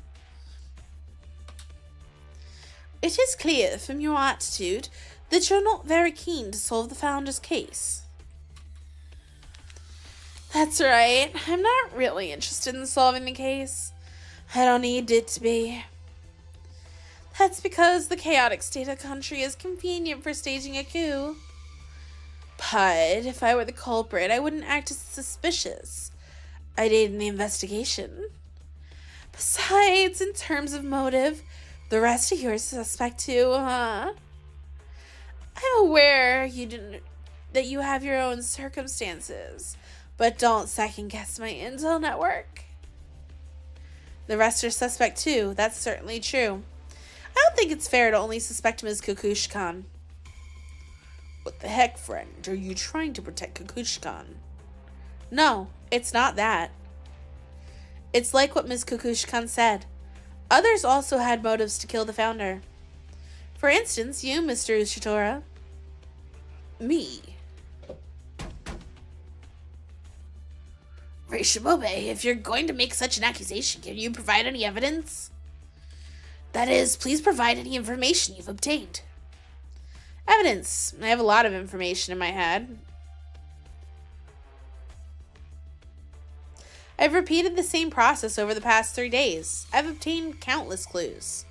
It is clear from your attitude that you're not very keen to solve the founder's case. That's right, I'm not really interested in solving the case. I don't need it to be. That's because the chaotic state of the country is convenient for staging a coup. But if I were the culprit, I wouldn't act as suspicious. I'd aid in the investigation. Besides, in terms of motive, the rest of you are suspect too, huh? I'm aware that you have your own circumstances, but don't second guess my intel network. The rest are suspect too, that's certainly true. I don't think it's fair to only suspect Ms. Kukushkan. What the heck, friend? Are you trying to protect Kukushkan? No, it's not that. It's like what Ms. Kukushkan said. Others also had motives to kill the founder. For instance, you, Mr. Ushitora. Me. Rei Shimobe, if you're going to make such an accusation, can you provide any evidence? That is, please provide any information you've obtained. Evidence. I have a lot of information in my head. I've repeated the same process over the past 3 days. I've obtained countless clues.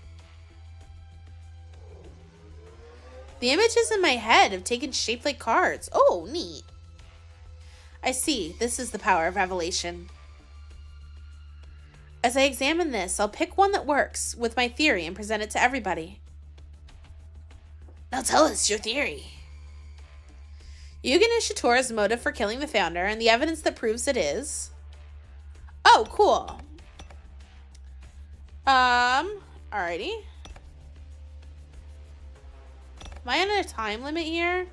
The images in my head have taken shape like cards. Oh, neat. I see. This is the power of revelation. As I examine this, I'll pick one that works with my theory and present it to everybody. Now tell us your theory. Yugen Ishitora's motive for killing the founder and the evidence that proves it is... Oh, cool. Alrighty. Am I on a time limit here?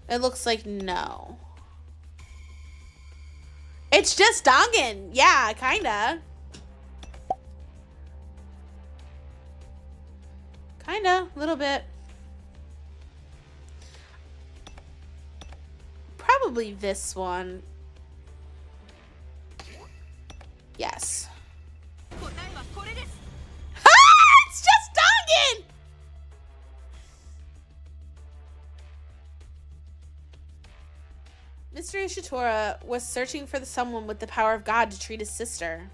It looks like no. It's just Dongen. Yeah, kinda. Kinda, a little bit. Probably this one. Yes. It's just Dongen! Mr. Ishitora was searching for someone with the power of God to treat his sister.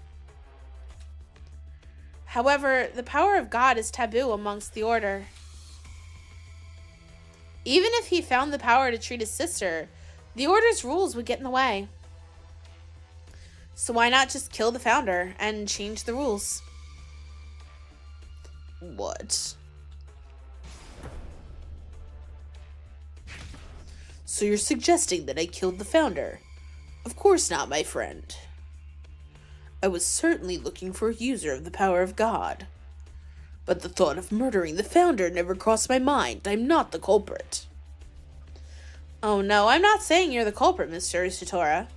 However, the power of God is taboo amongst the Order. Even if he found the power to treat his sister, the Order's rules would get in the way. So why not just kill the founder and change the rules? What? So you're suggesting that I killed the founder? Of course not, my friend. I was certainly looking for a user of the power of God. But the thought of murdering the founder never crossed my mind. I'm not the culprit. Oh no, I'm not saying you're the culprit, Mr. Ishitora.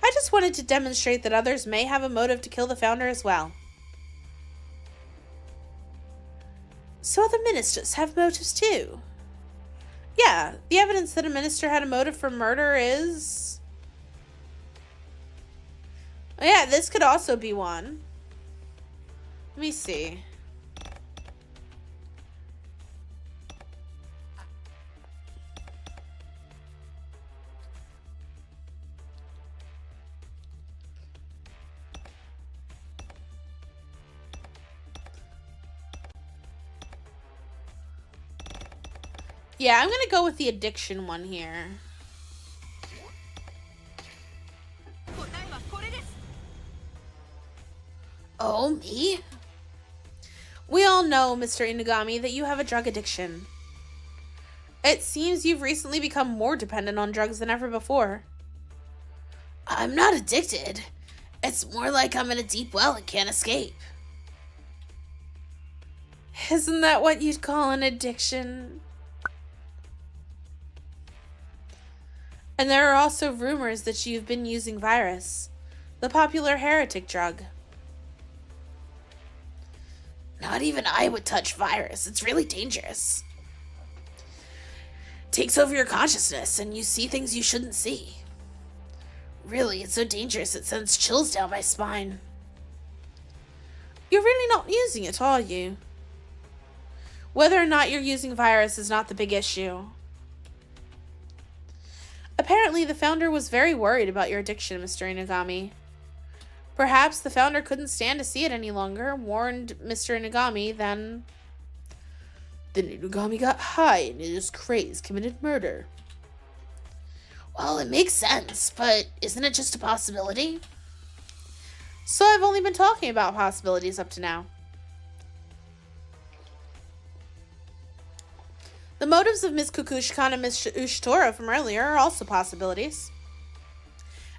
I just wanted to demonstrate that others may have a motive to kill the founder as well. So other ministers have motives too? Yeah, the evidence that a minister had a motive for murder is... Oh, yeah, this could also be one. Let me see. Yeah, I'm gonna go with the addiction one here. Oh, me? We all know, Mr. Inugami, that you have a drug addiction. It seems you've recently become more dependent on drugs than ever before. I'm not addicted. It's more like I'm in a deep well and can't escape. Isn't that what you'd call an addiction? And there are also rumors that you've been using Virus, the popular heretic drug. Not even I would touch Virus. It's really dangerous. It takes over your consciousness and you see things you shouldn't see. Really, it's so dangerous it sends chills down my spine. You're really not using it, are you? Whether or not you're using Virus is not the big issue. Apparently, the founder was very worried about your addiction, Mr. Inugami. Perhaps the founder couldn't stand to see it any longer, warned Mr. Inugami, then Inugami got high and in his craze committed murder. Well, it makes sense, but isn't it just a possibility? So I've only been talking about possibilities up to now. The motives of Ms. Kukushkan and Ms. Ushitora from earlier are also possibilities.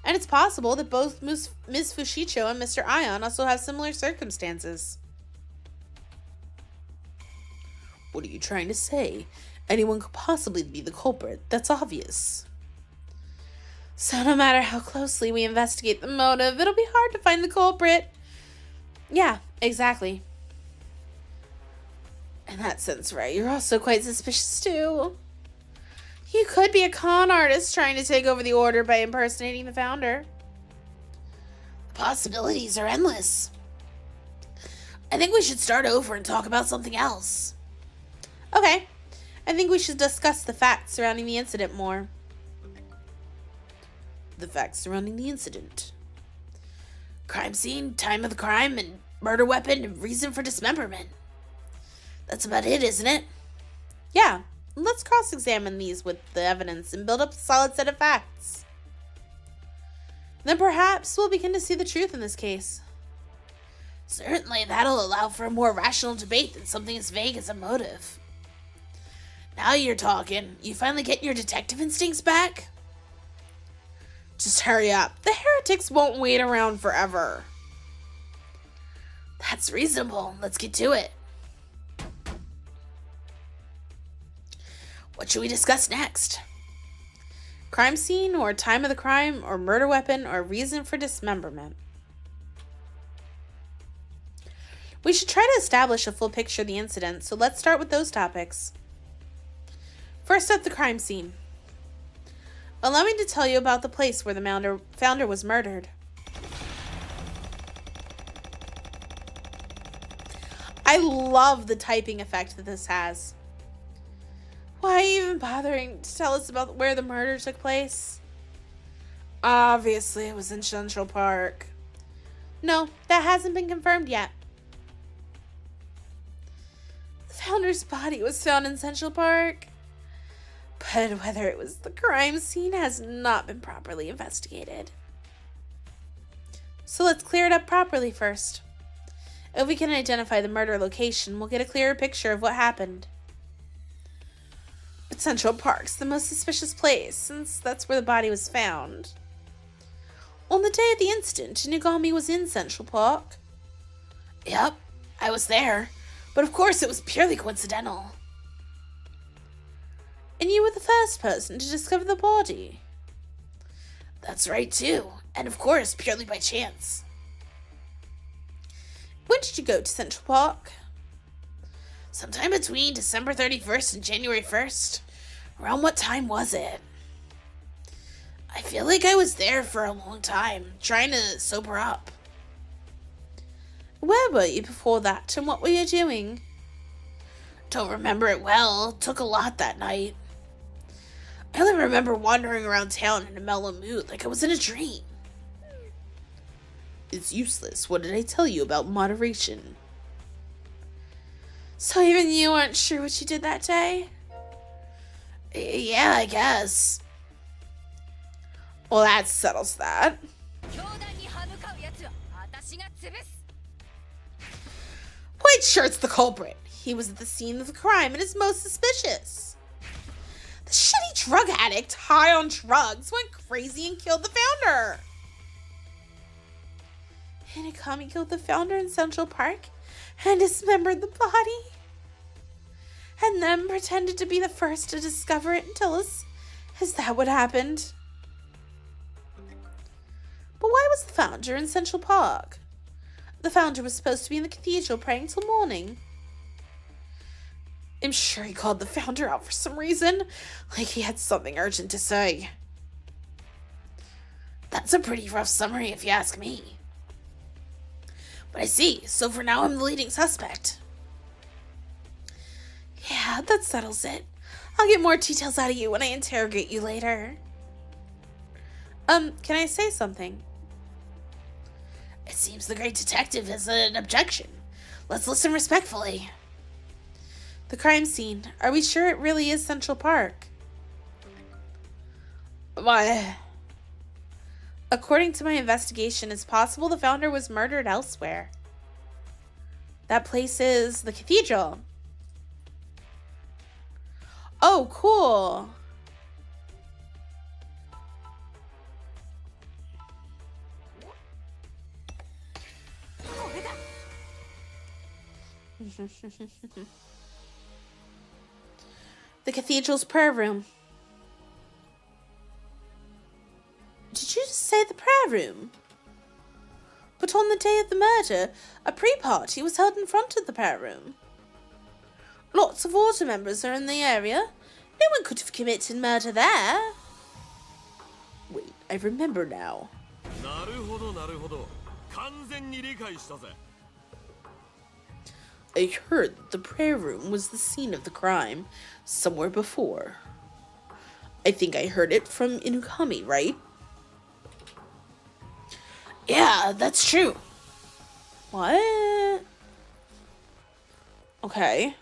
And it's possible that both Ms. Fushicho and Mr. Ion also have similar circumstances. What are you trying to say? Anyone could possibly be the culprit. That's obvious. So no matter how closely we investigate the motive, it'll be hard to find the culprit. Yeah, exactly. In that sense, right, you're also quite suspicious too. You could be a con artist trying to take over the Order by impersonating the founder. The possibilities are endless. I think we should start over and talk about something else. Okay. I think we should discuss the facts surrounding the incident more. The facts surrounding the incident. Crime scene, time of the crime, and murder weapon, and reason for dismemberment. That's about it, isn't it? Yeah. Let's cross-examine these with the evidence and build up a solid set of facts. Then perhaps we'll begin to see the truth in this case. Certainly, that'll allow for a more rational debate than something as vague as a motive. Now you're talking. You finally getting your detective instincts back? Just hurry up. The heretics won't wait around forever. That's reasonable. Let's get to it. What should we discuss next? Crime scene, or time of the crime, or murder weapon, or reason for dismemberment. We should try to establish a full picture of the incident, so let's start with those topics. First up, the crime scene. Allow me to tell you about the place where the founder was murdered. I love the typing effect that this has. Why are you even bothering to tell us about where the murder took place? Obviously, it was in Central Park. No, that hasn't been confirmed yet. The founder's body was found in Central Park, but whether it was the crime scene has not been properly investigated. So let's clear it up properly first. If we can identify the murder location, we'll get a clearer picture of what happened. But Central Park's the most suspicious place, since that's where the body was found. On the day of the incident, Inugami was in Central Park. Yep, I was there, but of course it was purely coincidental. And you were the first person to discover the body. That's right too, and of course purely by chance. When did you go to Central Park? Sometime between December 31st and January 1st. Around what time was it? I feel like I was there for a long time, trying to sober up. Where were you before that, and what were you doing? Don't remember it well. Took a lot that night. I only remember wandering around town in a mellow mood, like I was in a dream. It's useless. What did I tell you about moderation? So even you aren't sure what you did that day? Yeah, I guess. Well, that settles that. Quite sure it's the culprit. He was at the scene of the crime and is most suspicious. The shitty drug addict, high on drugs, went crazy and killed the founder. Hinakami killed the founder in Central Park and dismembered the body. And then pretended to be the first to discover it and tell us, is that what happened? But why was the founder in Central Park? The founder was supposed to be in the cathedral praying till morning. I'm sure he called the founder out for some reason, like he had something urgent to say. That's a pretty rough summary if you ask me. But I see, so for now I'm the leading suspect. Yeah, that settles it. I'll get more details out of you when I interrogate you later. Can I say something? It seems the great detective has an objection. Let's listen respectfully. The crime scene. Are we sure it really is Central Park? Why? According to my investigation, it's possible the founder was murdered elsewhere. That place is the cathedral. Oh, cool. The cathedral's prayer room. Did you just say the prayer room? But on the day of the murder, a pre-party was held in front of the prayer room. Lots of order members are in the area. No one could have committed murder there. Wait, I remember now. I heard the prayer room was the scene of the crime somewhere before. I think I heard it from Inukami, right? Yeah, that's true. What? Okay.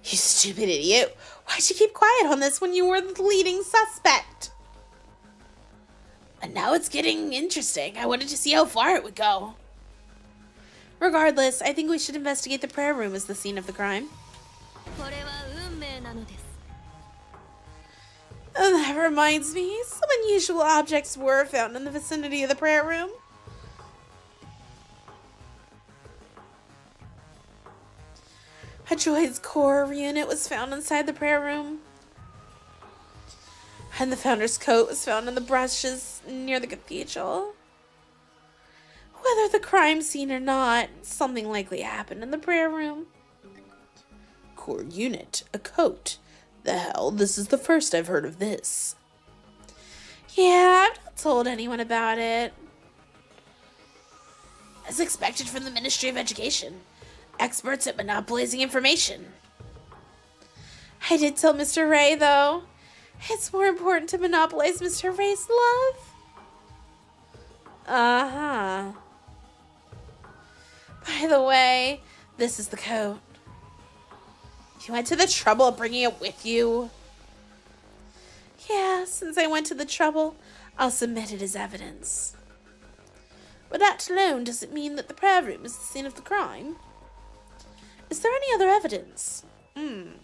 You stupid idiot. Why'd you keep quiet on this when you were the leading suspect? And now it's getting interesting. I wanted to see how far it would go. Regardless, I think we should investigate the prayer room as the scene of the crime. And that reminds me, some unusual objects were found in the vicinity of the prayer room. A droid's core unit was found inside the prayer room. And the founder's coat was found in the brushes near the cathedral. Whether the crime scene or not, something likely happened in the prayer room. Core unit, a coat. The hell, this is the first I've heard of this. Yeah, I've not told anyone about it. As expected from the Ministry of Education. Experts at monopolizing information. I did tell Mr. Ray, though. It's more important to monopolize Mr. Ray's love. Uh-huh. By the way, this is the coat. You went to the trouble of bringing it with you? Yeah, since I went to the trouble, I'll submit it as evidence. But that alone doesn't mean that the prayer room is the scene of the crime. Is there any other evidence? Of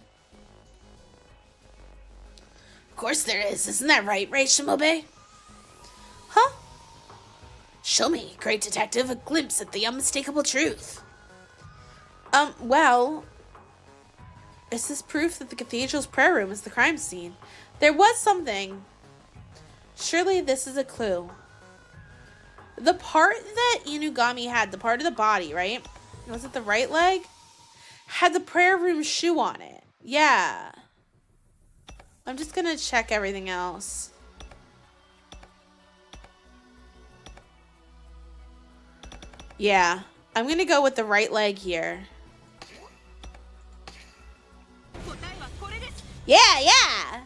course there is. Isn't that right, Ray Shimobe? Huh? Show me, great detective, a glimpse at the unmistakable truth. Well, is this proof that the cathedral's prayer room is the crime scene? There was something. Surely this is a clue. The part that Inugami had, the part of the body, right? Was it the right leg? Had the prayer room shoe on it. Yeah. I'm just gonna check everything else. Yeah. I'm gonna go with the right leg here. Yeah!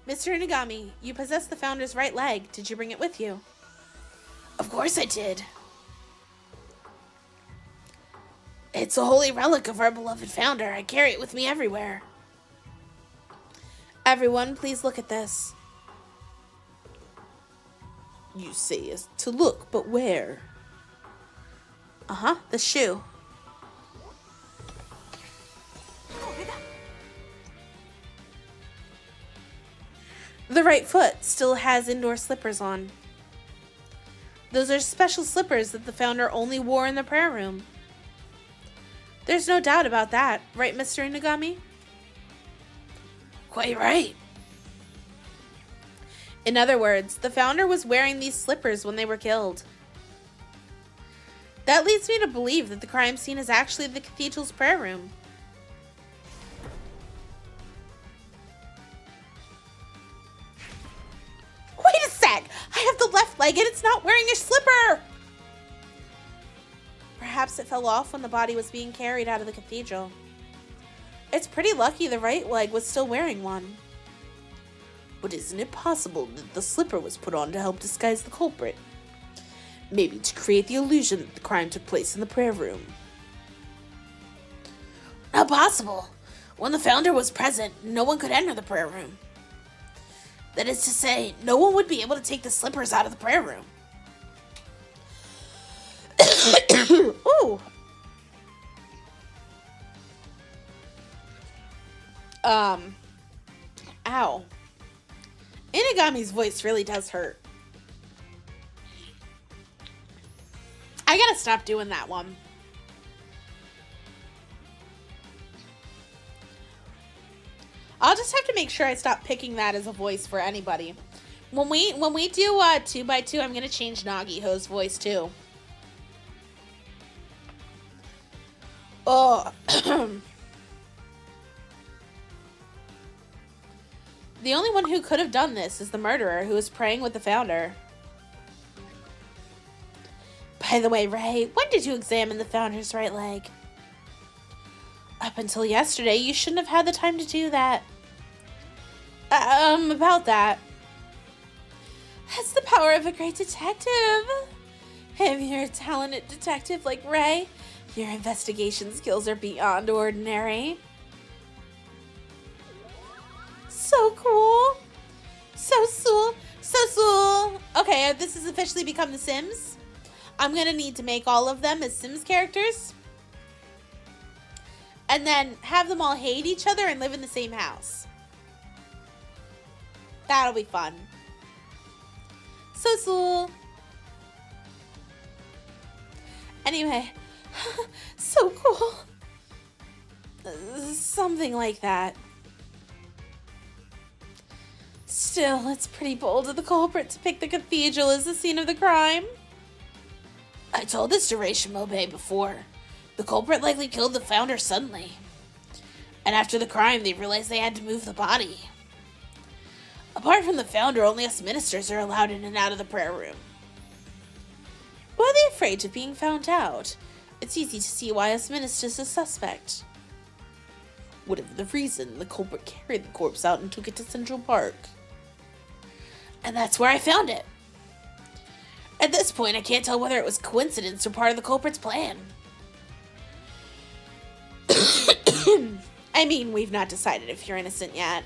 Mr. Inugami, you possess the founder's right leg. Did you bring it with you? Of course I did. It's a holy relic of our beloved founder. I carry it with me everywhere. Everyone, please look at this. You say is to look, but where? Uh-huh, the shoe. The right foot still has indoor slippers on. Those are special slippers that the founder only wore in the prayer room. There's no doubt about that, right, Mr. Inugami? Quite right. In other words, the founder was wearing these slippers when they were killed. That leads me to believe that the crime scene is actually the cathedral's prayer room. Wait a sec! I have the left leg and it's not wearing a slipper! Perhaps it fell off when the body was being carried out of the cathedral. It's pretty lucky the right leg was still wearing one. But isn't it possible that the slipper was put on to help disguise the culprit? Maybe to create the illusion that the crime took place in the prayer room. Not possible. When the founder was present, no one could enter the prayer room. That is to say, no one would be able to take the slippers out of the prayer room. Ooh. Ow. Inugami's voice really does hurt. I gotta stop doing that one. I'll just have to make sure I stop picking that as a voice for anybody. When we do 2x2, I'm gonna change Nagiho's voice too. Oh. The only one who could have done this is the murderer who was praying with the founder. By the way, Ray, when did you examine the Founder's right leg? Up until yesterday, you shouldn't have had the time to do that. About that. That's the power of a great detective. If you're a talented detective like Ray, your investigation skills are beyond ordinary. So cool. So cool. Okay, this has officially become The Sims. I'm gonna need to make all of them as Sims characters. And then have them all hate each other and live in the same house. That'll be fun. So cool. Anyway, so cool. Something like that. Still, it's pretty bold of the culprit to pick the cathedral as the scene of the crime. I told this to Shimobe before. The culprit likely killed the Founder suddenly. And after the crime, they realized they had to move the body. Apart from the Founder, only us ministers are allowed in and out of the prayer room. Why are they afraid of being found out? It's easy to see why us ministers are suspect. Whatever the reason, the culprit carried the corpse out and took it to Central Park. And that's where I found it. At this point, I can't tell whether it was coincidence or part of the culprit's plan. I mean, we've not decided if you're innocent yet.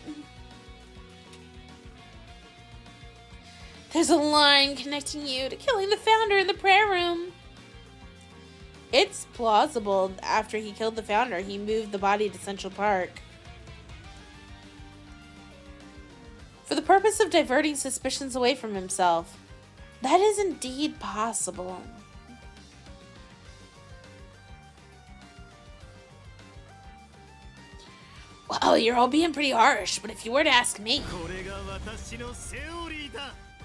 There's a line connecting you to killing the Founder in the prayer room. It's plausible after he killed the Founder, he moved the body to Central Park. For the purpose of diverting suspicions away from himself. That is indeed possible. Well, you're all being pretty harsh, but if you were to ask me...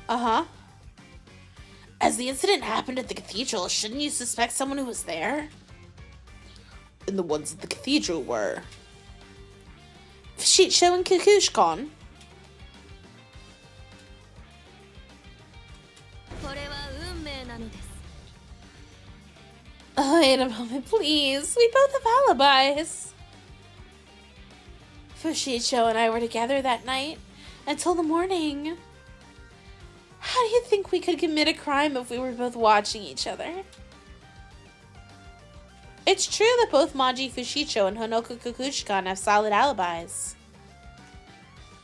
Uh-huh. As the incident happened at the cathedral, shouldn't you suspect someone who was there? And the ones at the cathedral were... Fushiccio and Kukushkon. Oh, wait a moment, please. We both have alibis. Fushiccio and I were together that night until the morning. How do you think we could commit a crime if we were both watching each other? It's true that both Maji Fushiccio and Honoka Kukushkan have solid alibis.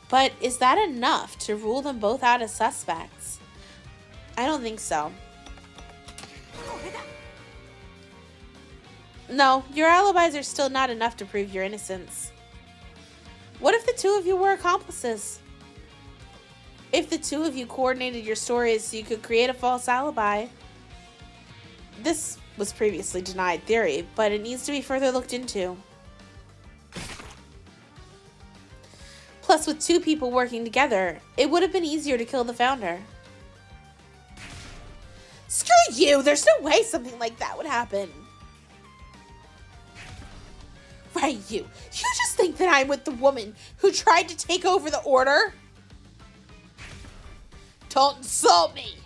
But is that enough to rule them both out as suspects? I don't think so. No, your alibis are still not enough to prove your innocence. What if the two of you were accomplices? If the two of you coordinated your stories so you could create a false alibi. This was previously denied theory, but it needs to be further looked into. Plus, with two people working together, it would have been easier to kill the Founder. Screw you! There's no way something like that would happen. Right, you. You just think that I'm with the woman who tried to take over the order? Don't insult me!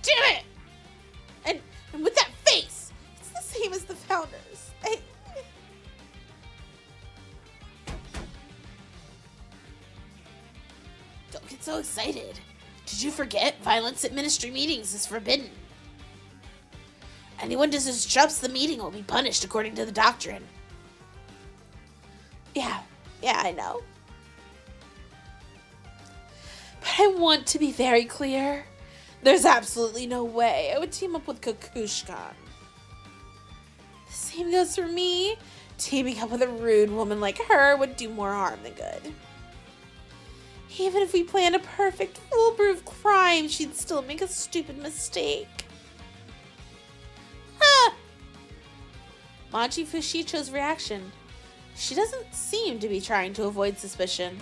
Damn it! And with that face, it's the same as the Founder's. Don't get so excited. Did you forget violence at ministry meetings is forbidden? Anyone who disrupts the meeting will be punished according to the doctrine. Yeah, I know. But I want to be very clear. There's absolutely no way I would team up with Kukushkan. The same goes for me. Teaming up with a rude woman like her would do more harm than good. Even if we planned a perfect, foolproof crime, she'd still make a stupid mistake. Maji Fushicco's reaction. She doesn't seem to be trying to avoid suspicion.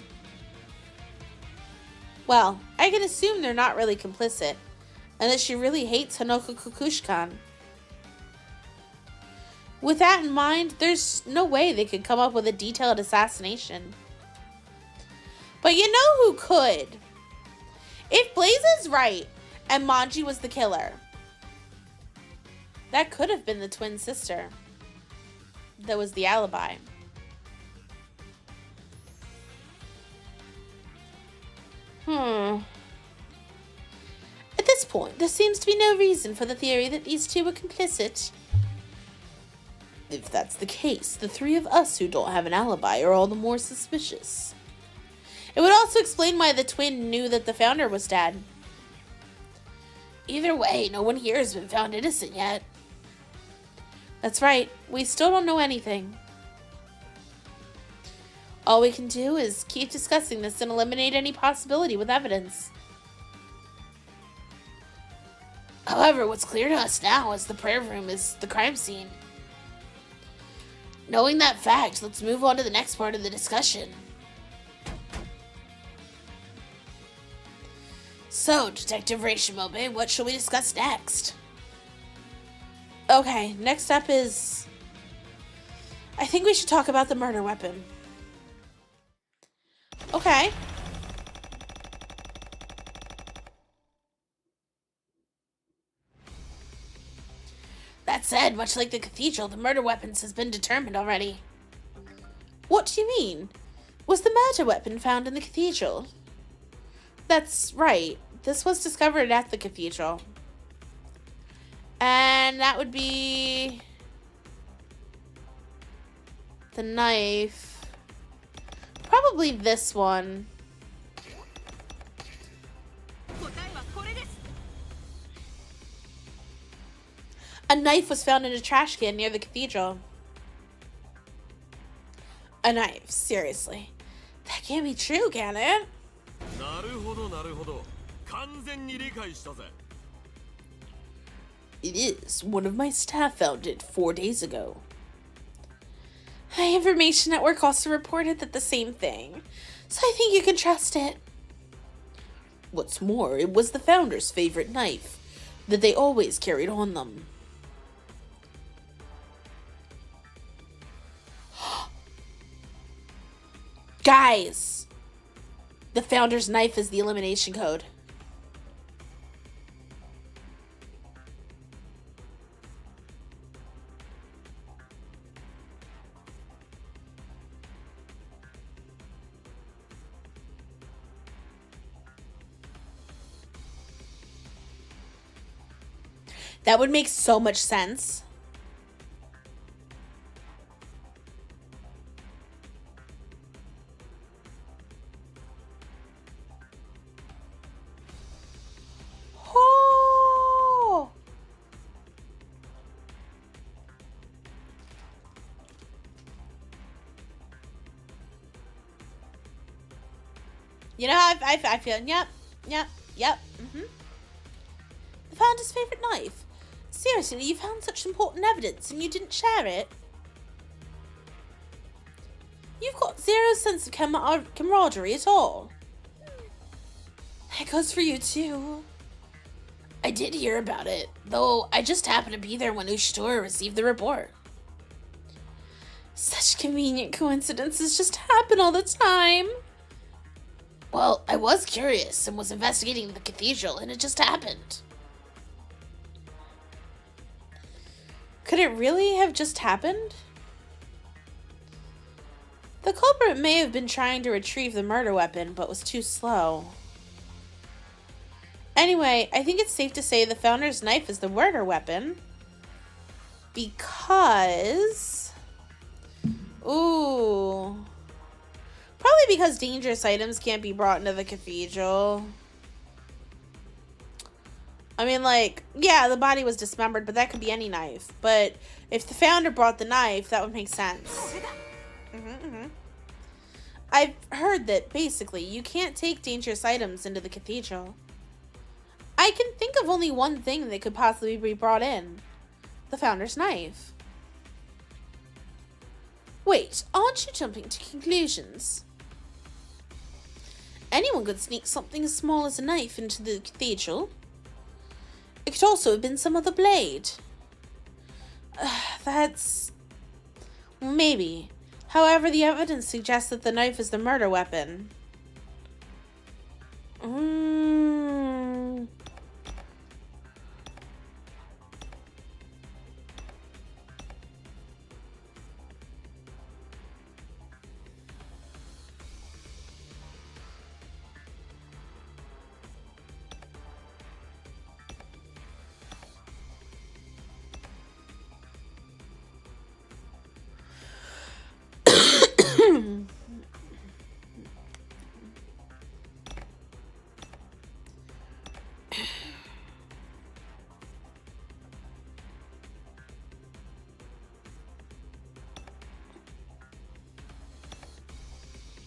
Well, I can assume they're not really complicit, and that she really hates Honoka Kukushkan. With that in mind, there's no way they could come up with a detailed assassination. But you know who could? If Blaze is right, And Manji was the killer. That could have been the twin sister. That was the alibi. At this point, there seems to be no reason for the theory that these two were complicit. If that's the case, the three of us who don't have an alibi are all the more suspicious. It would also explain why the twin knew that the founder was dead. Either way, no one here has been found innocent yet. That's right, we still don't know anything. All we can do is keep discussing this and eliminate any possibility with evidence. However, what's clear to us now is the prayer room is the crime scene. Knowing that fact, let's move on to the next part of the discussion. So, Detective Reishimobe, what shall we discuss next? Okay, next up is... I think we should talk about the murder weapon. Okay. That said, much like the cathedral, the murder weapons has been determined already. What do you mean? Was the murder weapon found in the cathedral? That's right. This was discovered at the cathedral. And that would be... the knife. Probably this one. A knife was found in a trash can near the cathedral. A knife, seriously. That can't be true, can it? It is. One of my staff found it 4 days ago. Information Network also reported that the same thing, so I think you can trust it. What's more, it was the founder's favorite knife that they always carried on them. Guys! The founder's knife is the elimination code. That would make so much sense. Oh! You know how I feel? Yep. The founder's favorite knife. Seriously, you found such important evidence and you didn't share it? You've got zero sense of camaraderie at all. That goes for you too. I did hear about it, though I just happened to be there when Ushitora received the report. Such convenient coincidences just happen all the time. Well, I was curious and was investigating the cathedral and it just happened. Could it really have just happened? The culprit may have been trying to retrieve the murder weapon, but was too slow. Anyway, I think it's safe to say the founder's knife is the murder weapon. Because... ooh. Probably because dangerous items can't be brought into the cathedral. I mean, like, yeah, the body was dismembered, but that could be any knife. But if the founder brought the knife, that would make sense. I've heard that, basically, you can't take dangerous items into the cathedral. I can think of only one thing that could possibly be brought in. The founder's knife. Wait, aren't you jumping to conclusions? Anyone could sneak something as small as a knife into the cathedral. It could also have been some other blade. That's... maybe. However, the evidence suggests that the knife is the murder weapon.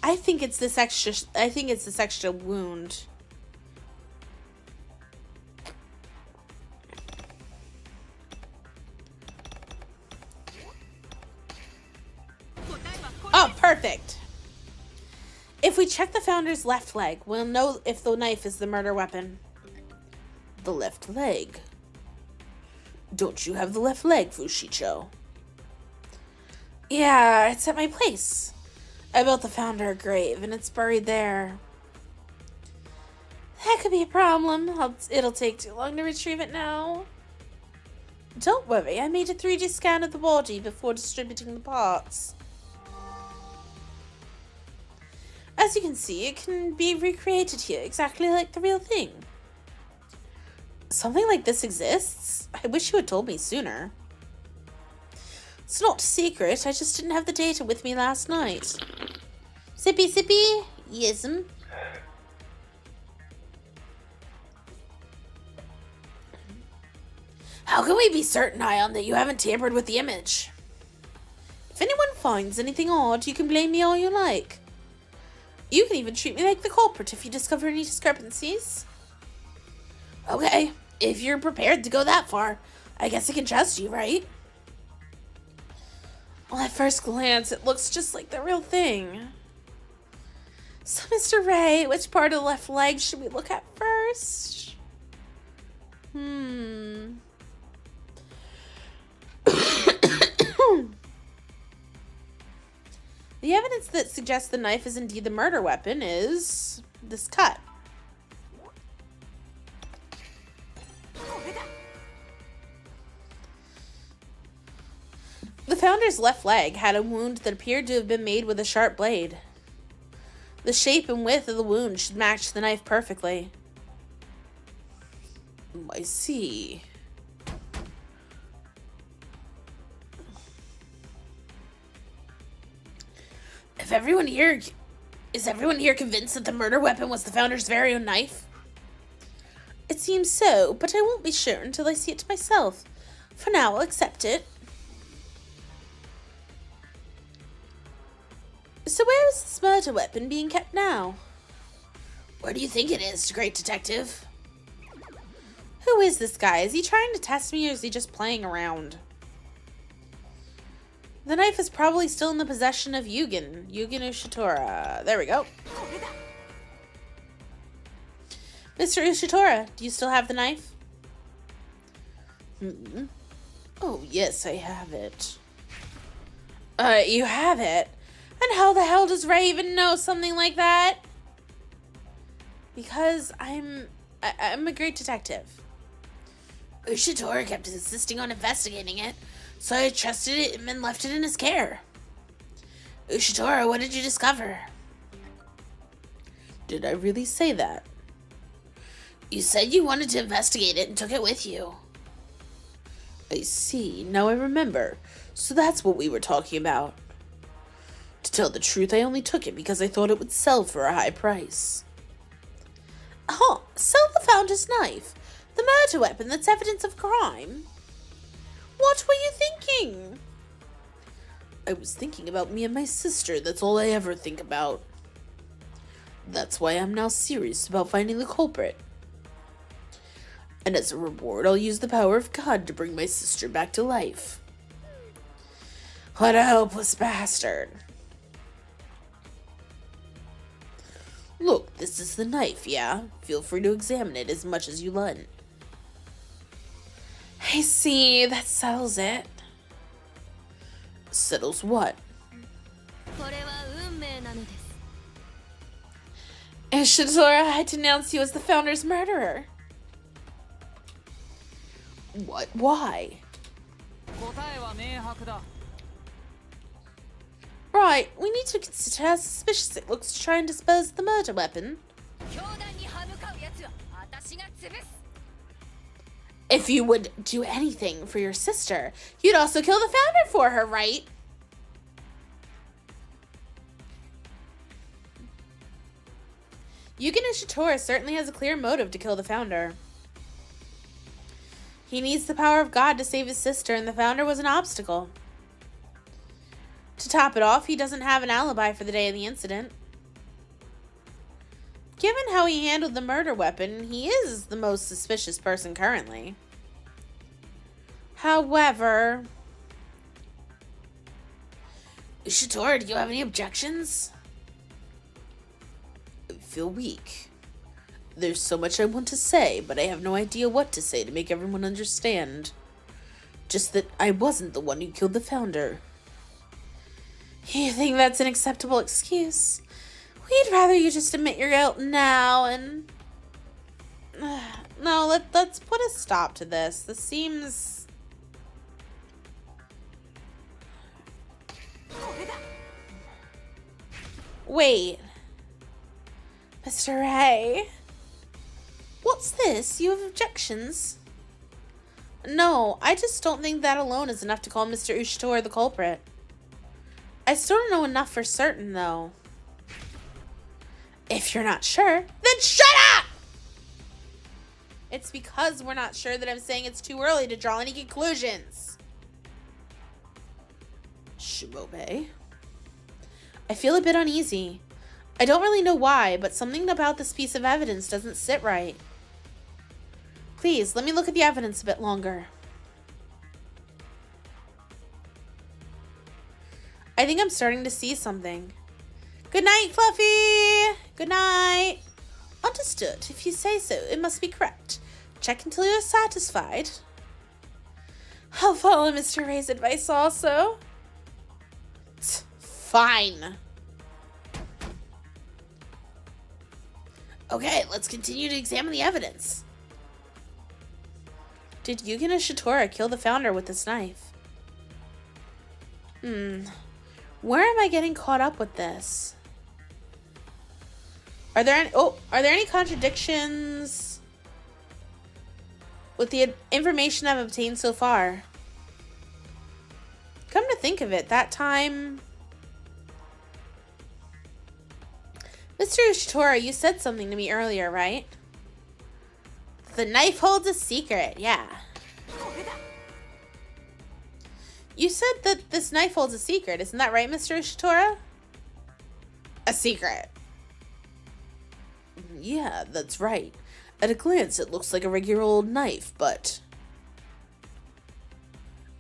I think it's this extra wound. Oh, perfect. If we check the founder's left leg, we'll know if the knife is the murder weapon. The left leg. Don't you have the left leg, Fushicho? Yeah, it's at my place. I built the founder a grave, and it's buried there. That could be a problem. It'll take too long to retrieve it now. Don't worry, I made a 3D scan of the body before distributing the parts. As you can see, it can be recreated here, exactly like the real thing. Something like this exists? I wish you had told me sooner. It's not a secret, I just didn't have the data with me last night. Sippy sippy? Yes'm. How can we be certain, Ion, that you haven't tampered with the image? If anyone finds anything odd, you can blame me all you like. You can even treat me like the culprit if you discover any discrepancies. Okay, if you're prepared to go that far, I guess I can trust you, right? Well, at first glance, it looks just like the real thing. So, Mr. Ray, which part of the left leg should we look at first? The evidence that suggests the knife is indeed the murder weapon is this cut. The founder's left leg had a wound that appeared to have been made with a sharp blade. The shape and width of the wound should match the knife perfectly. I see. Is everyone here convinced that the murder weapon was the founder's very own knife? It seems so, but I won't be sure until I see it myself. For now, I'll accept it. So where is this murder weapon being kept now? Where do you think it is, great detective? Who is this guy? Is he trying to test me or is he just playing around? The knife is probably still in the possession of Yugen Ushitora. There we go. Mr. Ushitora, do you still have the knife? Oh, yes, I have it. You have it? And how the hell does Ray even know something like that? Because I'm a great detective. Ushitora kept insisting on investigating it, so I trusted it and left it in his care. Ushitora, what did you discover? Did I really say that? You said you wanted to investigate it and took it with you. I see. Now I remember. So that's what we were talking about. To tell the truth, I only took it because I thought it would sell for a high price. Huh, sell the founder's knife? The murder weapon that's evidence of crime? What were you thinking? I was thinking about me and my sister, that's all I ever think about. That's why I'm now serious about finding the culprit. And as a reward, I'll use the power of God to bring my sister back to life. What a hopeless bastard. Look, this is the knife, yeah? Feel free to examine it as much as you like. I see, that settles it. Settles what? Ishitora, I denounce you as the founder's murderer. What? Why? Right, we need to consider how suspicious it looks to try and dispose of the murder weapon. If you would do anything for your sister, you'd also kill the founder for her, right? Yugen Ushitora certainly has a clear motive to kill the founder. He needs the power of God to save his sister, and the founder was an obstacle. To top it off, he doesn't have an alibi for the day of the incident. Given how he handled the murder weapon, he is the most suspicious person currently. However... Ushitora, do you have any objections? I feel weak. There's so much I want to say, but I have no idea what to say to make everyone understand. Just that I wasn't the one who killed the founder. You think that's an acceptable excuse? We'd rather you just admit your guilt now and... No, let's put a stop to this. This seems... Wait. Mr. Ray. What's this? You have objections? No, I just don't think that alone is enough to call Mr. Ushitora the culprit. I still don't know enough for certain, though. If you're not sure, then shut up! It's because we're not sure that I'm saying it's too early to draw any conclusions. Shimobe. I feel a bit uneasy. I don't really know why, but something about this piece of evidence doesn't sit right. Please, let me look at the evidence a bit longer. I think I'm starting to see something. Good night, Fluffy! Good night! Understood. If you say so, it must be correct. Check until you're satisfied. I'll follow Mr. Ray's advice also. Fine. Okay, let's continue to examine the evidence. Did Yugen Ushitora kill the founder with this knife? Where am I getting caught up with this? Are there any contradictions with the information I've obtained so far? Come to think of it, that time... Mr. Ushitora, you said something to me earlier, right? The knife holds a secret, yeah. You said that this knife holds a secret, isn't that right, Mr. Ushitora? A secret. Yeah, that's right. At a glance, it looks like a regular old knife, but...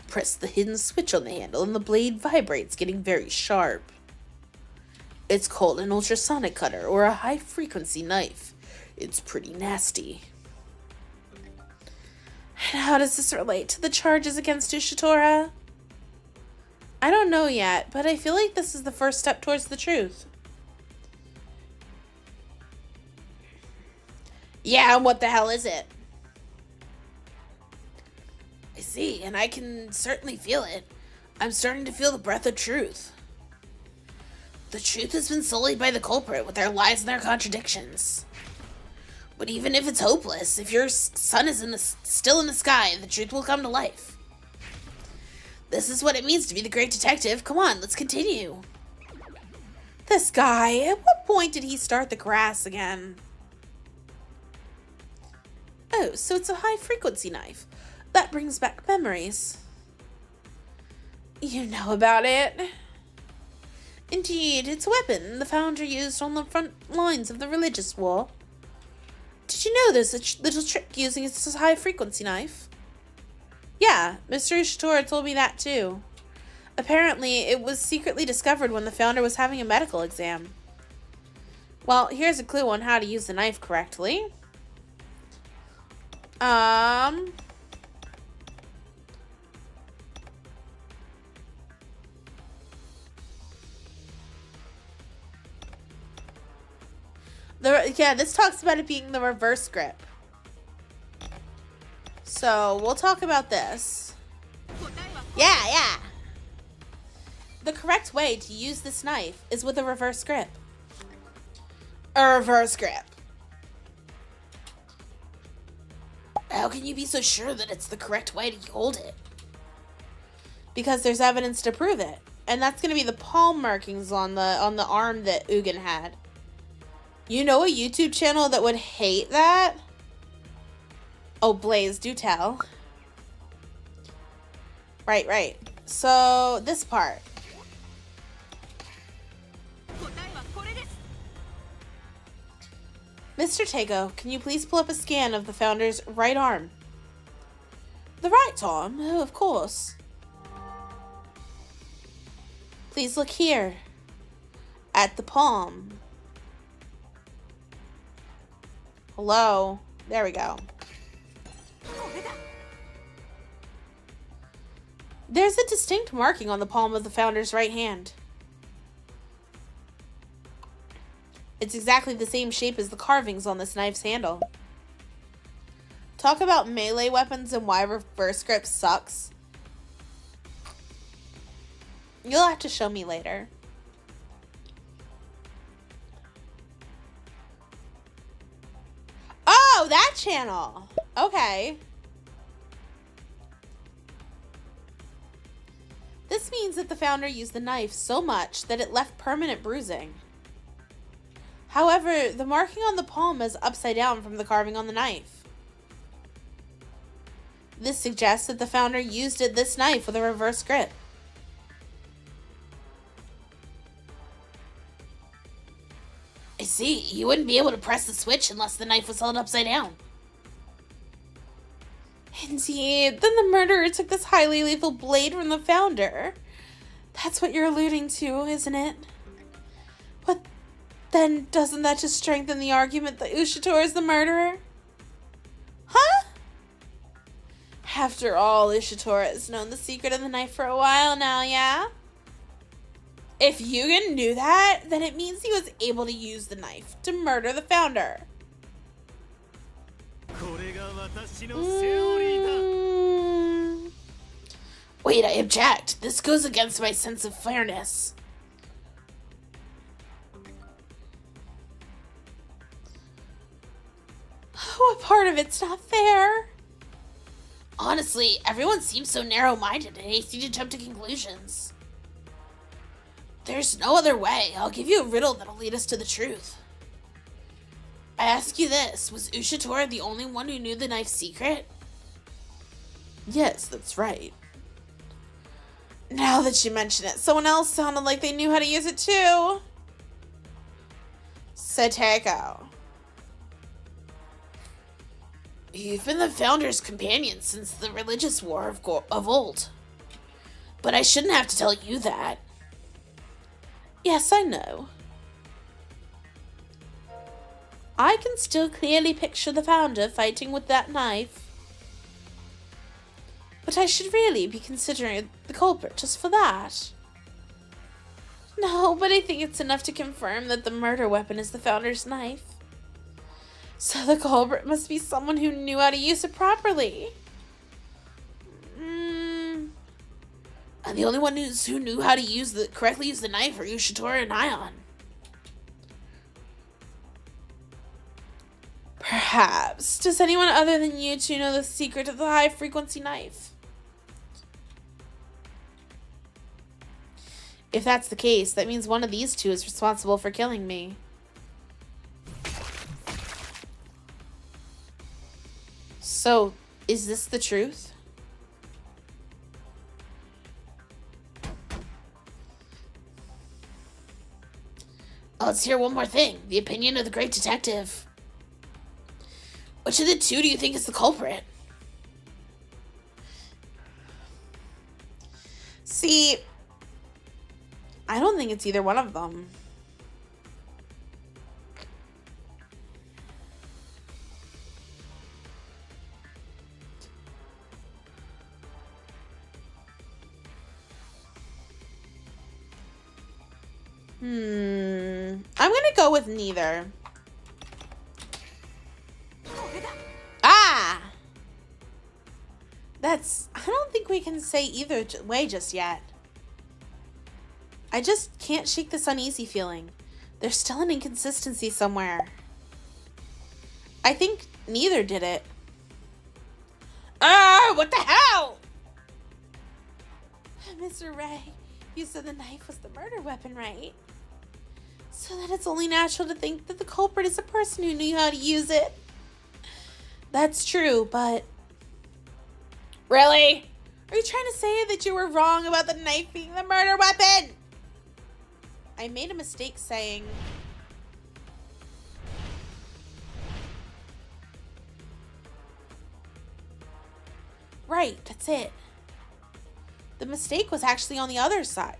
Press the hidden switch on the handle and the blade vibrates, getting very sharp. It's called an ultrasonic cutter or a high-frequency knife. It's pretty nasty. And how does this relate to the charges against Ushitora? I don't know yet, but I feel like this is the first step towards the truth. Yeah, and what the hell is it? I see, and I can certainly feel it. I'm starting to feel the breath of truth. The truth has been sullied by the culprit with their lies and their contradictions. But even if it's hopeless, if your sun is still in the sky, the truth will come to life. This is what it means to be the great detective. Come on, let's continue. This guy, at what point did he start the grass again? Oh, so it's a high-frequency knife. That brings back memories. You know about it. Indeed, it's a weapon the founder used on the front lines of the religious war. Did you know there's a little trick using this high-frequency knife? Yeah, Mr. Ushitora told me that too. Apparently, it was secretly discovered when the founder was having a medical exam. Well, here's a clue on how to use the knife correctly. This talks about it being the reverse grip. So, we'll talk about this. Yeah. The correct way to use this knife is with a reverse grip. A reverse grip. How can you be so sure that it's the correct way to hold it? Because there's evidence to prove it. And that's going to be the palm markings on the arm that Ugin had. You know a YouTube channel that would hate that? Oh, Blaze, do tell. Right. So, this part. Mr. Tago, can you please pull up a scan of the founder's right arm? The right arm? Oh, of course. Please look here. At the palm. Hello? There we go. There's a distinct marking on the palm of the founder's right hand. It's exactly the same shape as the carvings on this knife's handle. Talk about melee weapons and why reverse grip sucks. You'll have to show me later. Oh, that channel. Okay. This means that the founder used the knife so much that it left permanent bruising. However, the marking on the palm is upside down from the carving on the knife. This suggests that the founder used this knife with a reverse grip. I see. You wouldn't be able to press the switch unless the knife was held upside down. Indeed. Then the murderer took this highly lethal blade from the founder. That's what you're alluding to, isn't it? But then doesn't that just strengthen the argument that Ushitora is the murderer? Huh? After all, Ushitora has known the secret of the knife for a while now, yeah? If Yugen knew that, then it means he was able to use the knife to murder the founder. Wait, I object. This goes against my sense of fairness. What part of it's not fair? Honestly, everyone seems so narrow-minded and hasty to jump to conclusions. There's no other way. I'll give you a riddle that'll lead us to the truth. I ask you this, was Ushitora the only one who knew the knife's secret? Yes, that's right. Now that you mention it, someone else sounded like they knew how to use it too. Sateko. You've been the founder's companion since the religious war of old. But I shouldn't have to tell you that. Yes, I know. I can still clearly picture the founder fighting with that knife. But I should really be considering the culprit just for that. No, but I think it's enough to confirm that the murder weapon is the founder's knife. So the culprit must be someone who knew how to use it properly. And the only one who knew how to correctly use the knife are Ushitora and Ion. Perhaps. Does anyone other than you two know the secret of the high-frequency knife? If that's the case, that means one of these two is responsible for killing me. So, is this the truth? Oh, let's hear one more thing. The opinion of the great detective. Which of the two do you think is the culprit? See, I don't think it's either one of them. I'm gonna go with neither. Ah! I don't think we can say either way just yet. I just can't shake this uneasy feeling. There's still an inconsistency somewhere. I think neither did it. Ah, what the hell? Mr. Ray, you said the knife was the murder weapon, right? So then it's only natural to think that the culprit is a person who knew how to use it. That's true, but... Really? Are you trying to say that you were wrong about the knife being the murder weapon? I made a mistake saying... Right, that's it. The mistake was actually on the other side.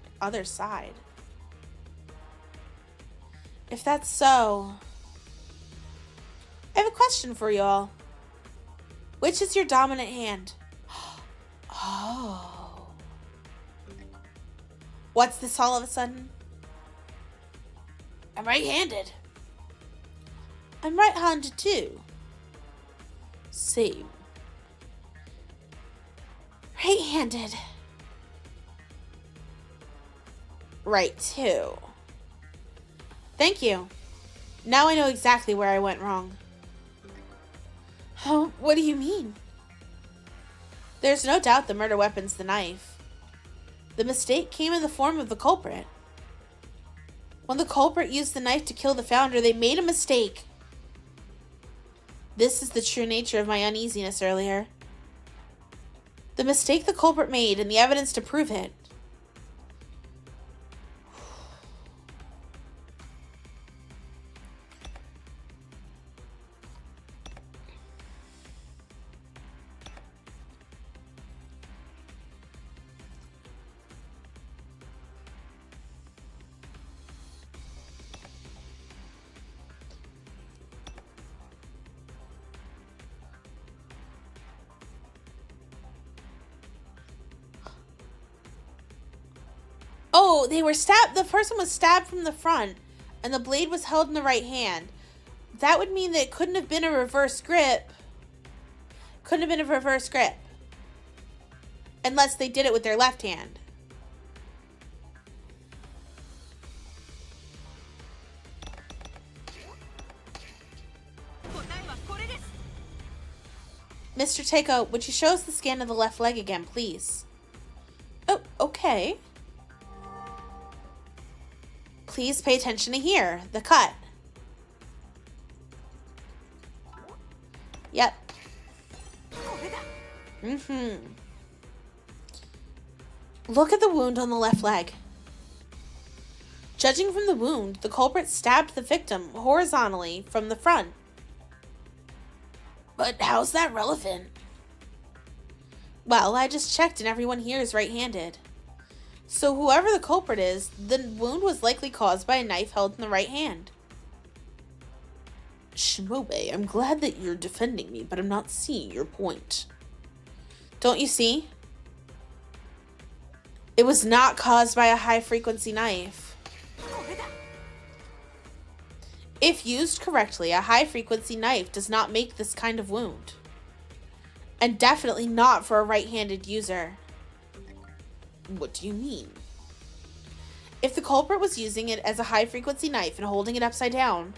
If that's so, I have a question for you all. Which is your dominant hand? Oh. What's this all of a sudden? I'm right-handed. I'm right-handed too. Same. Right-handed. Right too. Thank you. Now I know exactly where I went wrong. Oh, what do you mean? There's no doubt the murder weapon's the knife. The mistake came in the form of the culprit. When the culprit used the knife to kill the founder, they made a mistake. This is the true nature of my uneasiness earlier. The mistake the culprit made and the evidence to prove it. Oh, they were stabbed. The person was stabbed from the front, and the blade was held in the right hand. That would mean that it couldn't have been a reverse grip. Unless they did it with their left hand. Mr. Takeo, would you show us the scan of the left leg again, please? Oh, okay. Please pay attention to here. The cut. Yep. Look at the wound on the left leg. Judging from the wound, the culprit stabbed the victim horizontally from the front. But how's that relevant? Well, I just checked and everyone here is right-handed. So whoever the culprit is, the wound was likely caused by a knife held in the right hand. Shimobe, I'm glad that you're defending me, but I'm not seeing your point. Don't you see? It was not caused by a high-frequency knife. If used correctly, a high-frequency knife does not make this kind of wound. And definitely not for a right-handed user. What do you mean? If the culprit was using it as a high-frequency knife and holding it upside down,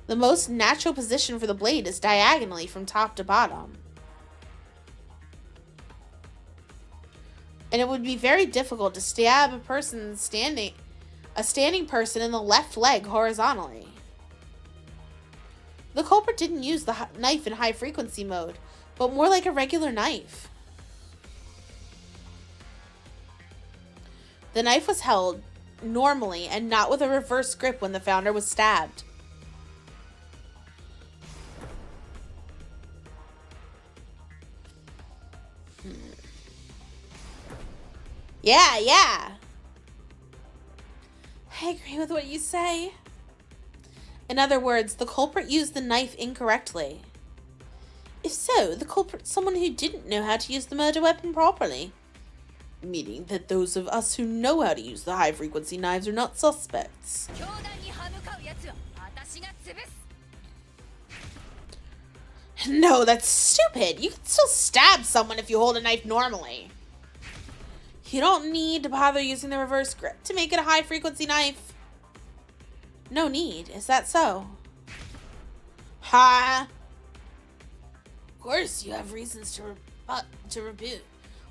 the most natural position for the blade is diagonally from top to bottom. And it would be very difficult to stab a standing person in the left leg horizontally. The culprit didn't use the knife in high-frequency mode, but more like a regular knife. The knife was held normally and not with a reverse grip when the founder was stabbed. Yeah. I agree with what you say. In other words, the culprit used the knife incorrectly. If so, the culprit's someone who didn't know how to use the murder weapon properly. Meaning that those of us who know how to use the high-frequency knives are not suspects. No, that's stupid. You can still stab someone if you hold a knife normally. You don't need to bother using the reverse grip to make it a high-frequency knife. No need. Is that so? Ha! Of course, you have reasons to rebuke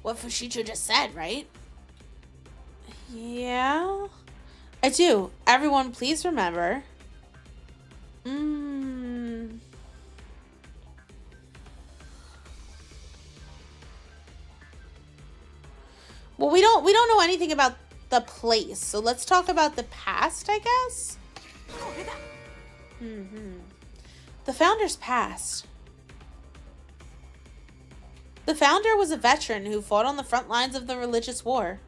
what Fushito just said, right? Yeah, I do. Everyone, please remember. Well, we don't know anything about the place, so let's talk about the past, I guess. The founder's past. The founder was a veteran who fought on the front lines of the religious war.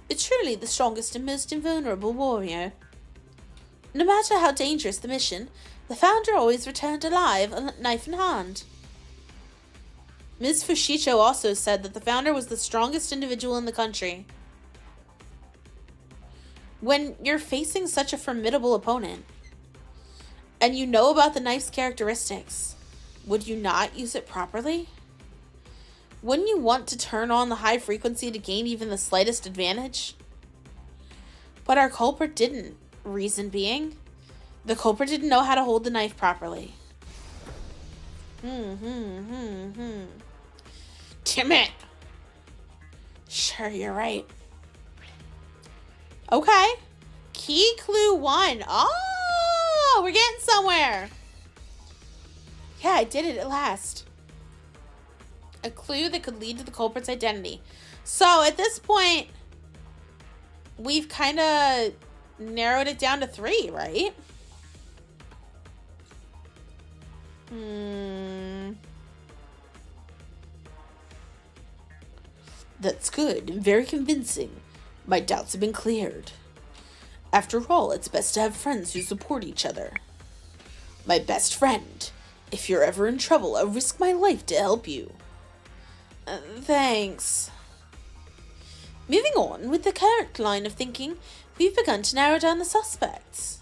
It's truly the strongest and most invulnerable warrior. No matter how dangerous the mission, the founder always returned alive, a knife in hand. Ms. Fushicho also said that the founder was the strongest individual in the country. When you're facing such a formidable opponent, and you know about the knife's characteristics, would you not use it properly? Wouldn't you want to turn on the high frequency to gain even the slightest advantage? But our culprit didn't. Reason being, the culprit didn't know how to hold the knife properly. Damn it. Sure, you're right. Okay. Key clue 1. Oh, we're getting somewhere. Yeah, I did it at last. A clue that could lead to the culprit's identity. So at this point, we've kind of narrowed it down to 3, right? That's good and very convincing. My doubts have been cleared. After all, it's best to have friends who support each other. My best friend. If you're ever in trouble, I'll risk my life to help you. Thanks. Moving on, with the current line of thinking, we've begun to narrow down the suspects.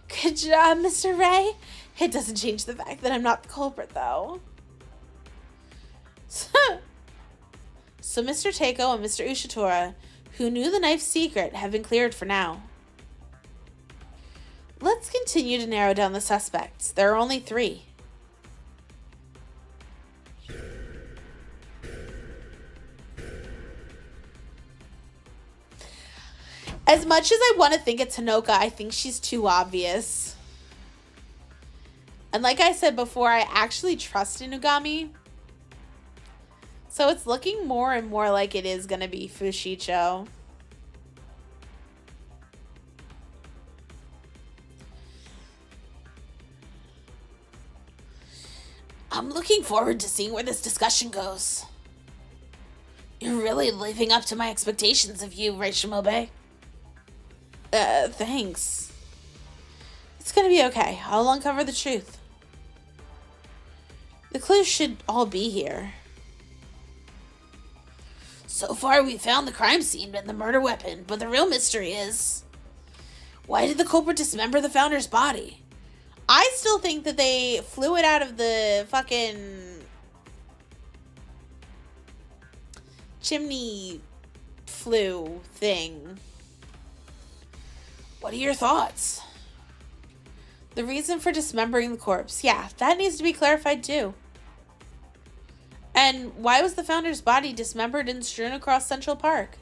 Good job, Mr. Ray. It doesn't change the fact that I'm not the culprit, though. So Mr. Takeo and Mr. Ushitora, who knew the knife's secret, have been cleared for now. Let's continue to narrow down the suspects. There are only 3. As much as I want to think it's Hanoka, I think she's too obvious. And like I said before, I actually trust Inugami. So it's looking more and more like it is going to be Fushicho. I'm looking forward to seeing where this discussion goes. You're really living up to my expectations of you, Reishimobe. Thanks. It's gonna be okay. I'll uncover the truth. The clues should all be here. So far, we found the crime scene and the murder weapon, but the real mystery is, why did the culprit dismember the founder's body? I still think that they flew it out of the fucking chimney flue thing. What are your thoughts? The reason for dismembering the corpse. Yeah, that needs to be clarified too. And why was the founder's body dismembered and strewn across Central Park?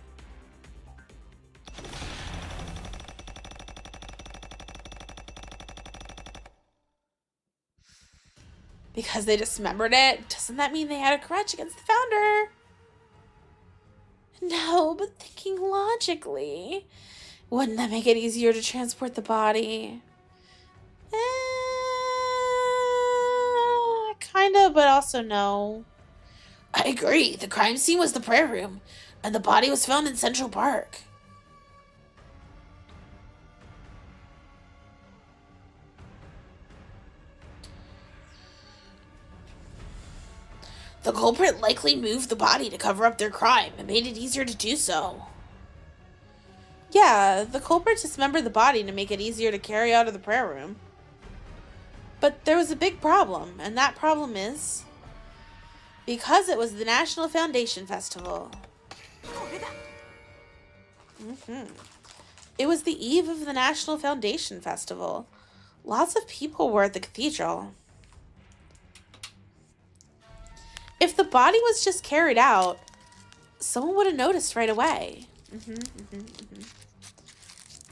Because they dismembered it? Doesn't that mean they had a grudge against the founder? No, but thinking logically, wouldn't that make it easier to transport the body? Kinda, but also no. I agree. The crime scene was the prayer room, and the body was found in Central Park. The culprit likely moved the body to cover up their crime and made it easier to do so. Yeah, the culprit dismembered the body to make it easier to carry out of the prayer room. But there was a big problem, and that problem is because it was the National Foundation Festival. It was the eve of the National Foundation Festival. Lots of people were at the cathedral. If the body was just carried out, someone would have noticed right away.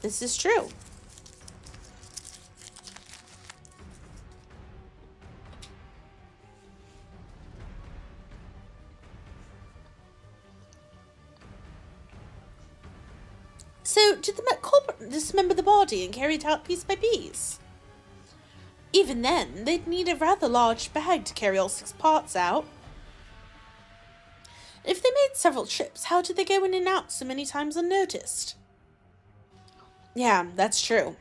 This is true. So, did the culprit dismember the body and carry it out piece by piece? Even then, they'd need a rather large bag to carry all 6 parts out. If they made several trips, how did they go in and out so many times unnoticed? Yeah, that's true.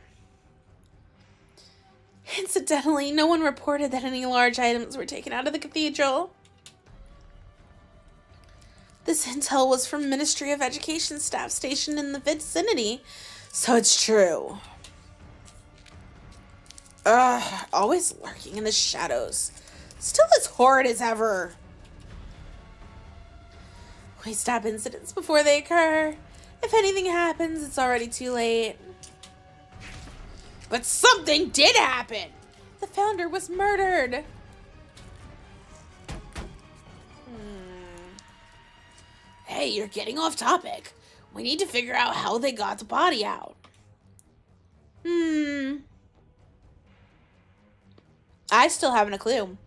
Incidentally, no one reported that any large items were taken out of the cathedral. This intel was from Ministry of Education staff stationed in the vicinity, so it's true. Ugh, always lurking in the shadows. Still as horrid as ever. We stop incidents before they occur. If anything happens, it's already too late. But something did happen! The founder was murdered! Hey, you're getting off topic. We need to figure out how they got the body out. I still haven't a clue.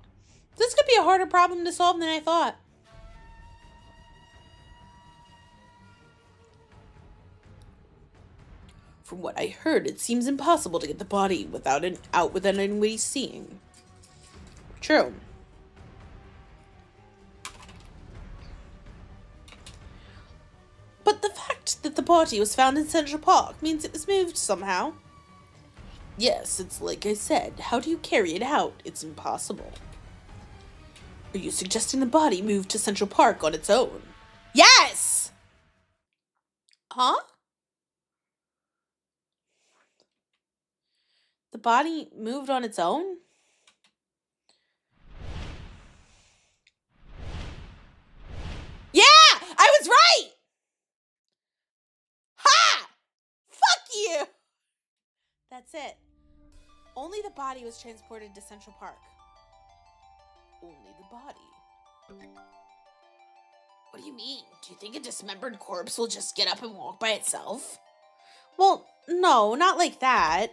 This could be a harder problem to solve than I thought. From what I heard, it seems impossible to get the body out without anybody seeing. True. But the fact that the body was found in Central Park means it was moved somehow. Yes, it's like I said. How do you carry it out? It's impossible. Are you suggesting the body moved to Central Park on its own? Yes! Huh? The body moved on its own? Yeah! I was right! Ha! Fuck you! That's it. Only the body was transported to Central Park. Only the body. What do you mean? Do you think a dismembered corpse will just get up and walk by itself? Well, no, not like that.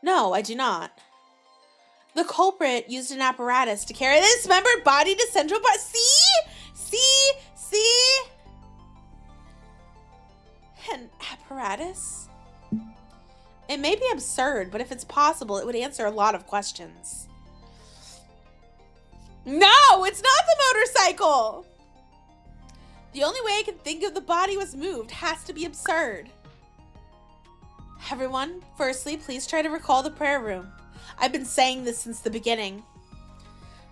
No, I do not. The culprit used an apparatus to carry the dismembered body to Central Park. See? An apparatus? It may be absurd, but if it's possible, it would answer a lot of questions. No, it's not the motorcycle! The only way I can think of the body was moved has to be absurd. Everyone, firstly, please try to recall the prayer room. I've been saying this since the beginning.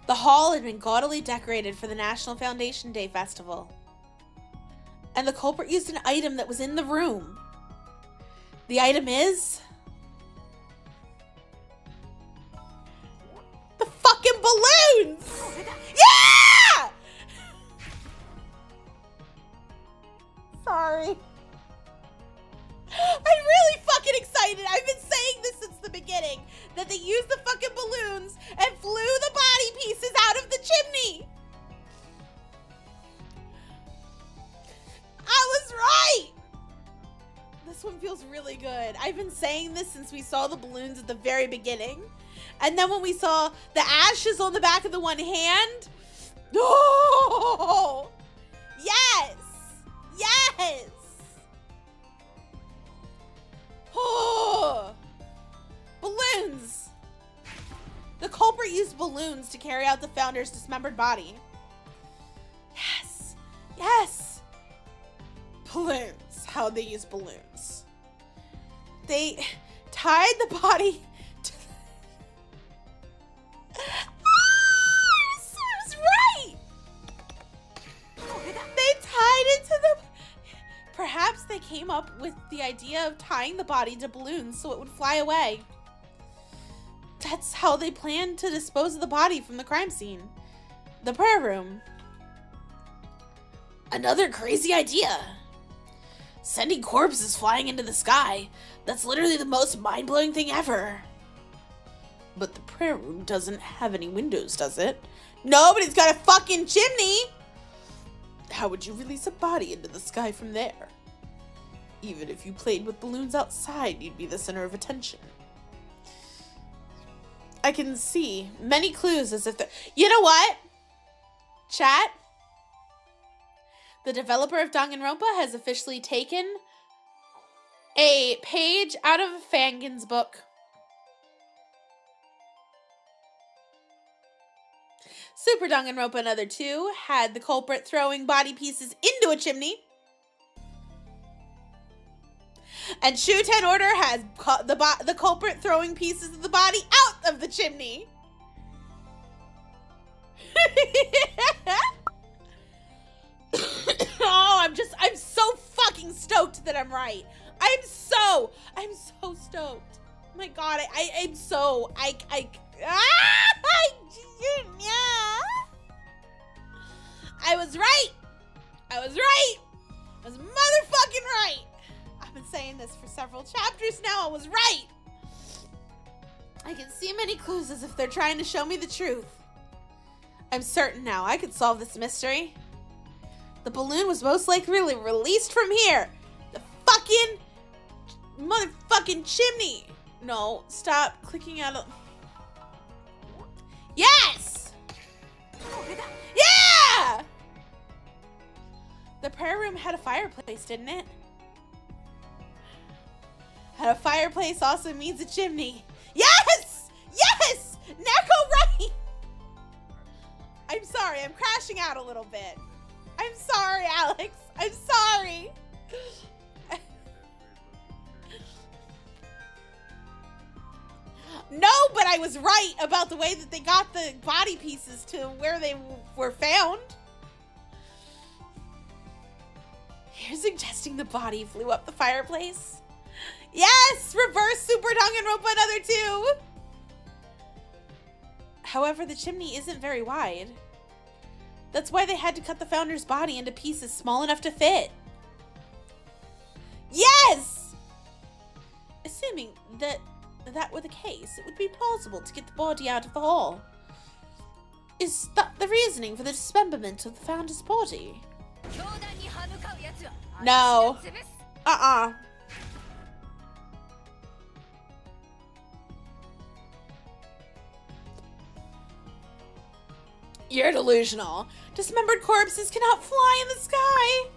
The hall had been gaudily decorated for the National Foundation Day Festival. And the culprit used an item that was in the room. The item is... the fucking balloons! Yeah! Sorry. I'm really fucking excited. I've been saying this since the beginning. That they used the fucking balloons and flew the body pieces out of the chimney. I was right. This one feels really good. I've been saying this since we saw the balloons at the very beginning. And then when we saw the ashes on the back of the one hand. Oh! Yes! Yes! Oh! Balloons! The culprit used balloons to carry out the founder's dismembered body. Yes! Yes! Balloons. How'd they use balloons? They tied the body to... I was right! They tied it to the... Perhaps they came up with the idea of tying the body to balloons so it would fly away. That's how they planned to dispose of the body from the crime scene. The prayer room. Another crazy idea. Sending corpses flying into the sky. That's literally the most mind-blowing thing ever. But the prayer room doesn't have any windows, does it? No, but it's got a fucking chimney! How would you release a body into the sky from there? Even if you played with balloons outside, you'd be the center of attention. I can see many clues as if they're... You know what? Chat? The developer of Danganronpa has officially taken A page out of Fangin's book. Super Danganronpa Another 2 had the culprit throwing body pieces into a chimney. And Shuten Order has the culprit throwing pieces of the body out of the chimney. Oh, I'm so fucking stoked that I'm right. I'm so stoked. Oh my god, I was right. I was motherfucking right. I've been saying this for several chapters now. I was right. I can see many clues as if they're trying to show me the truth. I'm certain now I could solve this mystery. The balloon was most likely released from here. The fucking motherfucking chimney. No, stop clicking out of... Yes! Yeah! The prayer room had a fireplace, didn't it? Had a fireplace also means a chimney. Yes! Yes! Neko right! I'm sorry, I'm crashing out a little bit. I'm sorry, Alex. I'm sorry. No, but I was right about the way that they got the body pieces to where they were found. You're suggesting the body flew up the fireplace? Yes! Reverse Super Danganronpa Another 2! However, the chimney isn't very wide. That's why they had to cut the founder's body into pieces small enough to fit. Yes! Assuming that were the case, it would be plausible to get the body out of the hall. Is that the reasoning for the dismemberment of the founder's body? No. You're delusional. Dismembered corpses cannot fly in the sky.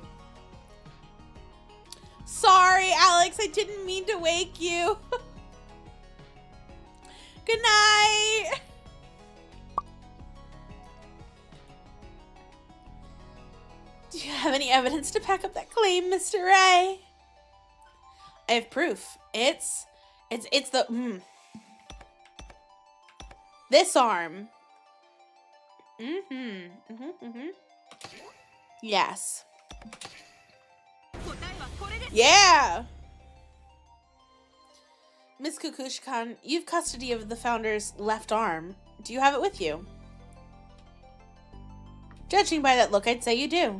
Sorry, Alex, I didn't mean to wake you. Good night. Do you have any evidence to back up that claim, Mr. Ray? I have proof. It's the this arm. Yes. Yeah. Miss Kukushkan, you've custody of the founder's left arm. Do you have it with you? Judging by that look, I'd say you do.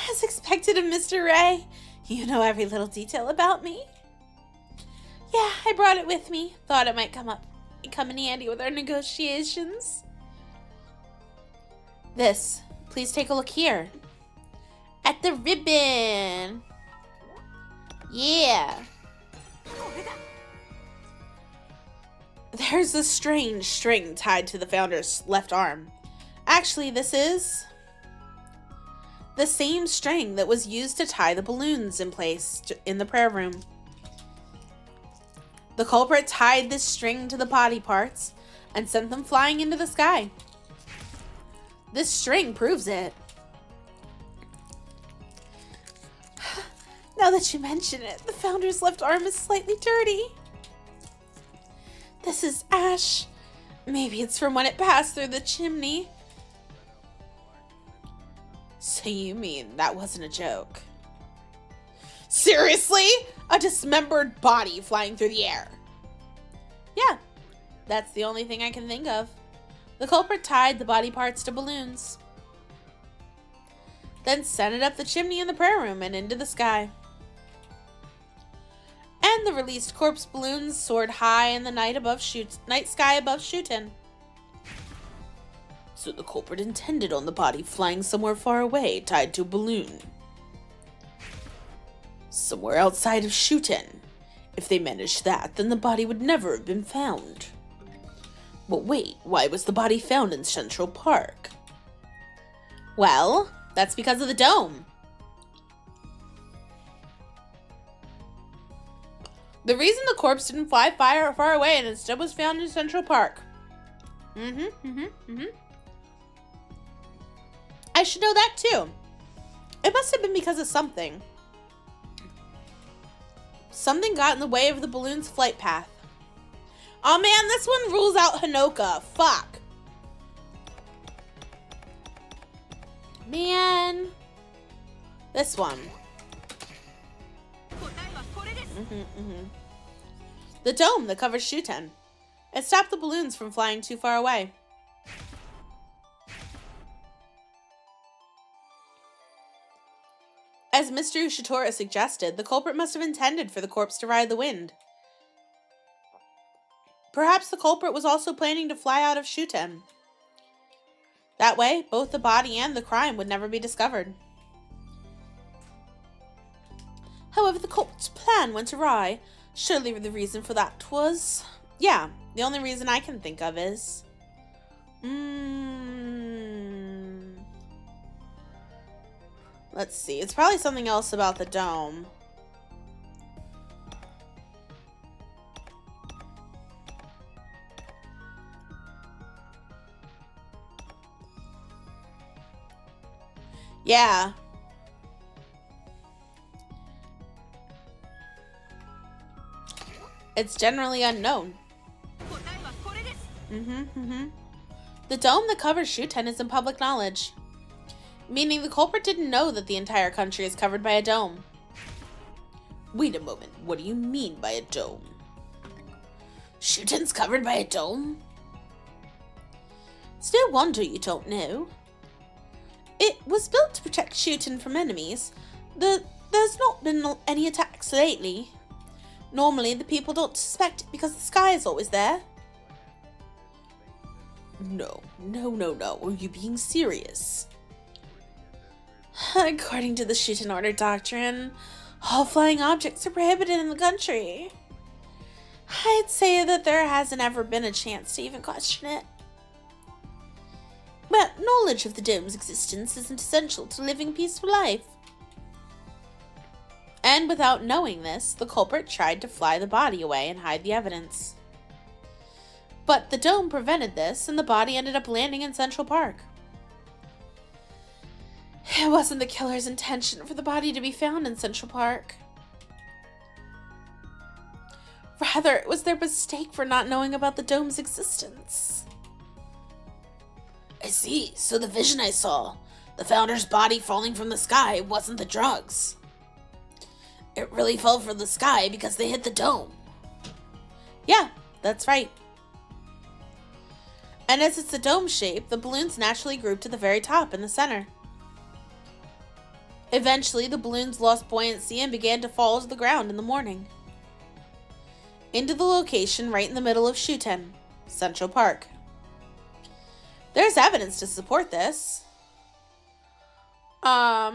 As expected of Mr. Ray, you know every little detail about me. Yeah, I brought it with me. Thought it might come in handy with our negotiations. This, please take a look here. At the ribbon. Yeah. There's a strange string tied to the founder's left arm. Actually, this is the same string that was used to tie the balloons in place in the prayer room. The culprit tied this string to the body parts and sent them flying into the sky. This string proves it. Now that you mention it, the founder's left arm is slightly dirty. This is ash. Maybe it's from when it passed through the chimney. So you mean that wasn't a joke? Seriously? A dismembered body flying through the air? Yeah, that's the only thing I can think of. The culprit tied the body parts to balloons, then sent it up the chimney in the prayer room and into the sky. And the released corpse balloons soared high in the night sky above Shuten. So the culprit intended on the body flying somewhere far away, tied to a balloon. Somewhere outside of Shuten. If they managed that, then the body would never have been found. But wait, why was the body found in Central Park? Well, that's because of the dome. The reason the corpse didn't fly far away and instead was found in Central Park. I should know that too. It must have been because of something. Something got in the way of the balloon's flight path. Oh man, this one rules out Hanoka. Fuck. Man. This one. The dome that covers Shuten. It stopped the balloons from flying too far away. As Mr. Ushitora suggested, the culprit must have intended for the corpse to ride the wind. Perhaps the culprit was also planning to fly out of Shuten. That way, both the body and the crime would never be discovered. However, the culprit's plan went awry. Surely the reason for that was... Yeah, the only reason I can think of is... Let's see. It's probably something else about the dome. Yeah. It's generally unknown. The dome that covers Shuten is in public knowledge. Meaning the culprit didn't know that the entire country is covered by a dome. Wait a moment, what do you mean by a dome? Shuten's covered by a dome? It's no wonder you don't know. It was built to protect Shuten from enemies. There's not been any attacks lately. Normally, the people don't suspect it because the sky is always there. No. Are you being serious? According to the Shuten Order doctrine, all flying objects are prohibited in the country. I'd say that there hasn't ever been a chance to even question it. But knowledge of the dome's existence isn't essential to living a peaceful life. And without knowing this, the culprit tried to fly the body away and hide the evidence. But the dome prevented this, and the body ended up landing in Central Park. It wasn't the killer's intention for the body to be found in Central Park. Rather, it was their mistake for not knowing about the dome's existence. I see. So the vision I saw, the founder's body falling from the sky, wasn't the drugs. It really fell from the sky because they hit the dome. Yeah, that's right. And as it's a dome shape, the balloons naturally group to the very top in the center. Eventually, the balloons lost buoyancy and began to fall to the ground in the morning. Into the location right in the middle of Shuten, Central Park. There's evidence to support this. Let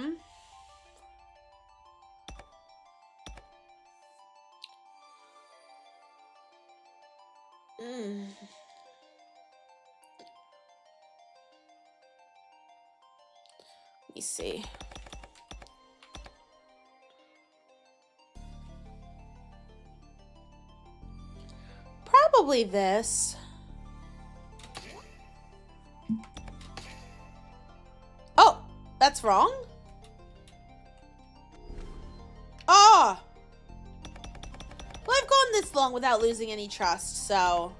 me see. Probably this. Oh, that's wrong? Oh! Well, I've gone this long without losing any trust, so...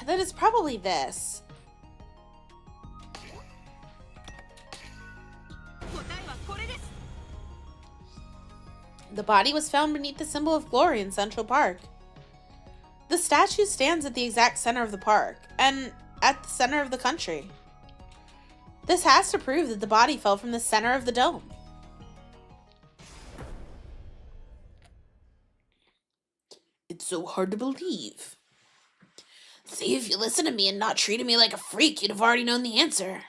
That is probably this. The body was found beneath the symbol of glory in Central Park. The statue stands at the exact center of the park, and at the center of the country. This has to prove that the body fell from the center of the dome. It's so hard to believe. See, if you listen to me and not treated me like a freak, you'd have already known the answer.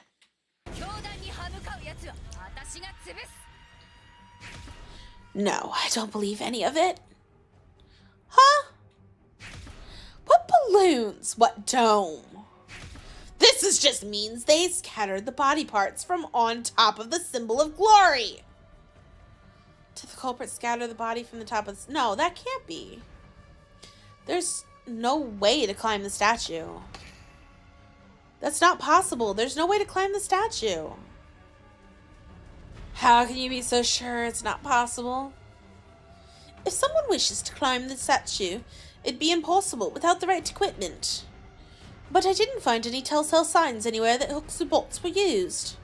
No, I don't believe any of it. Huh? What balloons? What dome? This just means they scattered the body parts from on top of the symbol of glory to the The culprit scattered the body from the top of the... No, that can't be. There's no way to climb the statue. That's not possible. There's no way to climb the statue. How can you be so sure it's not possible? If someone wishes to climb the statue, it'd be impossible without the right equipment. But I didn't find any telltale signs anywhere that hooks or bolts were used.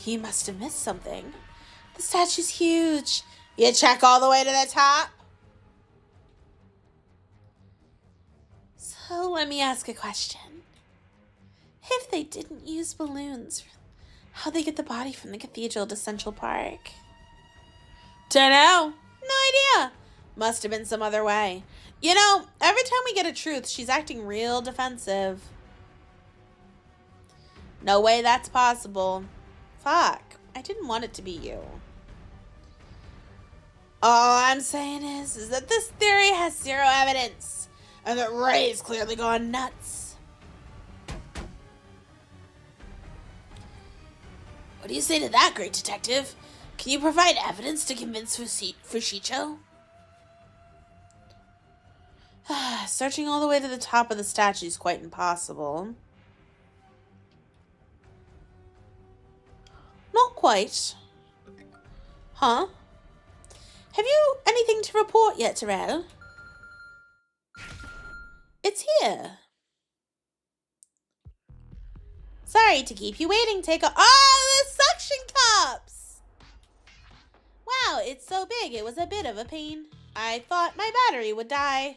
You must have missed something. The statue's huge. You check all the way to the top? So let me ask a question. If they didn't use balloons, how'd they get the body from the cathedral to Central Park? Dunno. No idea. Must have been some other way. You know, every time we get a truth, she's acting real defensive. No way that's possible. Fuck. I didn't want it to be you. All I'm saying is that this theory has zero evidence, and that Ray's clearly gone nuts. What do you say to that, great detective? Can you provide evidence to convince Fushicho? Searching all the way to the top of the statue is quite impossible. Not quite. Huh? Have you anything to report yet, Terrell? It's here. Sorry to keep you waiting. Take a... Oh, the suction cups! Wow, it's so big. It was a bit of a pain. I thought my battery would die.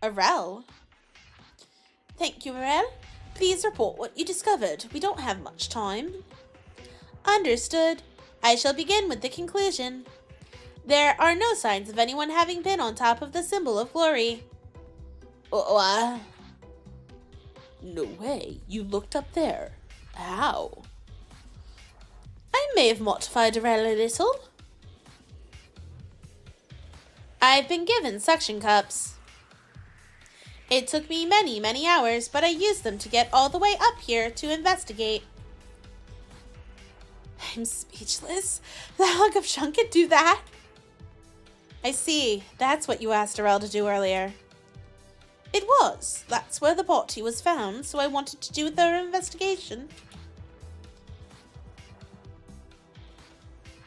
Arel? Thank you, Arel. Please report what you discovered. We don't have much time. Understood. I shall begin with the conclusion. There are no signs of anyone having been on top of the symbol of glory. No way. You looked up there. How? I may have modified Arel a little. I've been given suction cups. It took me many, many hours, but I used them to get all the way up here to investigate. I'm speechless. The hunk of junk could do that. I see. That's what you asked Arel to do earlier. It was. That's where the body was found, so I wanted to do a thorough investigation.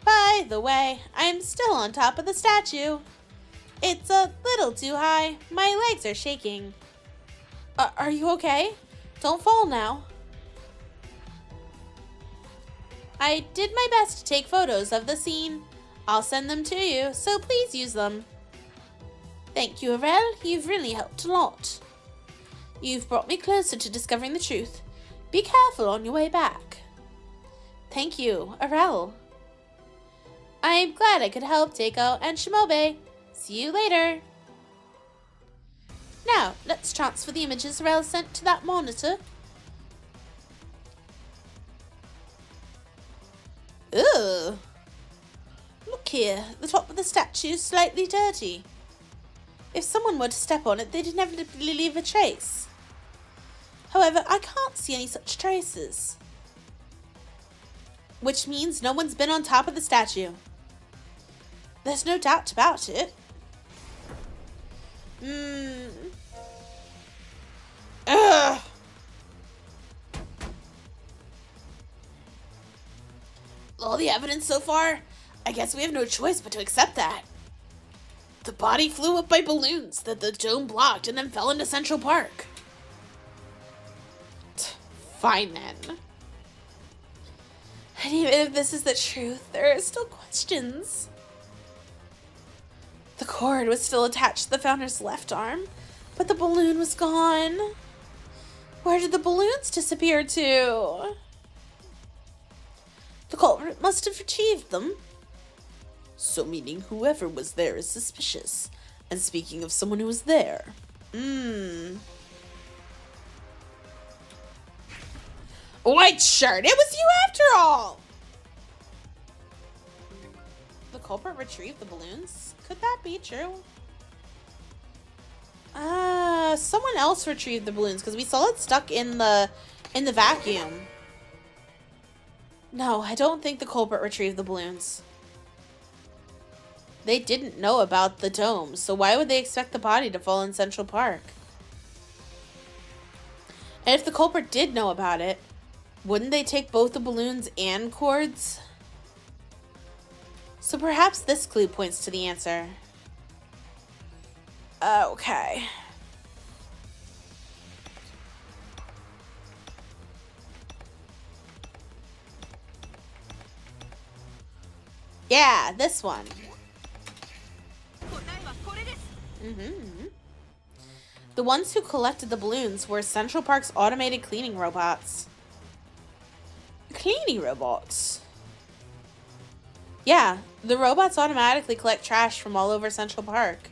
By the way, I'm still on top of the statue. It's a little too high. My legs are shaking. Are you okay? Don't fall now. I did my best to take photos of the scene. I'll send them to you, so please use them. Thank you, Arel. You've really helped a lot. You've brought me closer to discovering the truth. Be careful on your way back. Thank you, Arel. I'm glad I could help Teiko and Shimobe. See you later. Now, let's transfer the images Arel sent to that monitor. Ugh. Look here, the top of the statue is slightly dirty. If someone were to step on it, they'd inevitably leave a trace. However, I can't see any such traces. Which means no one's been on top of the statue. There's no doubt about it. Ugh. All the evidence so far, I guess we have no choice but to accept that. The body flew up by balloons that the dome blocked and then fell into Central Park. Fine then. And even if this is the truth, there are still questions. The cord was still attached to the founder's left arm, but the balloon was gone. Where did the balloons disappear to? The culprit must have retrieved them. So meaning whoever was there is suspicious. And speaking of someone who was there. White shirt, it was you after all! The culprit retrieved the balloons? Could that be true? Someone else retrieved the balloons because we saw it stuck in the vacuum. No, I don't think the culprit retrieved the balloons. They didn't know about the dome, so why would they expect the body to fall in Central Park? And if the culprit did know about it, wouldn't they take both the balloons and cords? So perhaps this clue points to the answer. Okay. Yeah, this one. The ones who collected the balloons were Central Park's automated cleaning robots. Cleaning robots? Yeah, the robots automatically collect trash from all over Central Park.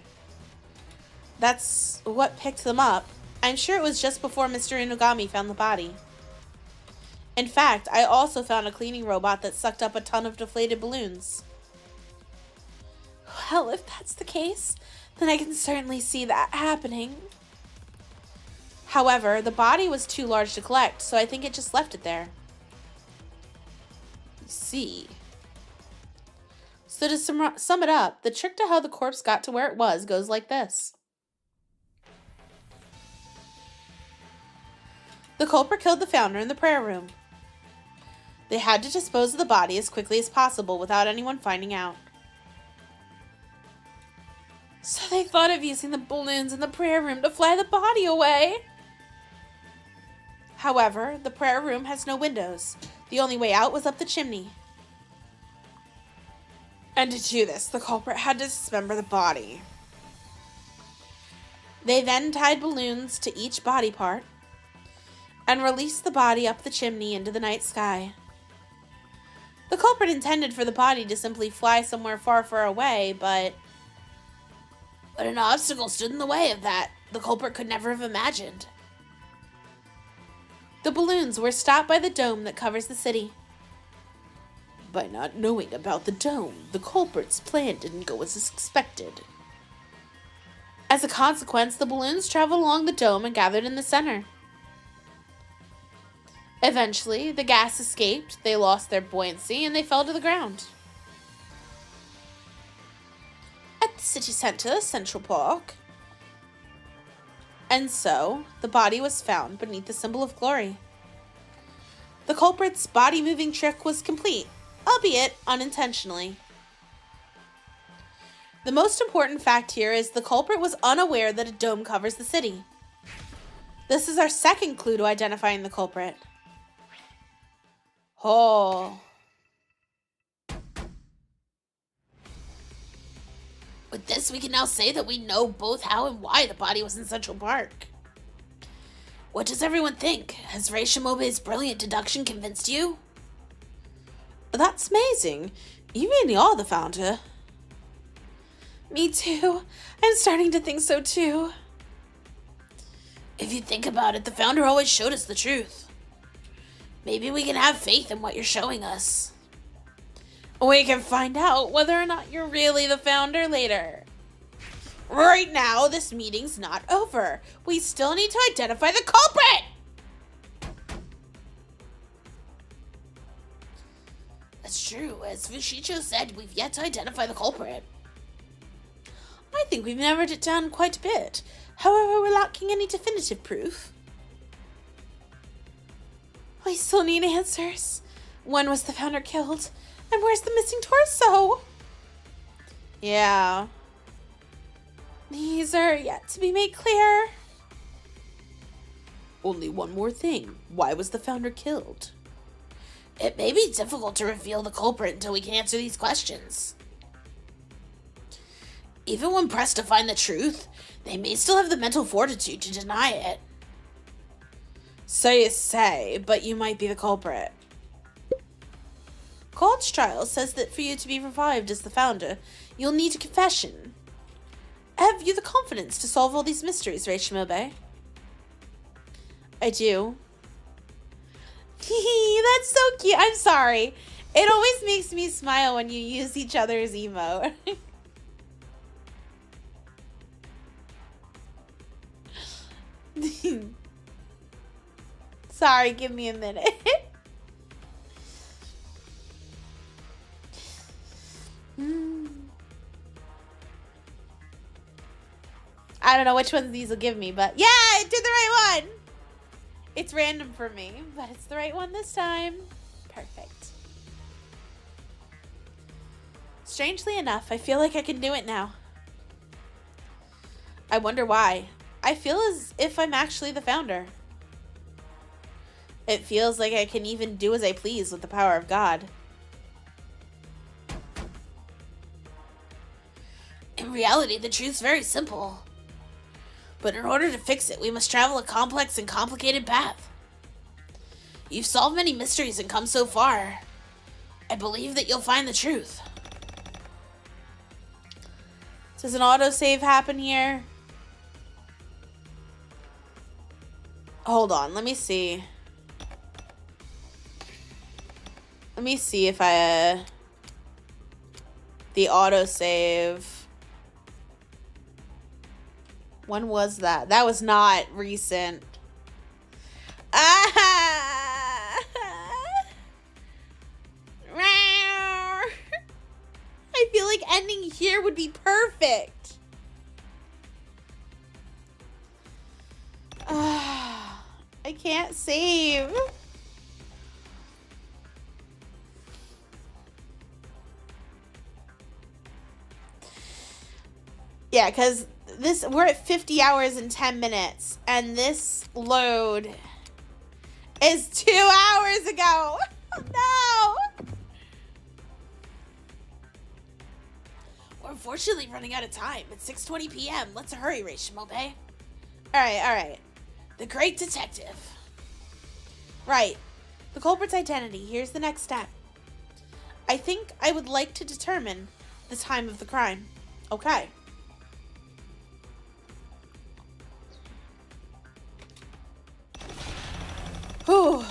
That's what picked them up. I'm sure it was just before Mr. Inugami found the body. In fact, I also found a cleaning robot that sucked up a ton of deflated balloons. Well, if that's the case, then I can certainly see that happening. However, the body was too large to collect, so I think it just left it there. See. So to sum it up, the trick to how the corpse got to where it was goes like this. The culprit killed the founder in the prayer room. They had to dispose of the body as quickly as possible without anyone finding out. So they thought of using the balloons in the prayer room to fly the body away. However, the prayer room has no windows. The only way out was up the chimney. And to do this, the culprit had to dismember the body. They then tied balloons to each body part and released the body up the chimney into the night sky. The culprit intended for the body to simply fly somewhere far, far away, but an obstacle stood in the way of that the culprit could never have imagined. The balloons were stopped by the dome that covers the city. By not knowing about the dome, the culprit's plan didn't go as expected. As a consequence, the balloons traveled along the dome and gathered in the center. Eventually, the gas escaped, they lost their buoyancy, and they fell to the ground. At the city center, Central Park. And so, the body was found beneath the symbol of glory. The culprit's body-moving trick was complete, albeit unintentionally. The most important fact here is the culprit was unaware that a dome covers the city. This is our second clue to identifying the culprit. Oh. With this, we can now say that we know both how and why the body was in Central Park. What does everyone think? Has Rei Shimobe's brilliant deduction convinced you? That's amazing. You really are the founder. Me too. I'm starting to think so too. If you think about it, the founder always showed us the truth. Maybe we can have faith in what you're showing us. We can find out whether or not you're really the founder later. Right now, this meeting's not over. We still need to identify the culprit! That's true. As Fushicho said, we've yet to identify the culprit. I think we've narrowed it down quite a bit. However, we're lacking any definitive proof. We still need answers. When was the founder killed? And where's the missing torso? Yeah. These are yet to be made clear. Only one more thing. Why was the founder killed? It may be difficult to reveal the culprit until we can answer these questions. Even when pressed to find the truth, they may still have the mental fortitude to deny it. So you say, but you might be the culprit. College Trial says that for you to be revived as the founder, you'll need a confession. Have you the confidence to solve all these mysteries, Rei Shimobe? I do. That's so cute. I'm sorry. It always makes me smile when you use each other's emote. Sorry, give me a minute. I don't know which ones these will give me, but yeah, it did the right one. It's random for me, but it's the right one this time. Perfect. Strangely enough, I feel like I can do it now. I wonder why. I feel as if I'm actually the founder. It feels like I can even do as I please with the power of God. In reality, the truth's very simple. But in order to fix it, we must travel a complex and complicated path. You've solved many mysteries and come so far. I believe that you'll find the truth. Does an autosave happen here? Hold on, let me see. Let me see if I, the autosave. When was that? That was not recent. Ah! I feel like ending here would be perfect. I can't save. Yeah, because we're at 50 hours and 10 minutes, and this load is 2 hours ago. Oh, no. We're unfortunately running out of time. It's 6:20 p.m. Let's hurry, Shimobe. All right. The Great Detective. Right. The culprit's identity. Here's the next step. I think I would like to determine the time of the crime. Okay. Whew.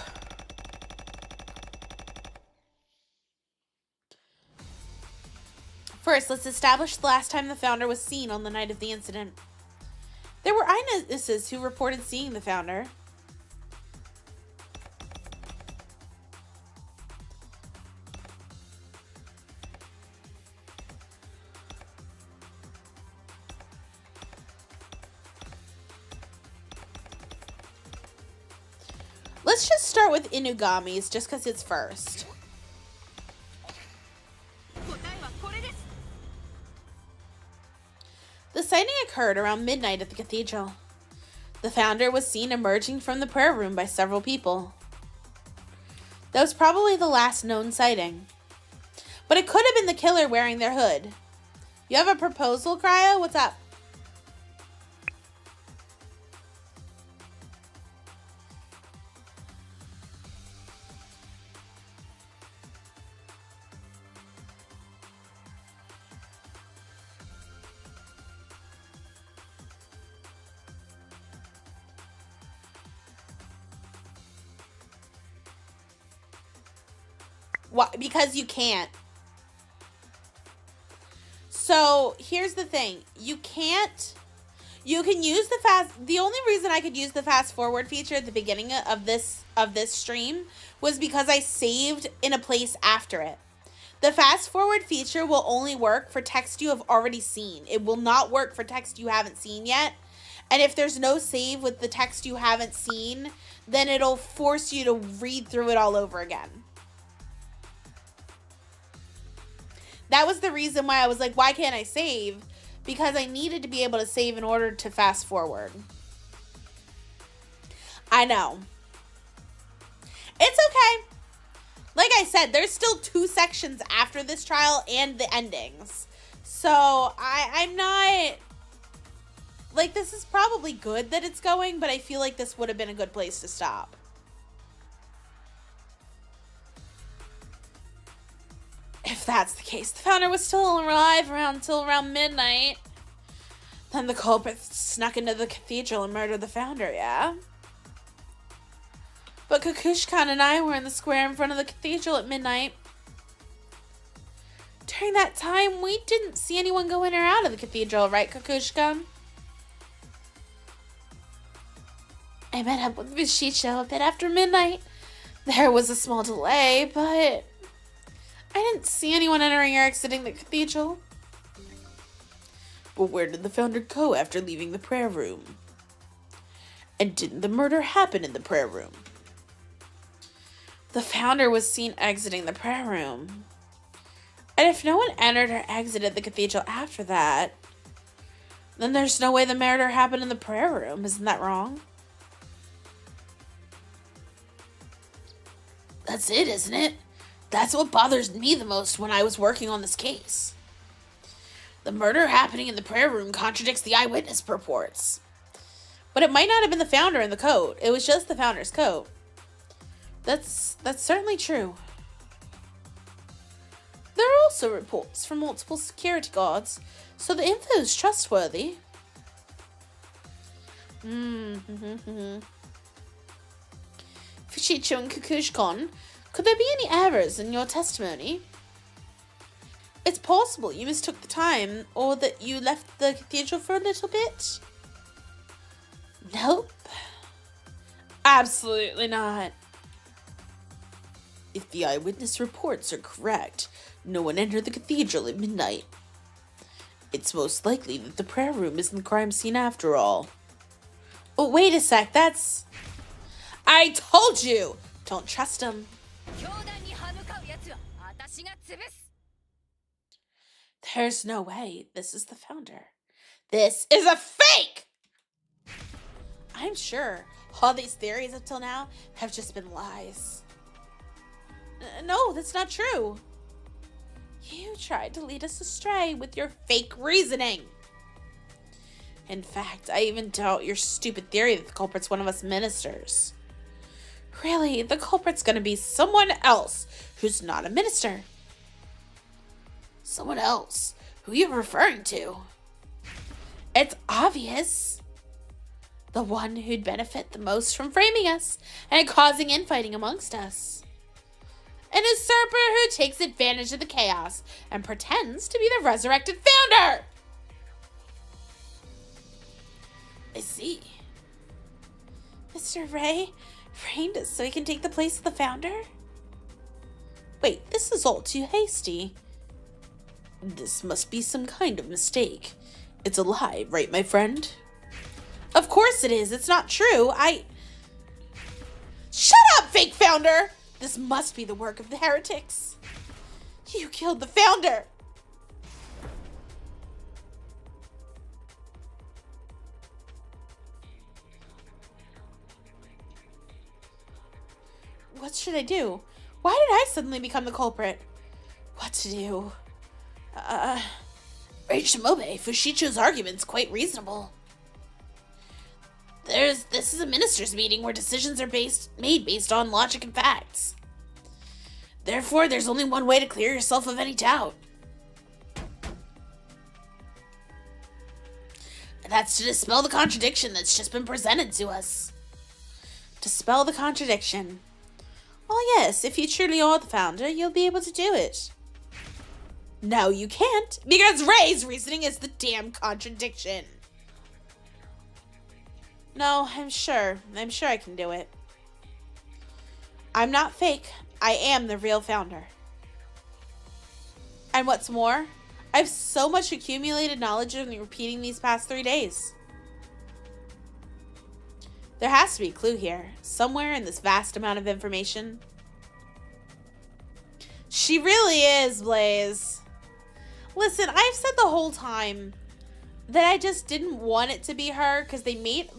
First, let's establish the last time the founder was seen on the night of the incident. There were eyewitnesses who reported seeing the founder. Let's just start with Inugami's, just because it's first. The sighting occurred around midnight at the cathedral. The founder was seen emerging from the prayer room by several people. That was probably the last known sighting. But it could have been the killer wearing their hood. You have a proposal, Cryo? What's up? What? Because you can't. So here's the thing. You can use the only reason I could use the fast forward feature at the beginning of this stream was because I saved in a place after it. The fast forward feature will only work for text you have already seen. It will not work for text you haven't seen yet. And if there's no save with the text you haven't seen, then it'll force you to read through it all over again. That was the reason why I was like, why can't I save? Because I needed to be able to save in order to fast forward. I know. It's okay. Like I said, there's still 2 sections after this trial and the endings. So I'm not... Like, this is probably good that it's going, but I feel like this would have been a good place to stop. If that's the case, the founder was still alive until around midnight. Then the culprit snuck into the cathedral and murdered the founder, yeah? But Kukushkan and I were in the square in front of the cathedral at midnight. During that time, we didn't see anyone go in or out of the cathedral, right, Kukushkan? I met up with Vishicho a bit after midnight. There was a small delay, but I didn't see anyone entering or exiting the cathedral. But where did the founder go after leaving the prayer room? And didn't the murder happen in the prayer room? The founder was seen exiting the prayer room. And if no one entered or exited the cathedral after that, then there's no way the murder happened in the prayer room. Isn't that wrong? That's it, isn't it? That's what bothers me the most when I was working on this case. The murder happening in the prayer room contradicts the eyewitness reports. But it might not have been the founder in the coat. It was just the founder's coat. That's certainly true. There are also reports from multiple security guards, so the info is trustworthy. Fushicho and Kukushkon, could there be any errors in your testimony? It's possible you mistook the time, or that you left the cathedral for a little bit. Nope. Absolutely not. If the eyewitness reports are correct, no one entered the cathedral at midnight. It's most likely that the prayer room isn't the crime scene after all. Oh, wait a sec, that's... I told you! Don't trust him. There's no way this is the founder. This is a fake! I'm sure all these theories up till now have just been lies. No, that's not true. You tried to lead us astray with your fake reasoning. In fact, I even doubt your stupid theory that the culprit's one of us ministers. Really, the culprit's gonna be someone else who's not a minister. Someone else? Who are you referring to? It's obvious. The one who'd benefit the most from framing us and causing infighting amongst us. An usurper who takes advantage of the chaos and pretends to be the resurrected founder. I see. Mr. Ray framed us so he can take the place of the founder? Wait, this is all too hasty. This must be some kind of mistake. It's a lie, right, my friend? Of course it is. It's not true. Shut up, fake founder! This must be the work of the heretics. You killed the founder. What should I do? Why did I suddenly become the culprit? What to do? Rage Shimobe, Fushicho's argument's quite reasonable. This is a minister's meeting where decisions are made based on logic and facts. Therefore, there's only one way to clear yourself of any doubt. And that's to dispel the contradiction that's just been presented to us. Dispel the contradiction. Well, yes, if you truly are the founder, you'll be able to do it. No, you can't, because Ray's reasoning is the damn contradiction. No, I'm sure I can do it. I'm not fake. I am the real founder. And what's more, I have so much accumulated knowledge of repeating these past 3 days. There has to be a clue here, somewhere in this vast amount of information. She really is, Blaze. Listen, I've said the whole time that I just didn't want it to be her because they made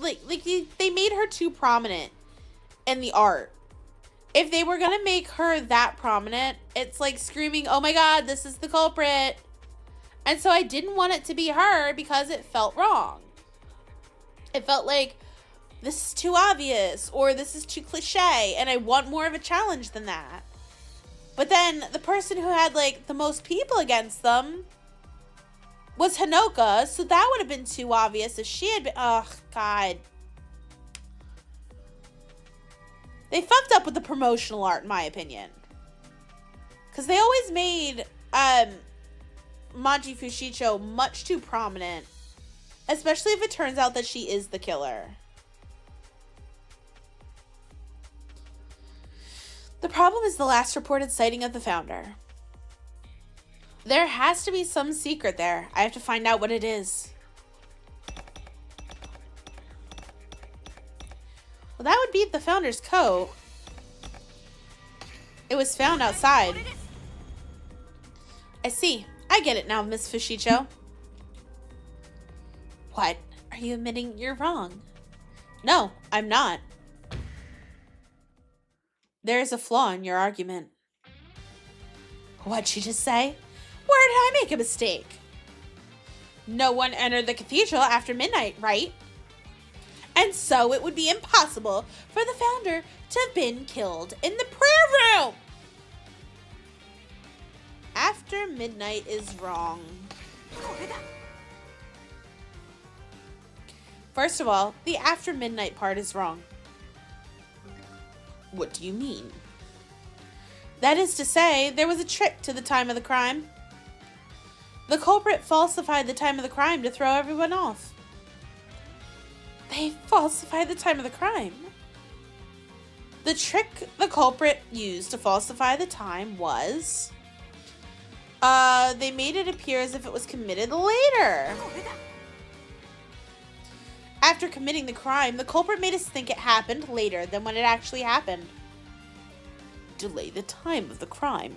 they made her too prominent in the art. If they were gonna make her that prominent, it's like screaming, "Oh my God, this is the culprit!" And so I didn't want it to be her because it felt wrong. It felt like this is too obvious or this is too cliche, and I want more of a challenge than that. But then the person who had like the most people against them was Hanoka, so that would have been too obvious if she had been. Oh, God. They fucked up with the promotional art, in my opinion. Because they always made Maji Fushicho much too prominent. Especially if it turns out that she is the killer. The problem is the last reported sighting of the founder. There has to be some secret there. I have to find out what it is. Well, that would be the founder's coat. It was found outside. I see. I get it now, Miss Fushicho. What? Are you admitting you're wrong? No, I'm not. There is a flaw in your argument. What'd she just say? Where did I make a mistake? No one entered the cathedral after midnight, right? And so it would be impossible for the founder to have been killed in the prayer room. After midnight is wrong. First of all, the after midnight part is wrong. What do you mean? That is to say, there was a trick to the time of the crime. The culprit falsified the time of the crime to throw everyone off. They falsified the time of the crime. The trick the culprit used to falsify the time was... they made it appear as if it was committed later. After committing the crime, the culprit made us think it happened later than when it actually happened. Delay the time of the crime.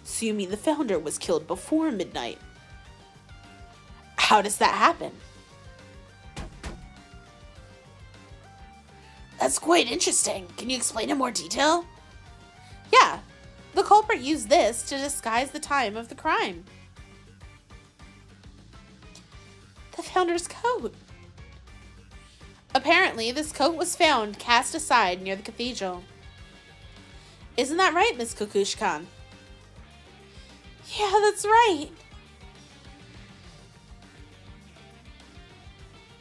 So you mean the founder was killed before midnight? How does that happen? That's quite interesting. Can you explain in more detail? Yeah. The culprit used this to disguise the time of the crime. The founder's coat. Apparently, this coat was found cast aside near the cathedral. Isn't that right, Miss Kukushkan? Yeah, that's right.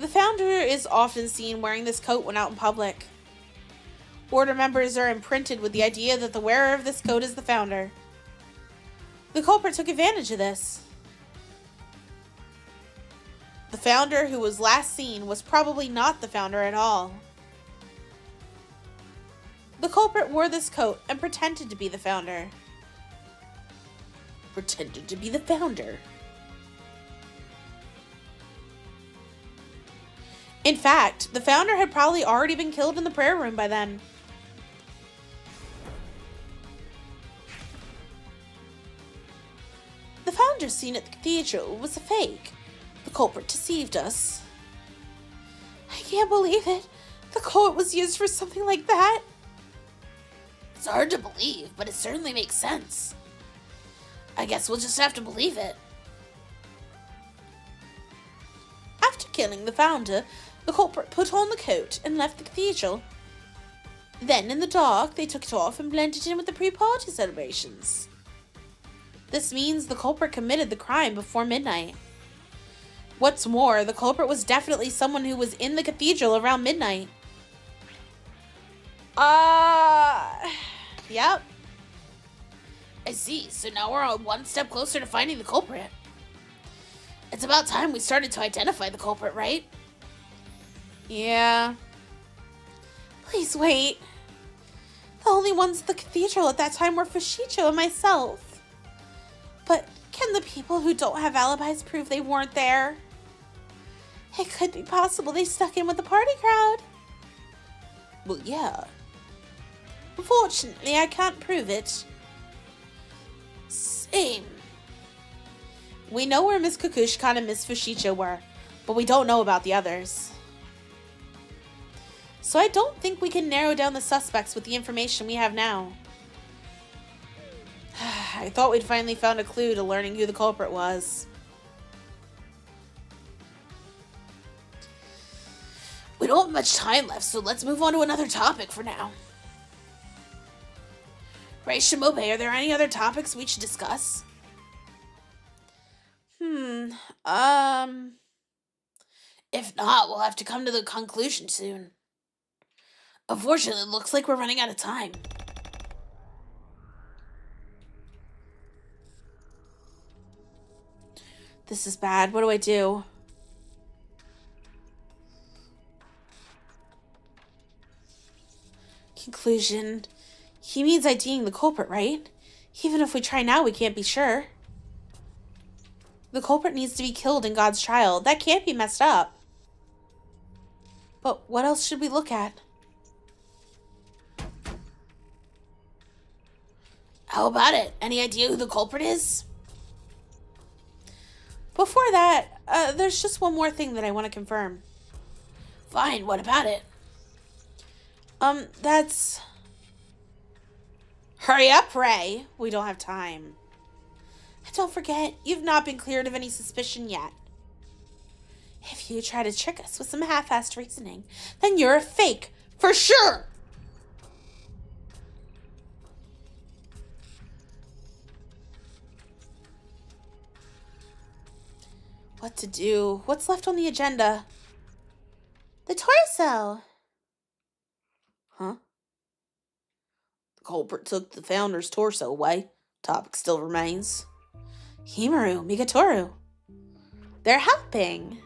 The founder is often seen wearing this coat when out in public. Order members are imprinted with the idea that the wearer of this coat is the founder. The culprit took advantage of this. The founder who was last seen was probably not the founder at all. The culprit wore this coat and pretended to be the founder. Pretended to be the founder. In fact, the founder had probably already been killed in the prayer room by then. The founder seen at the cathedral was a fake. The culprit deceived us. I can't believe it. The coat was used for something like that. It's hard to believe, but it certainly makes sense. I guess we'll just have to believe it. After killing the founder, the culprit put on the coat and left the cathedral. Then, in the dark, they took it off and blended in with the pre-party celebrations. This means the culprit committed the crime before midnight. What's more, the culprit was definitely someone who was in the cathedral around midnight. Yep. I see, so now we're one step closer to finding the culprit. It's about time we started to identify the culprit, right? Yeah. Please wait. The only ones at the cathedral at that time were Fushicho and myself. But can the people who don't have alibis prove they weren't there? It could be possible they stuck in with the party crowd. Well, yeah. Unfortunately, I can't prove it. Same. We know where Miss Kukushkan and Miss Fushicho were, but we don't know about the others. So I don't think we can narrow down the suspects with the information we have now. I thought we'd finally found a clue to learning who the culprit was. We don't have much time left, so let's move on to another topic for now. Right, Shimobe, are there any other topics we should discuss? If not, we'll have to come to the conclusion soon. Unfortunately, it looks like we're running out of time. This is bad. What do I do? Conclusion. He means IDing the culprit, right? Even if we try now, we can't be sure. The culprit needs to be killed in God's trial. That can't be messed up. But what else should we look at? How about it? Any idea who the culprit is? Before that, there's just one more thing that I want to confirm. Fine, what about it? That's... Hurry up, Ray. We don't have time. And don't forget, you've not been cleared of any suspicion yet. If you try to trick us with some half-assed reasoning, then you're a fake, for sure! What to do? What's left on the agenda? The torso. Huh? The culprit took the founder's torso away. Topic still remains. Himaru, Migatoru. They're helping.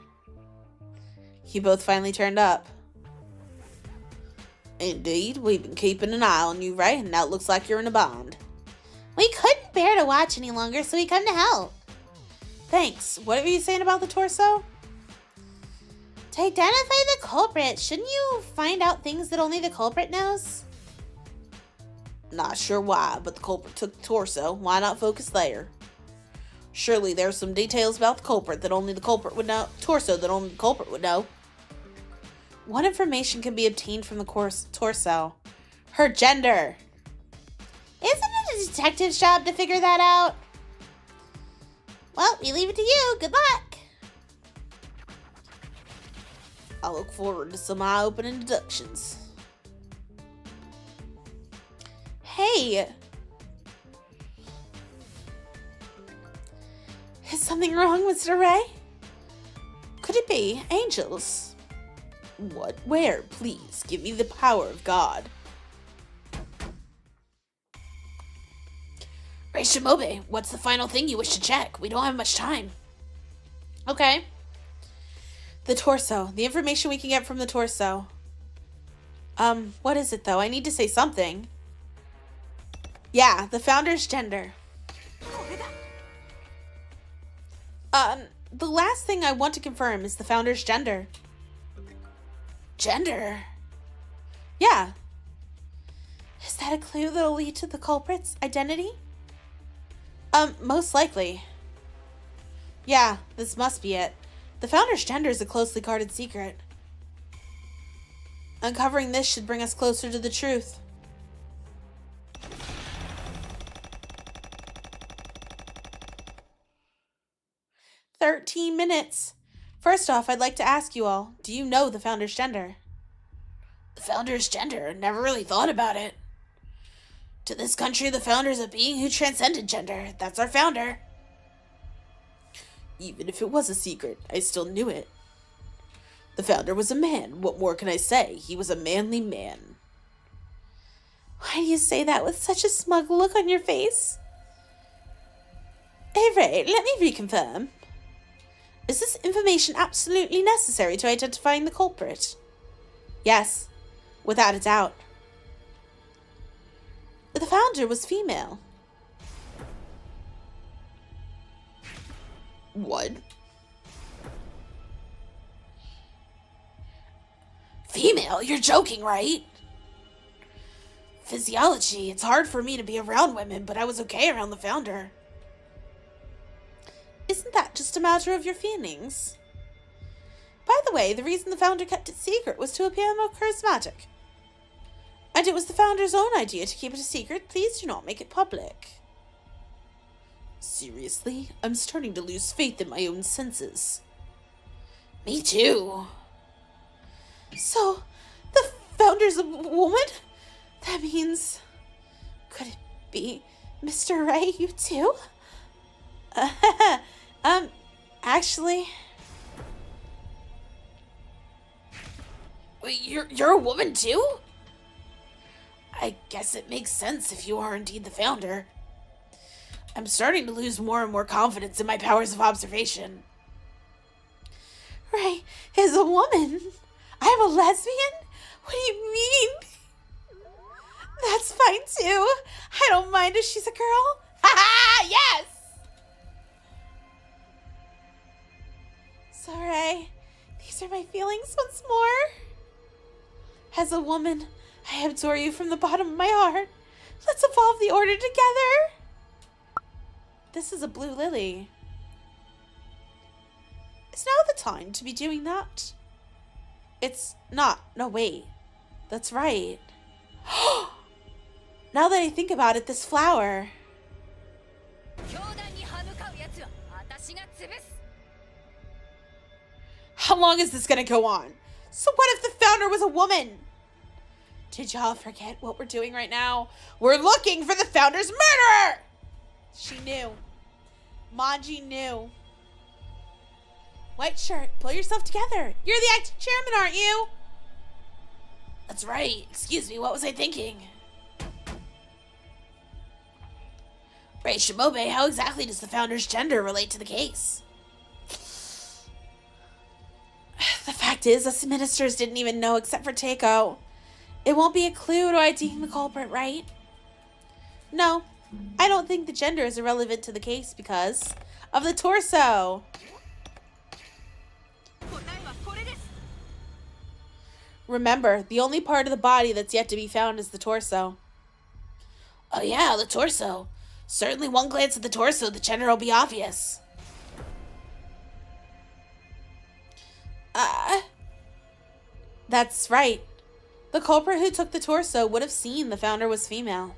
You both finally turned up. Indeed, we've been keeping an eye on you, Ray, and now it looks like you're in a bind. We couldn't bear to watch any longer, so we come to help. Thanks. What were you saying about the torso? To identify the culprit, shouldn't you find out things that only the culprit knows? Not sure why, but the culprit took the torso. Why not focus there? Surely there's some details about the culprit that only the culprit would know. Torso that only the culprit would know. What information can be obtained from the torso? Her gender. Isn't it a detective's job to figure that out? Well, we leave it to you. Good luck. I look forward to some eye-opening deductions. Hey! Is something wrong, Mr. Ray? Could it be angels? What? Where? Please, give me the power of God. Ray Shimobe, what's the final thing you wish to check? We don't have much time. Okay. The torso. The information we can get from the torso. What is it though? I need to say something. Yeah, the founder's gender. The last thing I want to confirm is the founder's gender. Gender? Yeah. Is that a clue that'll lead to the culprit's identity? Most likely. Yeah, this must be it. The founder's gender is a closely guarded secret. Uncovering this should bring us closer to the truth. "13 minutes. First off, I'd like to ask you all, do you know the founder's gender?" The founder's gender? Never really thought about it. To this country, the founder is a being who transcended gender. That's our founder. Even if it was a secret, I still knew it. The founder was a man. What more can I say? He was a manly man. Why do you say that with such a smug look on your face? Hey, Ray, let me reconfirm. Is this information absolutely necessary to identifying the culprit? Yes, without a doubt. The founder was female. What? Female? You're joking, right? Physiology. It's hard for me to be around women, but I was okay around the founder. Isn't that just a matter of your feelings? By the way, the reason the founder kept it secret was to appear more charismatic. And it was the founder's own idea to keep it a secret. Please do not make it public. Seriously? I'm starting to lose faith in my own senses. Me too. So, the founder's a woman? That means... Could it be Mr. Ray, you too? Actually... Wait, you're a woman too? I guess it makes sense if you are indeed the founder. I'm starting to lose more and more confidence in my powers of observation. Ray is a woman. I'm a lesbian? What do you mean? That's fine too. I don't mind if she's a girl. Ha ha! Yes! register my feelings once more. As a woman, I adore you from the bottom of my heart. Let's evolve the order together. This is a blue lily. Is now the time to be doing that? It's not. No, wait. That's right. Now that I think about it, this flower. How long is this gonna go on? So what if the founder was a woman? Did y'all forget what we're doing right now? We're looking for the founder's murderer! She knew. Manji knew. White shirt, pull yourself together. You're the acting chairman, aren't you? That's right. Excuse me, what was I thinking? Right, Shimobe, how exactly does the founder's gender relate to the case? The fact is, us ministers didn't even know except for Teiko. It won't be a clue to IDing the culprit, right? No, I don't think the gender is irrelevant to the case because of the torso. Remember, the only part of the body that's yet to be found is the torso. Oh yeah, the torso. Certainly one glance at the torso, the gender will be obvious. That's right. The culprit who took the torso would have seen the founder was female.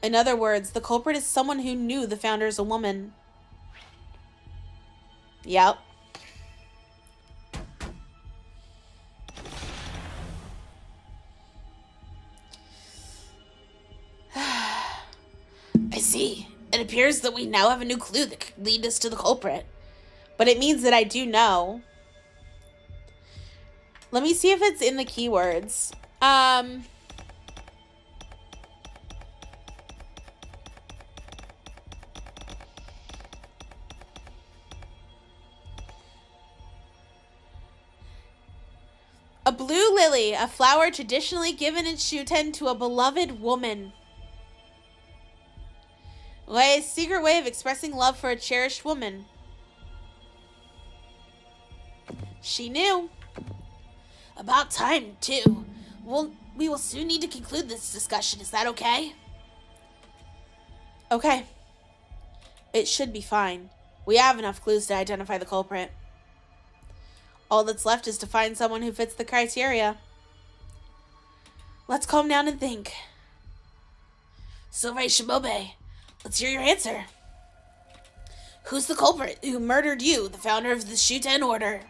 In other words, the culprit is someone who knew the founder is a woman. Yep. I see. It appears that we now have a new clue that could lead us to the culprit. But it means that I do know. Let me see if it's in the keywords. A blue lily, a flower traditionally given in Shuten to a beloved woman. A secret way of expressing love for a cherished woman. She knew. About time, too. We will soon need to conclude this discussion. Is that okay? Okay. It should be fine. We have enough clues to identify the culprit. All that's left is to find someone who fits the criteria. Let's calm down and think. Silvei Shimobe, let's hear your answer. Who's the culprit who murdered you, the founder of the Shuten Order?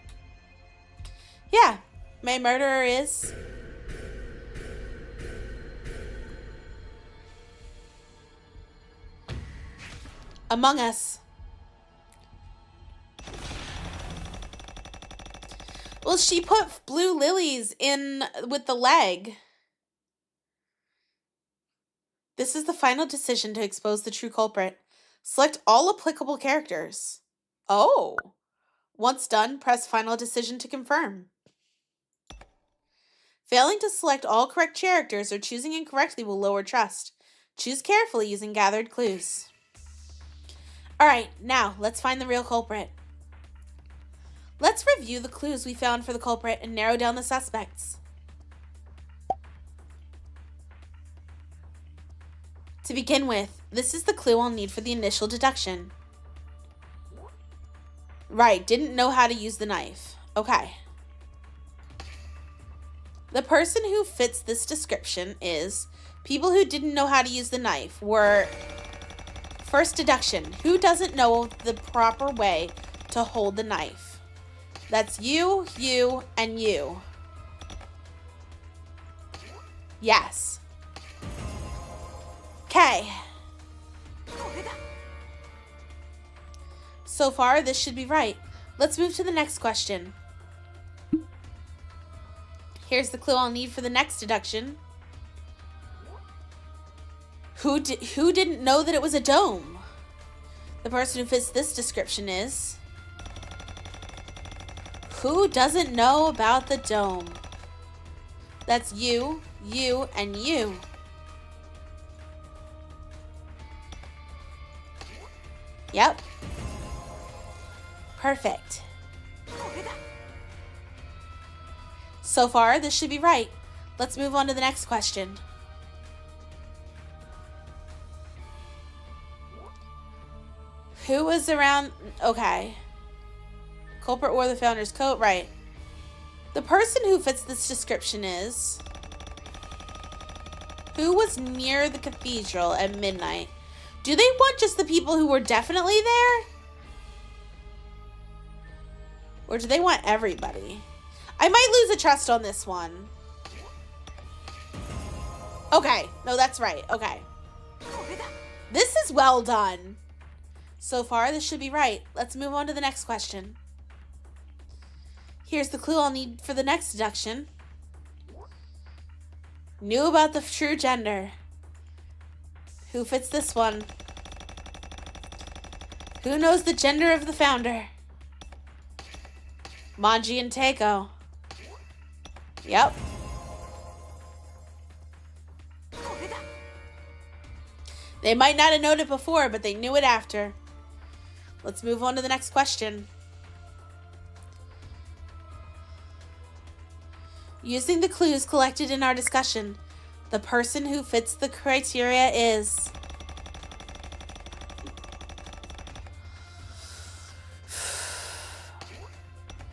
Yeah, my murderer is... Among Us. Well, she put blue lilies in with the leg. This is the final decision to expose the true culprit. Select all applicable characters. Oh. Once done, press final decision to confirm. Failing to select all correct characters or choosing incorrectly will lower trust. Choose carefully using gathered clues. Alright, now let's find the real culprit. Let's review the clues we found for the culprit and narrow down the suspects. To begin with, this is the clue I'll need for the initial deduction. Right, didn't know how to use the knife. Okay. The person who fits this description is people who didn't know how to use the knife were... First deduction, who doesn't know the proper way to hold the knife? That's you, and you. Yes. Okay. So far, this should be right. Let's move to the next question. Here's the clue I'll need for the next deduction. Who didn't know that it was a dome? The person who fits this description is... Who doesn't know about the dome? That's you, and you. Yep. Perfect. So far, this should be right. Let's move on to the next question. Who was around... Okay. Culprit wore the founder's coat. Right. The person who fits this description is... Who was near the cathedral at midnight? Do they want just the people who were definitely there? Or do they want everybody? I might lose a trust on this one. Okay. No, that's right. Okay. This is well done. So far, this should be right. Let's move on to the next question. Here's the clue I'll need for the next deduction. Knew about the true gender. Who fits this one? Who knows the gender of the founder? Manji and Teiko. Yep. They might not have known it before, but they knew it after. Let's move on to the next question. Using the clues collected in our discussion, the person who fits the criteria is...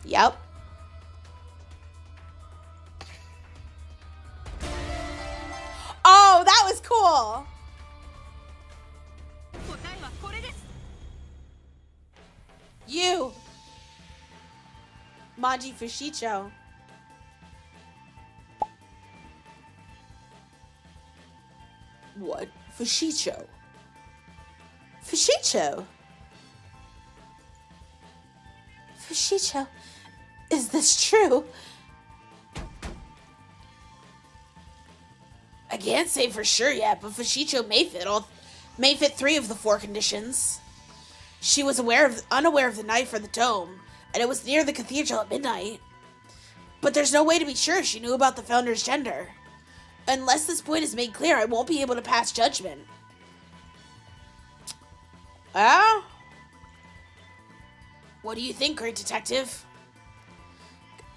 Yep. Oh, that was cool. You. Manji Fushicho. What? Fushicho? Fushicho? Fushicho? Is this true? I can't say for sure yet, but Fushicho may fit 3 of the 4 conditions. She was unaware of the knife or the dome, and it was near the cathedral at midnight. But there's no way to be sure she knew about the founder's gender. Unless this point is made clear, I won't be able to pass judgment. Ah? What do you think, great detective?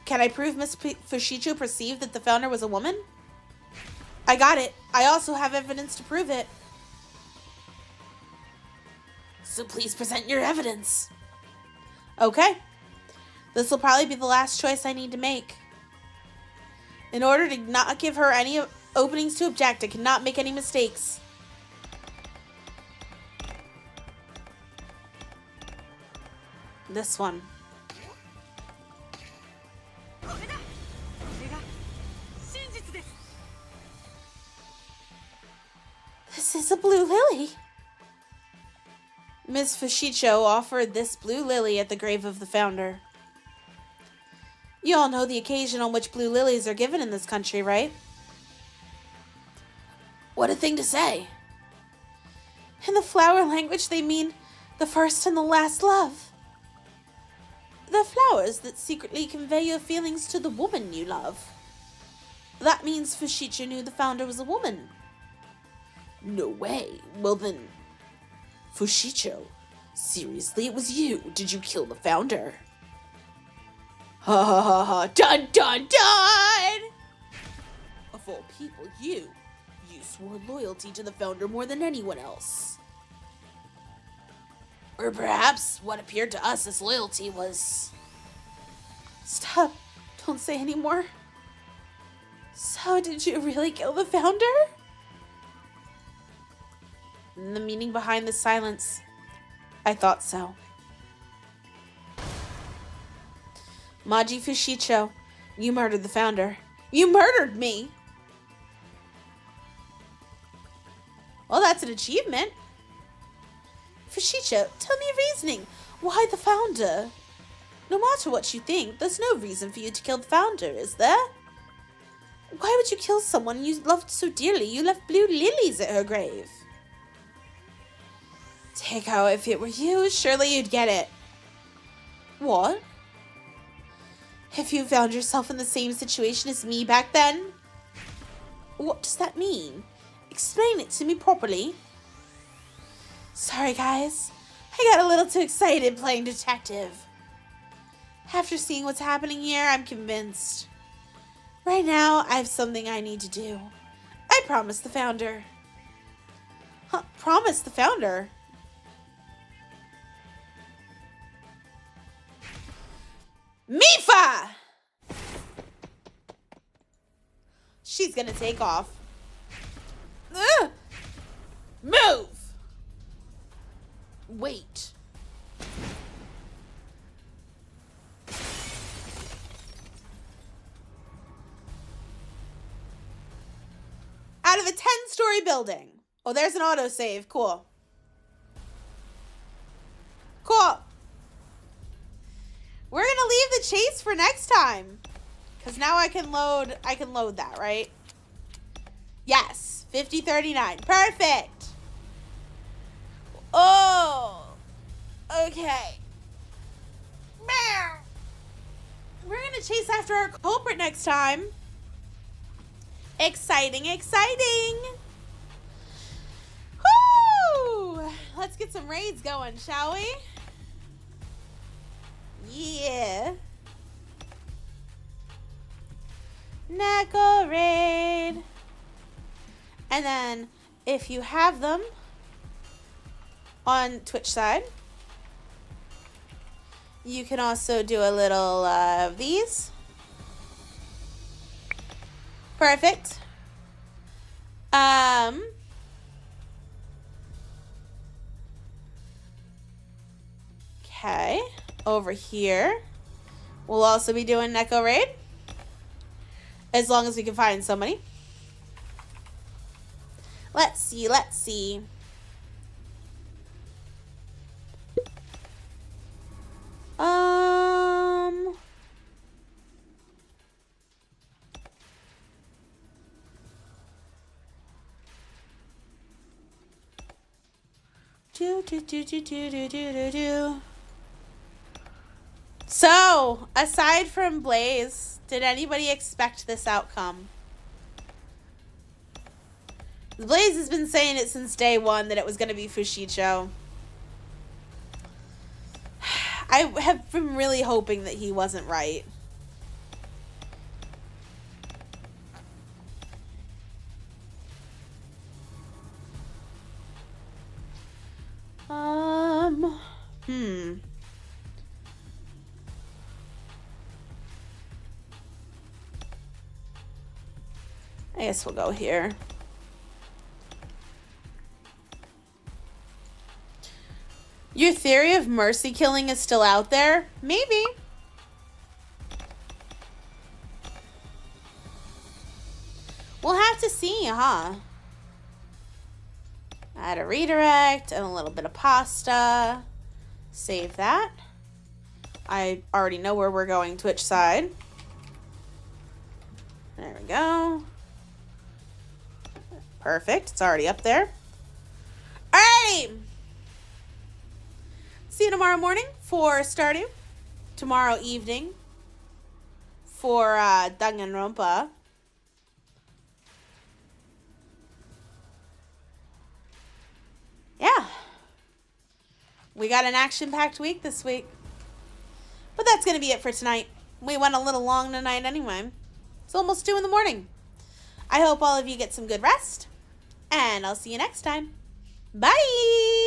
Can I prove Miss Fushicho perceived that the founder was a woman? I got it. I also have evidence to prove it. So please present your evidence. Okay. This will probably be the last choice I need to make. In order to not give her any openings to object, I cannot make any mistakes. This one. This is a blue lily. Miss Fushicho offered this blue lily at the grave of the founder. You all know the occasion on which blue lilies are given in this country, right? What a thing to say. In the flower language, they mean the first and the last love. They're flowers that secretly convey your feelings to the woman you love. That means Fushicho knew the founder was a woman. No way. Well then, Fushicho, seriously, it was you. Did you kill the founder? Ha ha ha ha. Dun dun dun! Of all people, you swore loyalty to the founder more than anyone else. Or perhaps what appeared to us as loyalty was... Stop. Don't say any more. So did you really kill the founder? And the meaning behind the silence. I thought so. Maji Fushicho, you murdered the founder. You murdered me! Well, that's an achievement. Fushicho, tell me your reasoning. Why the founder? No matter what you think, there's no reason for you to kill the founder, is there? Why would you kill someone you loved so dearly you left blue lilies at her grave? Teiko, if it were you, surely you'd get it. What? If you found yourself in the same situation as me back then? What does that mean? Explain it to me properly. Sorry, guys. I got a little too excited playing detective. After seeing what's happening here, I'm convinced. Right now, I have something I need to do. I promised the founder. Huh, promised the founder? Mifa! She's gonna take off. Ugh! Move! Wait. Out of a 10-story building. Oh, there's an autosave. Cool. Cool. We're gonna leave the chase for next time. Because now I can load that, right? Yes. 5039. Perfect. Oh. Okay. We're gonna chase after our culprit next time. Exciting, exciting. Woo! Let's get some raids going, shall we? Yeah. Neko raid. And then if you have them on Twitch side, you can also do a little of these. Perfect. Okay. Over here, we'll also be doing Neko raid. As long as we can find somebody. Let's see, let's see. So, aside from Blaze, did anybody expect this outcome? Blaze has been saying it since day one that it was going to be Fushicho. I have been really hoping that he wasn't right. I guess we'll go here. Your theory of mercy killing is still out there? Maybe. We'll have to see, huh? Add a redirect and a little bit of pasta. Save that. I already know where we're going, Twitch side. There we go. Perfect. It's already up there. Alrighty. See you tomorrow morning for Stardew. Tomorrow evening for Danganronpa. Yeah. We got an action-packed week this week. But that's going to be it for tonight. We went a little long tonight anyway. It's almost 2 in the morning. I hope all of you get some good rest. And I'll see you next time. Bye!